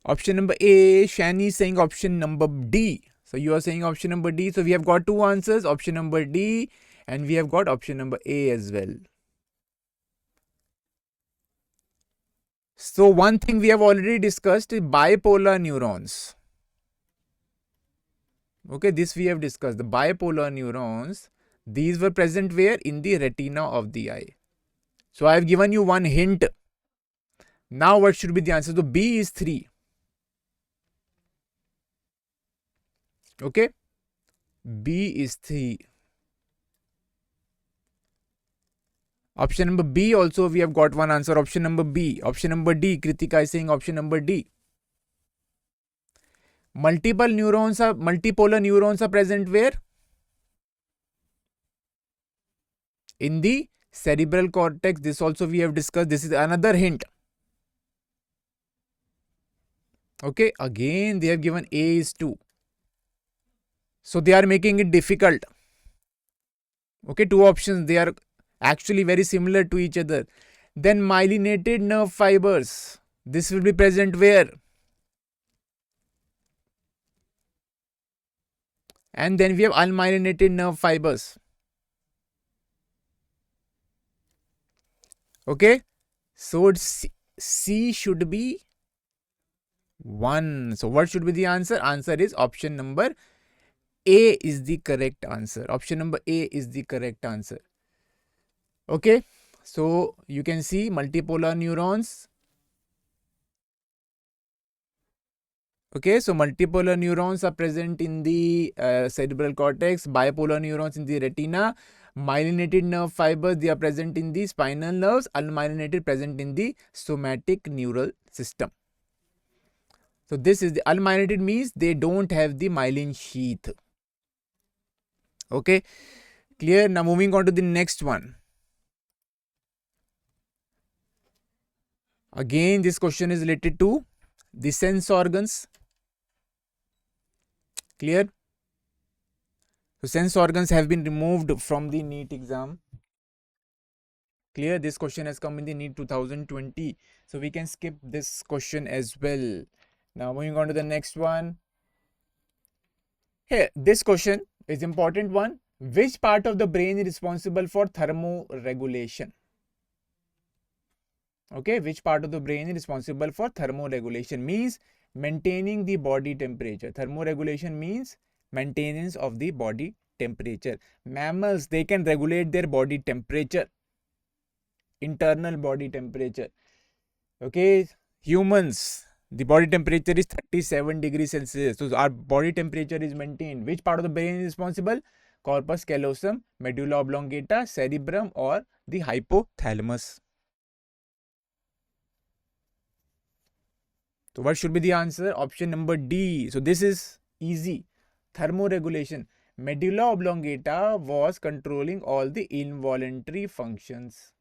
Option number A, Shani is saying option number D. So you are saying option number D. So we have got 2 answers, option number D and we have got option number A as well. So one thing we have already discussed is bipolar neurons. Okay, this we have discussed. The bipolar neurons, these were present where? In the retina of the eye. So I have given you one hint. Now what should be the answer? So B is 3. Okay, B is 3. Option number B also we have got one answer. Option number B. Option number D. Kritika is saying option number D. Multipolar neurons are present where? In the cerebral cortex. This also we have discussed. This is another hint. Okay, again they have given A is 2. So they are making it difficult. Okay, two options, they are actually very similar to each other. Then myelinated nerve fibers. This will be present where? And then we have unmyelinated nerve fibers. Okay, so C should be 1. So what should be the answer? Answer is option number A is the correct answer. Option number A is the correct answer. Okay, so you can see multipolar neurons. Okay, so multipolar neurons are present in the cerebral cortex, bipolar neurons in the retina, myelinated nerve fibers, they are present in the spinal nerves, unmyelinated present in the somatic neural system. So this is the unmyelinated means they don't have the myelin sheath. Okay, clear? Now moving on to the next one. Again, this question is related to the sense organs. Clear? So sense organs have been removed from the NEET exam. Clear? This question has come in the NEET 2020. So we can skip this question as well. Now moving on to the next one. Here, this question is important one. Which part of the brain is responsible for thermoregulation? Okay, which part of the brain is responsible for thermoregulation? Means maintaining the body temperature. Thermoregulation means maintenance of the body temperature. Mammals, they can regulate their body temperature, internal body temperature. Okay, humans, the body temperature is 37 degrees Celsius. So our body temperature is maintained. Which part of the brain is responsible? Corpus callosum, medulla oblongata, cerebrum, or the hypothalamus. So what should be the answer? Option number D. So this is easy. Thermoregulation. Medulla oblongata was controlling all the involuntary functions.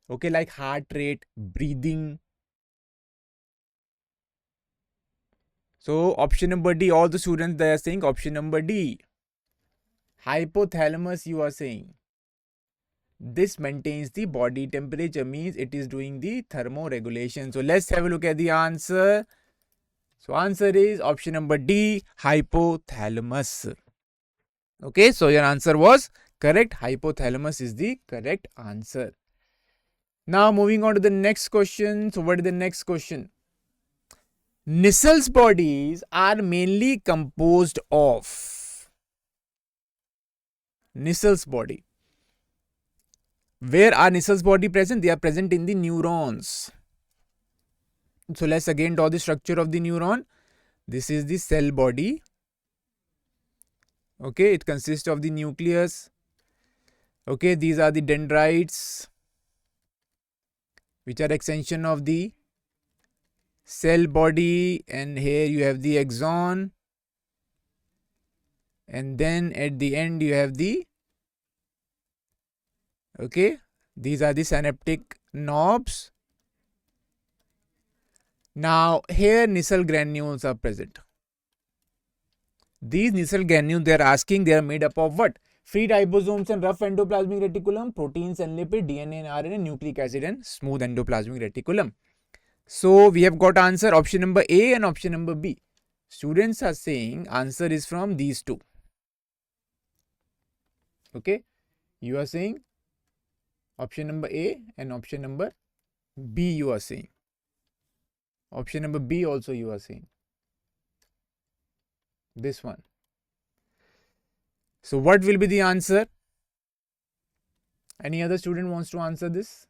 Okay, like heart rate, breathing. So option number D, all the students they are saying option number D. Hypothalamus you are saying. This maintains the body temperature, means it is doing the thermoregulation. So let's have a look at the answer. So answer is option number D, hypothalamus. Okay, so your answer was correct. Hypothalamus is the correct answer. Now moving on to the next question. So what is the next question? Nissal's bodies are mainly composed of. Nissal's body. Where are Nissal's body present? They are present in the neurons. So let's again draw the structure of the neuron. This is the cell body. Okay, it consists of the nucleus. Okay, these are the dendrites, which are extension of the cell body, and here you have the axon, and then at the end you have the, okay, these are the synaptic knobs. Now here Nissl granules are present. These Nissl granules, they are asking, they are made up of what? Free ribosomes and rough endoplasmic reticulum, proteins and lipid, DNA and RNA, nucleic acid and smooth endoplasmic reticulum. So we have got answer option number A and option number B. Students are saying answer is from these two. Okay, you are saying option number A and option number B you are saying. Option number B also you are saying. This one. So what will be the answer? Any other student wants to answer this?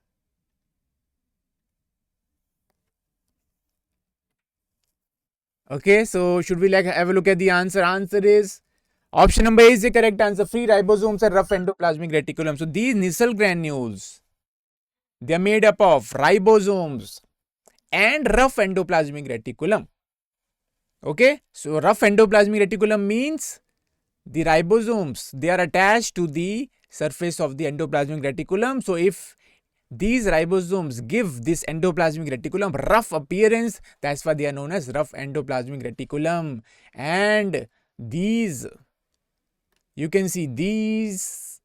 Okay, so should we have a look at the answer? Answer is option number A is the correct answer. Free ribosomes and rough endoplasmic reticulum. So these Nissl granules, they are made up of ribosomes and rough endoplasmic reticulum. Okay, so rough endoplasmic reticulum means the ribosomes, they are attached to the surface of the endoplasmic reticulum. So if these ribosomes give this endoplasmic reticulum rough appearance, that's why they are known as rough endoplasmic reticulum. And these, you can see these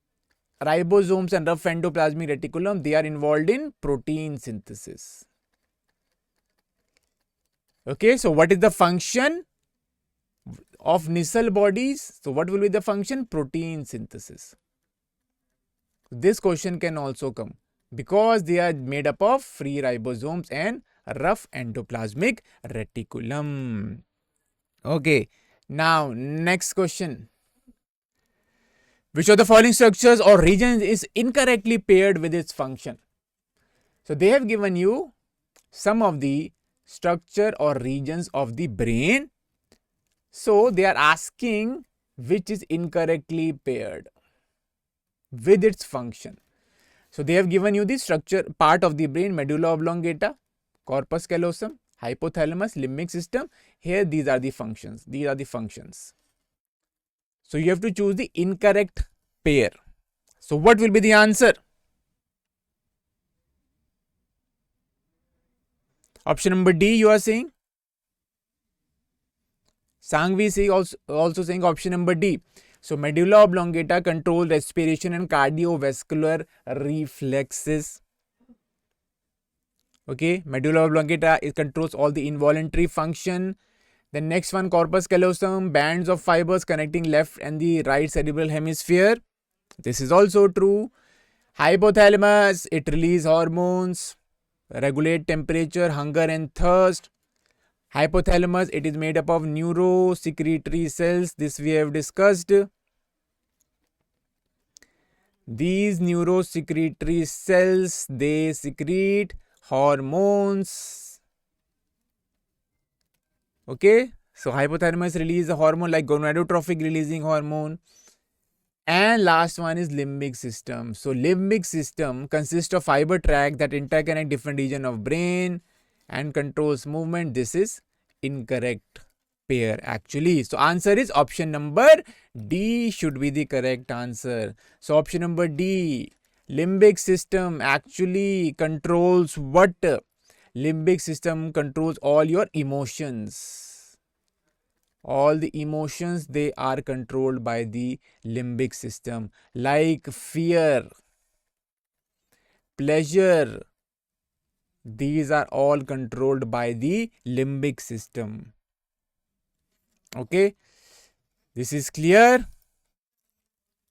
ribosomes and rough endoplasmic reticulum, they are involved in protein synthesis. Okay, so what is the function of Nissl bodies? So what will be the function? Protein synthesis. This question can also come because they are made up of free ribosomes and rough endoplasmic reticulum. Okay, now next question. Which of the following structures or regions is incorrectly paired with its function? So they have given you some of the structure or regions of the brain. So they are asking which is incorrectly paired with its function. So they have given you the structure part of the brain: medulla oblongata, corpus callosum, hypothalamus, limbic system. Here these are the functions. These are the functions. So you have to choose the incorrect pair. So what will be the answer? Option number D you are saying. Sangvi is also saying option number D. So medulla oblongata control respiration and cardiovascular reflexes. Okay, medulla oblongata, it controls all the involuntary function. The next one, corpus callosum, bands of fibers connecting left and the right cerebral hemisphere. This is also true. Hypothalamus, it releases hormones, regulate temperature, hunger and thirst. Hypothalamus, it is made up of neurosecretory cells. This we have discussed. These neurosecretory cells, they secrete hormones. Okay, so hypothalamus release a hormone like gonadotrophic releasing hormone. And last one is limbic system. So limbic system consists of fiber tract that interconnect different region of brain and controls movement. This is incorrect pair actually. So answer is option number D should be the correct answer. So option number D, limbic system actually controls what? Limbic system controls all your emotions. All the emotions, they are controlled by the limbic system, like fear, pleasure. These are all controlled by the limbic system. Okay, this is clear.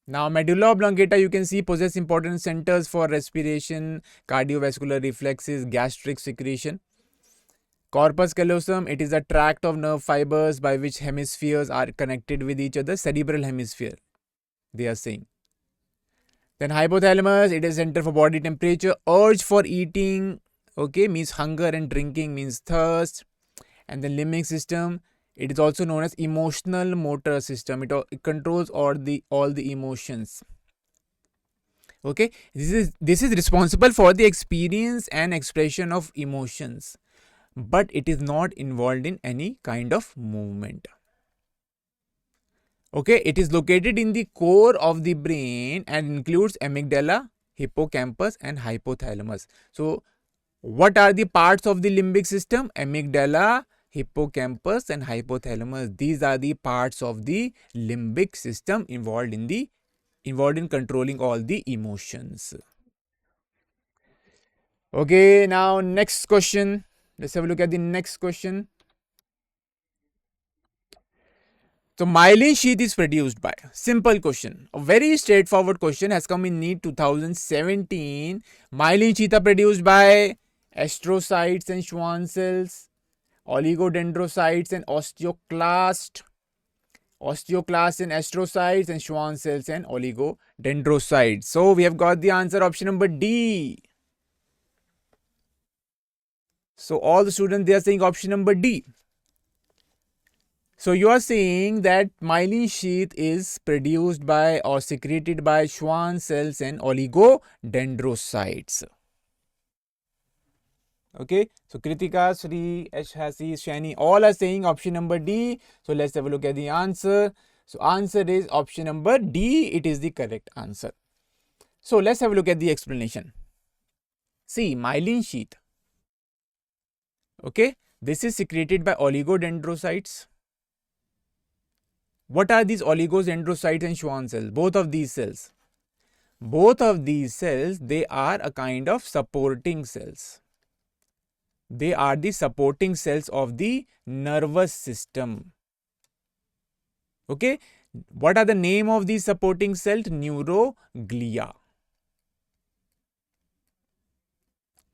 Now medulla oblongata, you can see, possess important centers for respiration, cardiovascular reflexes, gastric secretion. Corpus callosum, it is a tract of nerve fibers by which hemispheres are connected with each other. Cerebral hemisphere, they are saying. Then hypothalamus, it is center for body temperature. Urge for eating, okay, means hunger, and drinking means thirst. And the limbic system, it is also known as emotional motor system. It controls all the emotions. Okay, this is responsible for the experience and expression of emotions, but it is not involved in any kind of movement. Okay, it is located in the core of the brain and includes amygdala, hippocampus and hypothalamus. So what are the parts of the limbic system? Amygdala, hippocampus and hypothalamus. These are the parts of the limbic system involved in controlling all the emotions. Okay, now next question. Let's have a look at the next question. So myelin sheath is produced by, simple question, a very straightforward question has come in NEET 2017. Myelin sheath are produced by astrocytes and Schwann cells, oligodendrocytes and osteoclast. Osteoclasts and astrocytes, and Schwann cells and oligodendrocytes. So we have got the answer, option number D. So all the students, they are saying option number D. So you are saying that myelin sheath is produced by or secreted by Schwann cells and oligodendrocytes. Okay, so Kritika, Sri, Hasi, Shani, all are saying option number D. So let's have a look at the answer. So answer is option number D. It is the correct answer. So let's have a look at the explanation. See, myelin sheath. Okay, this is secreted by oligodendrocytes. What are these oligodendrocytes and Schwann cells? Both of these cells. Both of these cells, they are a kind of supporting cells. They are the supporting cells of the nervous system. Okay, what are the name of these supporting cells? Neuroglia.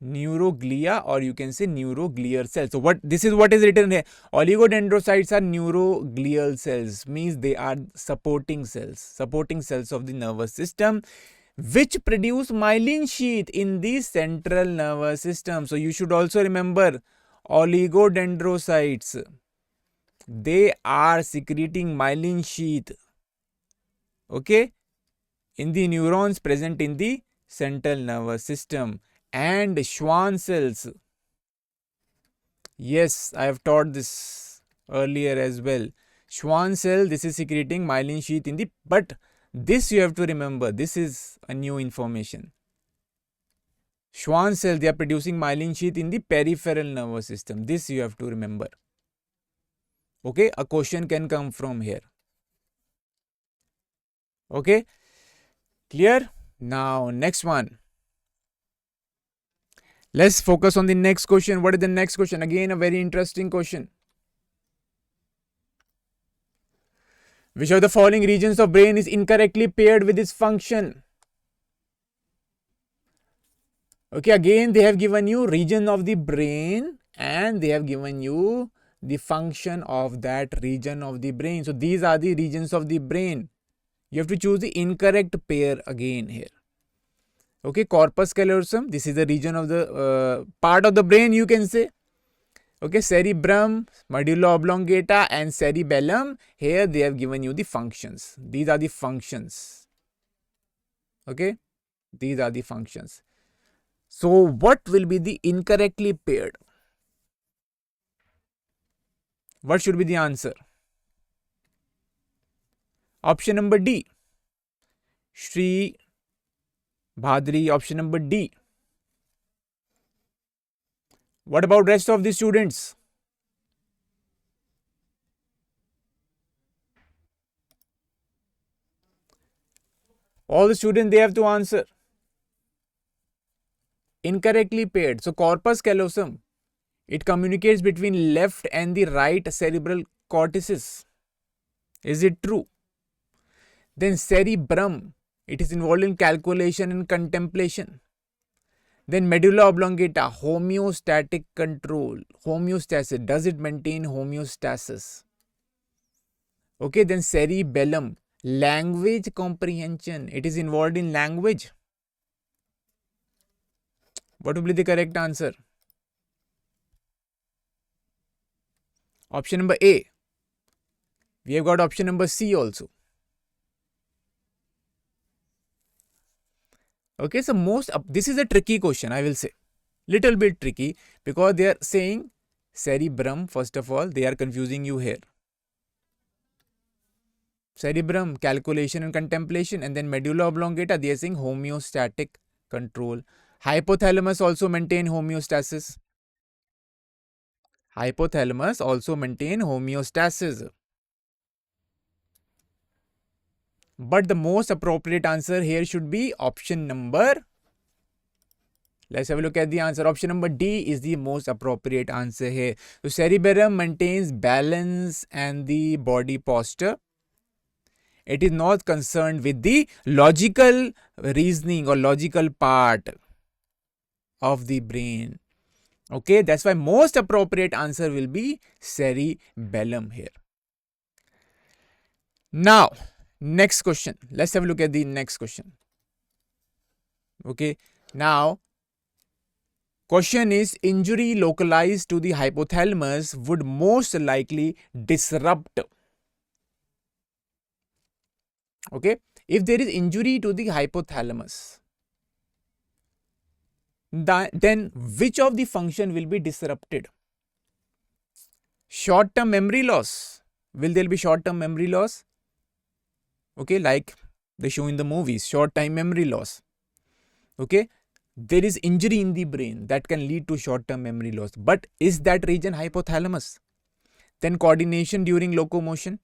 Neuroglia, or you can say neuroglial cells. So this is what is written here. Oligodendrocytes are neuroglial cells, means they are supporting cells of the nervous system, which produce myelin sheath in the central nervous system. So you should also remember, oligodendrocytes, they are secreting myelin sheath, okay, in the neurons present in the central nervous system. And Schwann cells, yes, I have taught this earlier as well. Schwann cell, this is secreting myelin sheath in the, but this you have to remember, this is a new information. Schwann cell, they are producing myelin sheath in the peripheral nervous system. This you have to remember. Okay, a question can come from here. Okay, clear? Now next one. Let's focus on the next question. What is the next question? Again, a very interesting question. Which of the following regions of brain is incorrectly paired with its function? Okay, again they have given you region of the brain and they have given you the function of that region of the brain. So these are the regions of the brain. You have to choose the incorrect pair again here. Okay, corpus callosum, this is the region of the part of the brain, you can say. Okay, cerebrum, medulla oblongata and cerebellum, here they have given you the functions. These are the functions. Okay, these are the functions. So what will be the incorrectly paired? What should be the answer? Option number D. Shri, Bhadri, option number D. What about rest of the students? All the students, they have to answer. Incorrectly paired. So corpus callosum, it communicates between left and the right cerebral cortices. Is it true? Then cerebrum, it is involved in calculation and contemplation. Then medulla oblongata, homeostatic control, homeostasis. Does it maintain homeostasis? Okay, then cerebellum, language comprehension. It is involved in language. What will be the correct answer? Option number A. We have got option number C also. Okay, so this is a tricky question, I will say. Little bit tricky because they are saying cerebrum, first of all, they are confusing you here. Cerebrum, calculation and contemplation, and then medulla oblongata, they are saying homeostatic control. Hypothalamus also maintain homeostasis. Hypothalamus also maintain homeostasis. But the most appropriate answer here should be option number. Let's have a look at the answer. Option number D is the most appropriate answer here. So cerebellum maintains balance and the body posture. It is not concerned with the logical reasoning or logical part of the brain. Okay, that's why most appropriate answer will be cerebellum here. Now, next question. Let's have a look at the next question. Okay. Now, question is, injury localized to the hypothalamus would most likely disrupt. Okay. If there is injury to the hypothalamus, then which of the function will be disrupted? Short-term memory loss. Will there be short-term memory loss? Okay, like they show in the movies, short-time memory loss. Okay, there is injury in the brain that can lead to short-term memory loss. But is that region hypothalamus? Then coordination during locomotion,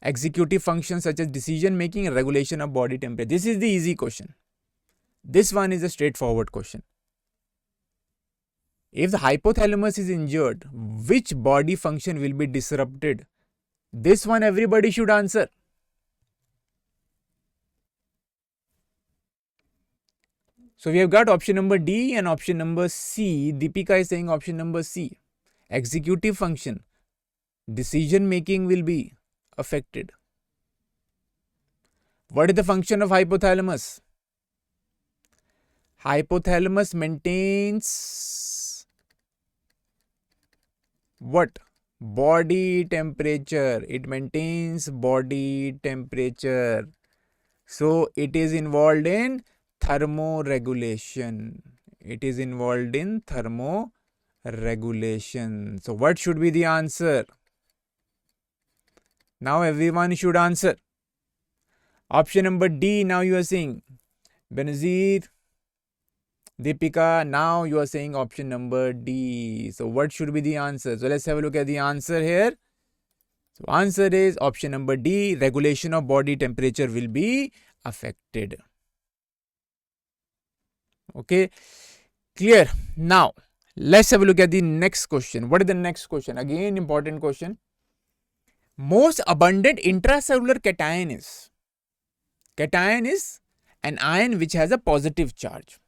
executive functions such as decision making and regulation of body temperature. This is the easy question. This one is a straightforward question. If the hypothalamus is injured, which body function will be disrupted? This one everybody should answer. So we have got option number D and option number C. Deepika is saying option number C. Executive function, decision making will be affected. What is the function of hypothalamus? Hypothalamus maintains what? Body temperature. It maintains body temperature. So it is involved in thermoregulation. It is involved in thermoregulation. So what should be the answer? Now everyone should answer. Option number D, now you are saying. Benazir, Deepika, now you are saying option number D. So what should be the answer? So let's have a look at the answer here. So answer is option number D, regulation of body temperature will be affected. Okay, clear. Now let's have a look at the next question. What is the next question? Again, important question. Most abundant intracellular cation is? Cation is an ion which has a positive charge.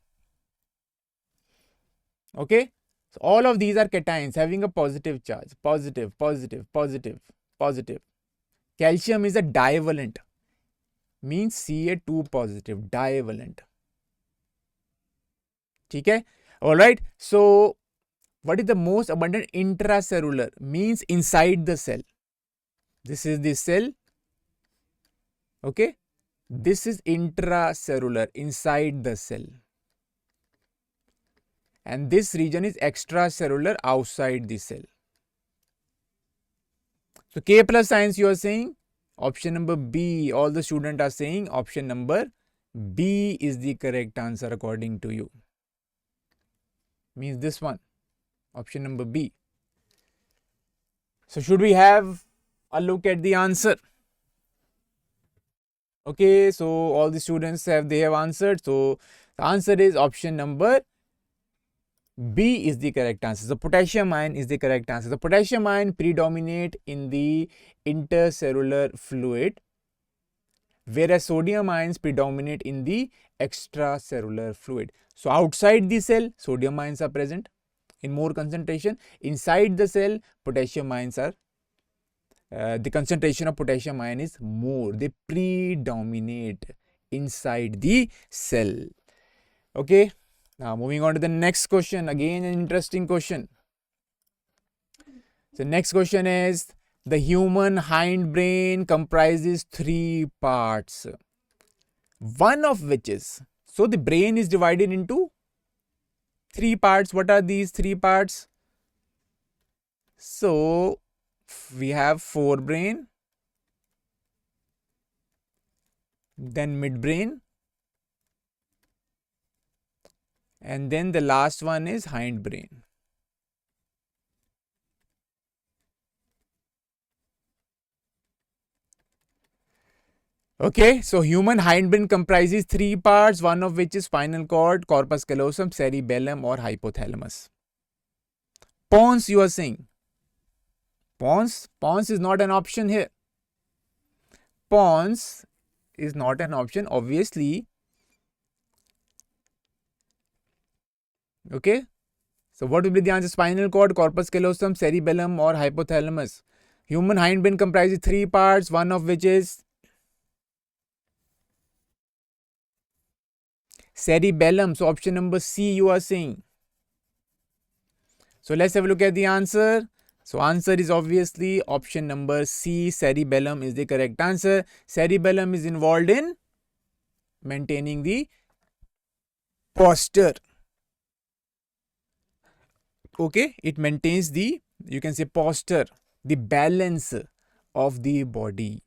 Okay, so all of these are cations having a positive charge. Positive, positive, positive, positive. Calcium is a divalent, means Ca2 positive, divalent. Okay, all right. So what is the most abundant intracellular? Means inside the cell. This is the cell. Okay, this is intracellular, inside the cell. And this region is extracellular, outside the cell. So K plus science you are saying option number B. All the students are saying option number B is the correct answer according to you. Means this one, option number B. So should we have a look at the answer? Okay, so all the students they have answered. So the answer is option number B is the correct answer. So potassium ion is the correct answer. The potassium ion predominate in the intercellular fluid, whereas sodium ions predominate in the extracellular fluid. So outside the cell, sodium ions are present in more concentration. Inside the cell, potassium ions are the concentration of potassium ion is more. They predominate inside the cell. Okay. Now moving on to the next question. Again an interesting question. So next question is, the human hindbrain comprises 3 parts. One of which is, so the brain is divided into 3 parts. What are these 3 parts? So we have forebrain, then midbrain, and then the last one is hindbrain. Okay, so human hindbrain comprises 3 parts, one of which is spinal cord, corpus callosum, cerebellum or hypothalamus. Pons you are saying. Pons is not an option here. Pons is not an option, obviously. Okay, so what will be the answer? Spinal cord, corpus callosum, cerebellum or hypothalamus? Human hindbrain comprises 3 parts, one of which is cerebellum. So option number C you are saying. So let's have a look at the answer. So answer is obviously option number C, cerebellum is the correct answer. Cerebellum is involved in maintaining the posture. Okay, it maintains the, you can say, posture, the balance of the body.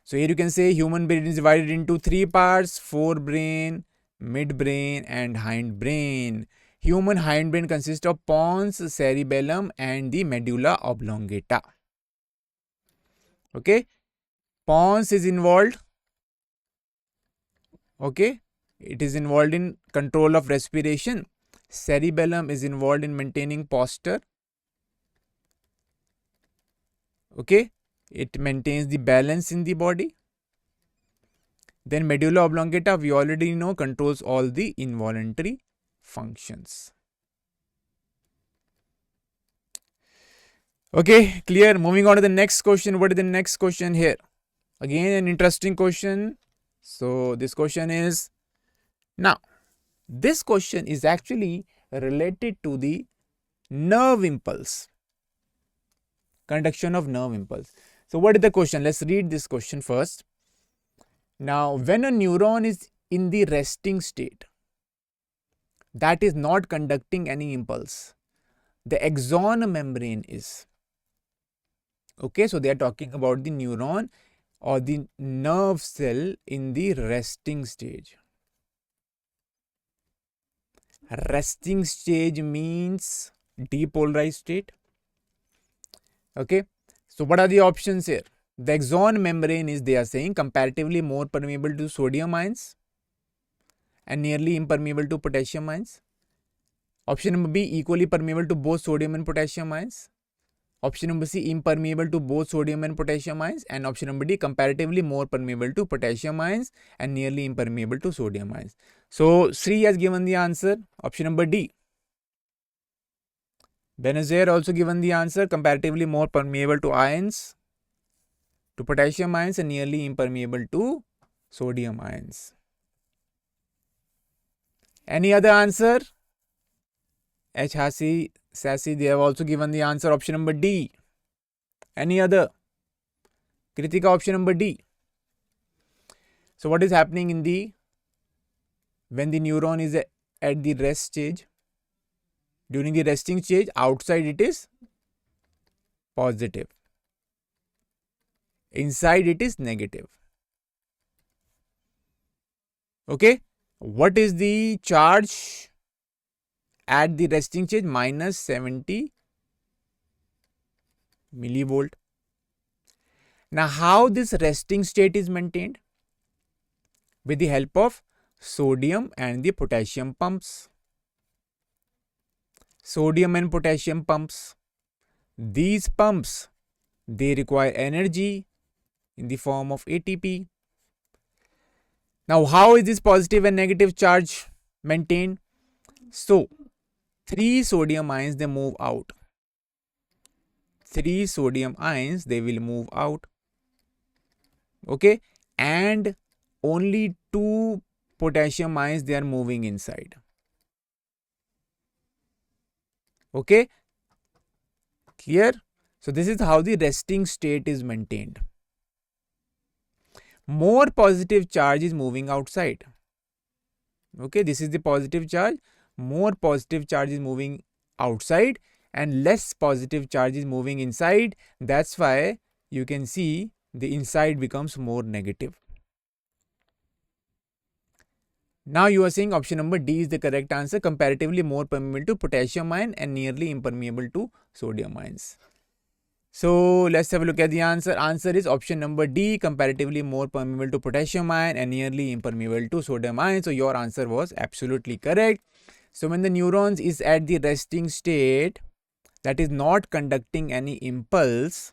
So here you can say human brain is divided into 3 parts: forebrain, midbrain and hindbrain. Human hindbrain consists of pons, cerebellum and the medulla oblongata. Okay, pons is involved. Okay, it is involved in control of respiration. Cerebellum is involved in maintaining posture. Okay, it maintains the balance in the body. Then medulla oblongata, we already know, controls all the involuntary functions. Okay, clear. Moving on to the next question. What is the next question here? Again, an interesting question. So this question is, now this question is actually related to the nerve impulse, conduction of nerve impulse. So what is the question? Let's read this question first. Now, when a neuron is in the resting state, that is not conducting any impulse, the axon membrane is. Okay, so they are talking about the neuron or the nerve cell in the resting stage. Resting stage means depolarized state. Okay, so what are the options here? The axon membrane is, they are saying, comparatively more permeable to sodium ions and nearly impermeable to potassium ions. Option number B, equally permeable to both sodium and potassium ions. Option number C, impermeable to both sodium and potassium ions. And option number D, comparatively more permeable to potassium ions and nearly impermeable to sodium ions. So Sri has given the answer, option number D. Benazir also given the answer, comparatively more permeable to ions, to potassium ions and nearly impermeable to sodium ions. Any other answer? H. Hasi, Sassy, they have also given the answer, option number D. Any other? Kritika, option number D. So what is happening in the, when the neuron is at the rest stage? During the resting stage, outside it is positive, inside it is negative. Okay, what is the charge at the resting stage? Minus 70 millivolt. Now how this resting state is maintained? With the help of sodium and the potassium pumps. Sodium and potassium pumps. These pumps, they require energy in the form of ATP. Now how is this positive and negative charge maintained? So 3 sodium ions, they move out. 3 sodium ions, they will move out. Okay, and only 2 potassium ions, they are moving inside. Okay, clear? So this is how the resting state is maintained. More positive charge is moving outside. Okay, this is the positive charge. More positive charge is moving outside and less positive charge is moving inside. That's why you can see the inside becomes more negative. Now you are saying option number D is the correct answer, comparatively more permeable to potassium ion and nearly impermeable to sodium ions. So let's have a look at the answer. Answer is option number D, comparatively more permeable to potassium ion and nearly impermeable to sodium ion. So your answer was absolutely correct. So when the neurons is at the resting state, that is not conducting any impulse,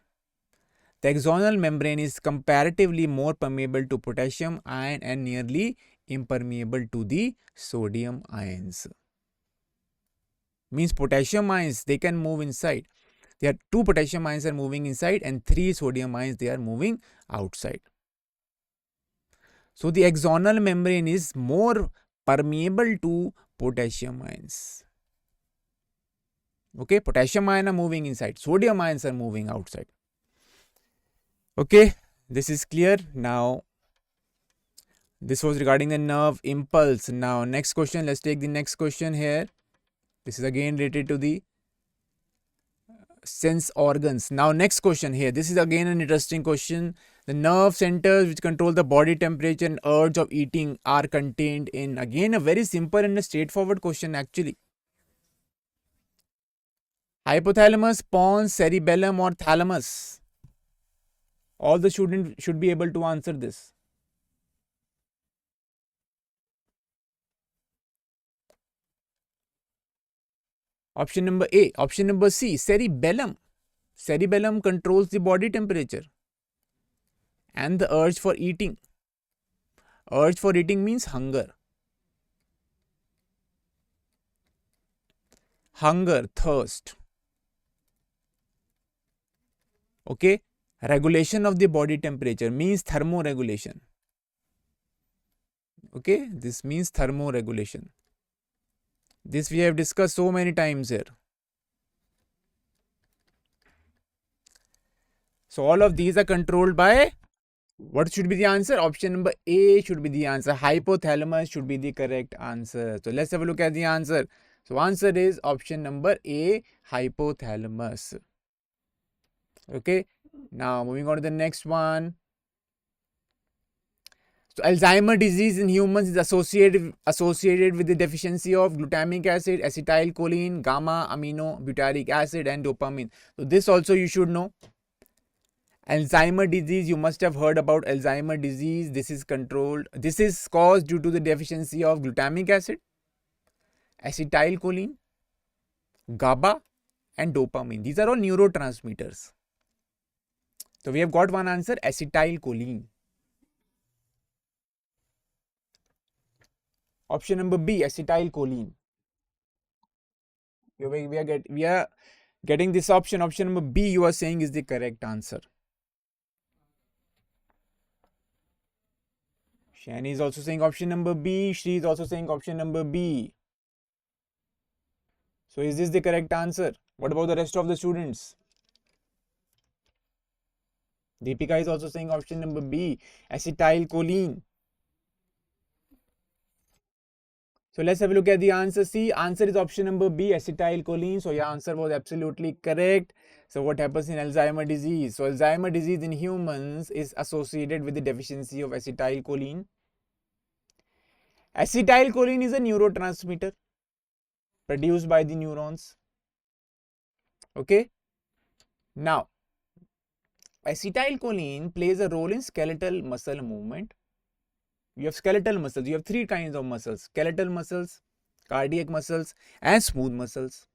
the axonal membrane is comparatively more permeable to potassium ion and nearly impermeable to the sodium ions. Means potassium ions, they can move inside. There are 2 potassium ions are moving inside and 3 sodium ions they are moving outside. So the axonal membrane is more permeable to potassium ions. Okay, potassium ions are moving inside, sodium ions are moving outside. Okay, this is clear. Now, this was regarding the nerve impulse. Now, next question, let's take the next question here. This is again related to the sense organs. Now, next question here. This is again an interesting question. The nerve centers which control the body temperature and urge of eating are contained in, again, a very simple and a straightforward question actually. Hypothalamus, pons, cerebellum or thalamus? All the students should be able to answer this. Option number A. Option number C, cerebellum. Cerebellum controls the body temperature and the urge for eating. Urge for eating means hunger. Hunger, thirst. Okay. Regulation of the body temperature means thermoregulation. Okay. This means thermoregulation. This we have discussed so many times here. So all of these are controlled by, what should be the answer? Option number A should be the answer. Hypothalamus should be the correct answer. So let's have a look at the answer. So answer is option number A, hypothalamus. Okay. Now moving on to the next one. So Alzheimer's disease in humans is associated with the deficiency of glutamic acid, acetylcholine, gamma amino butyric acid and dopamine. So this also you should know. Alzheimer's disease, you must have heard about Alzheimer's disease. This is caused due to the deficiency of glutamic acid, acetylcholine, GABA and dopamine. These are all neurotransmitters. So we have got one answer, acetylcholine. Option number B, acetylcholine. We are getting this option. Option number B you are saying is the correct answer. Shani is also saying option number B. Shri is also saying option number B. So is this the correct answer? What about the rest of the students? Deepika is also saying option number B, acetylcholine. So let's have a look at the answer. See, answer is option number B, acetylcholine. So your answer was absolutely correct. So what happens in Alzheimer's disease? So Alzheimer's disease in humans is associated with the deficiency of acetylcholine. Acetylcholine is a neurotransmitter produced by the neurons. Okay. Now, acetylcholine plays a role in skeletal muscle movement. You have skeletal muscles. You have 3 kinds of muscles: skeletal muscles, cardiac muscles and smooth muscles.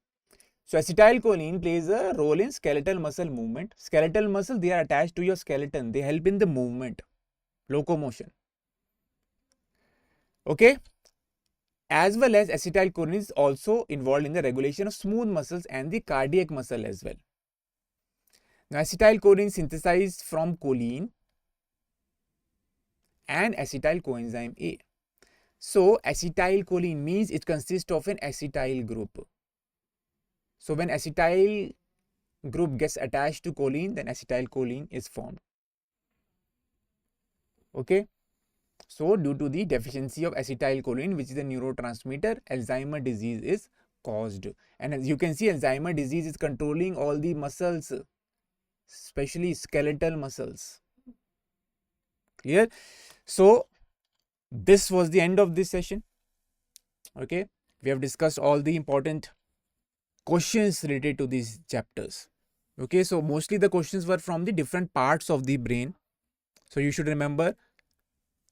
So acetylcholine plays a role in skeletal muscle movement. Skeletal muscles, they are attached to your skeleton. They help in the movement, locomotion. Okay. As well as acetylcholine is also involved in the regulation of smooth muscles and the cardiac muscle as well. Now acetylcholine synthesized from choline and acetyl coenzyme A. So acetylcholine means it consists of an acetyl group. So when acetyl group gets attached to choline, then acetylcholine is formed. Okay. So due to the deficiency of acetylcholine, which is a neurotransmitter, Alzheimer's disease is caused. And as you can see, Alzheimer's disease is controlling all the muscles, especially skeletal muscles. Clear? So this was the end of this session. Okay. We have discussed all the important questions related to these chapters. Okay. So mostly the questions were from the different parts of the brain. So you should remember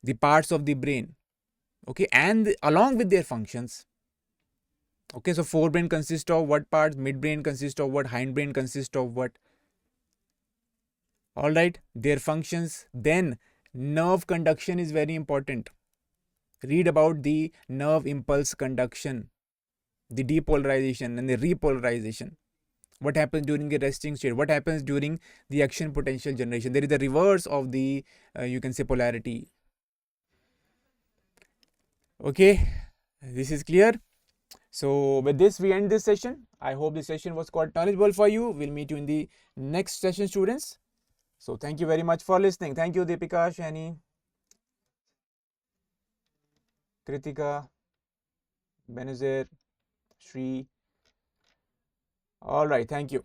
the parts of the brain. Okay. And along with their functions. Okay. So forebrain consists of what parts? Midbrain consists of what? Hindbrain consists of what? All right. Their functions. Then nerve conduction is very important. Read about the nerve impulse conduction, the depolarization and the repolarization. What happens during the resting state? What happens during the action potential generation? There is the reverse of the you can say polarity. Okay, this is clear. So with this we end this session. I hope this session was quite knowledgeable for you. We'll meet you in the next session, students. So thank you very much for listening. Thank you, Deepika, Shani, Kritika, Benazir, Shri. All right, thank you.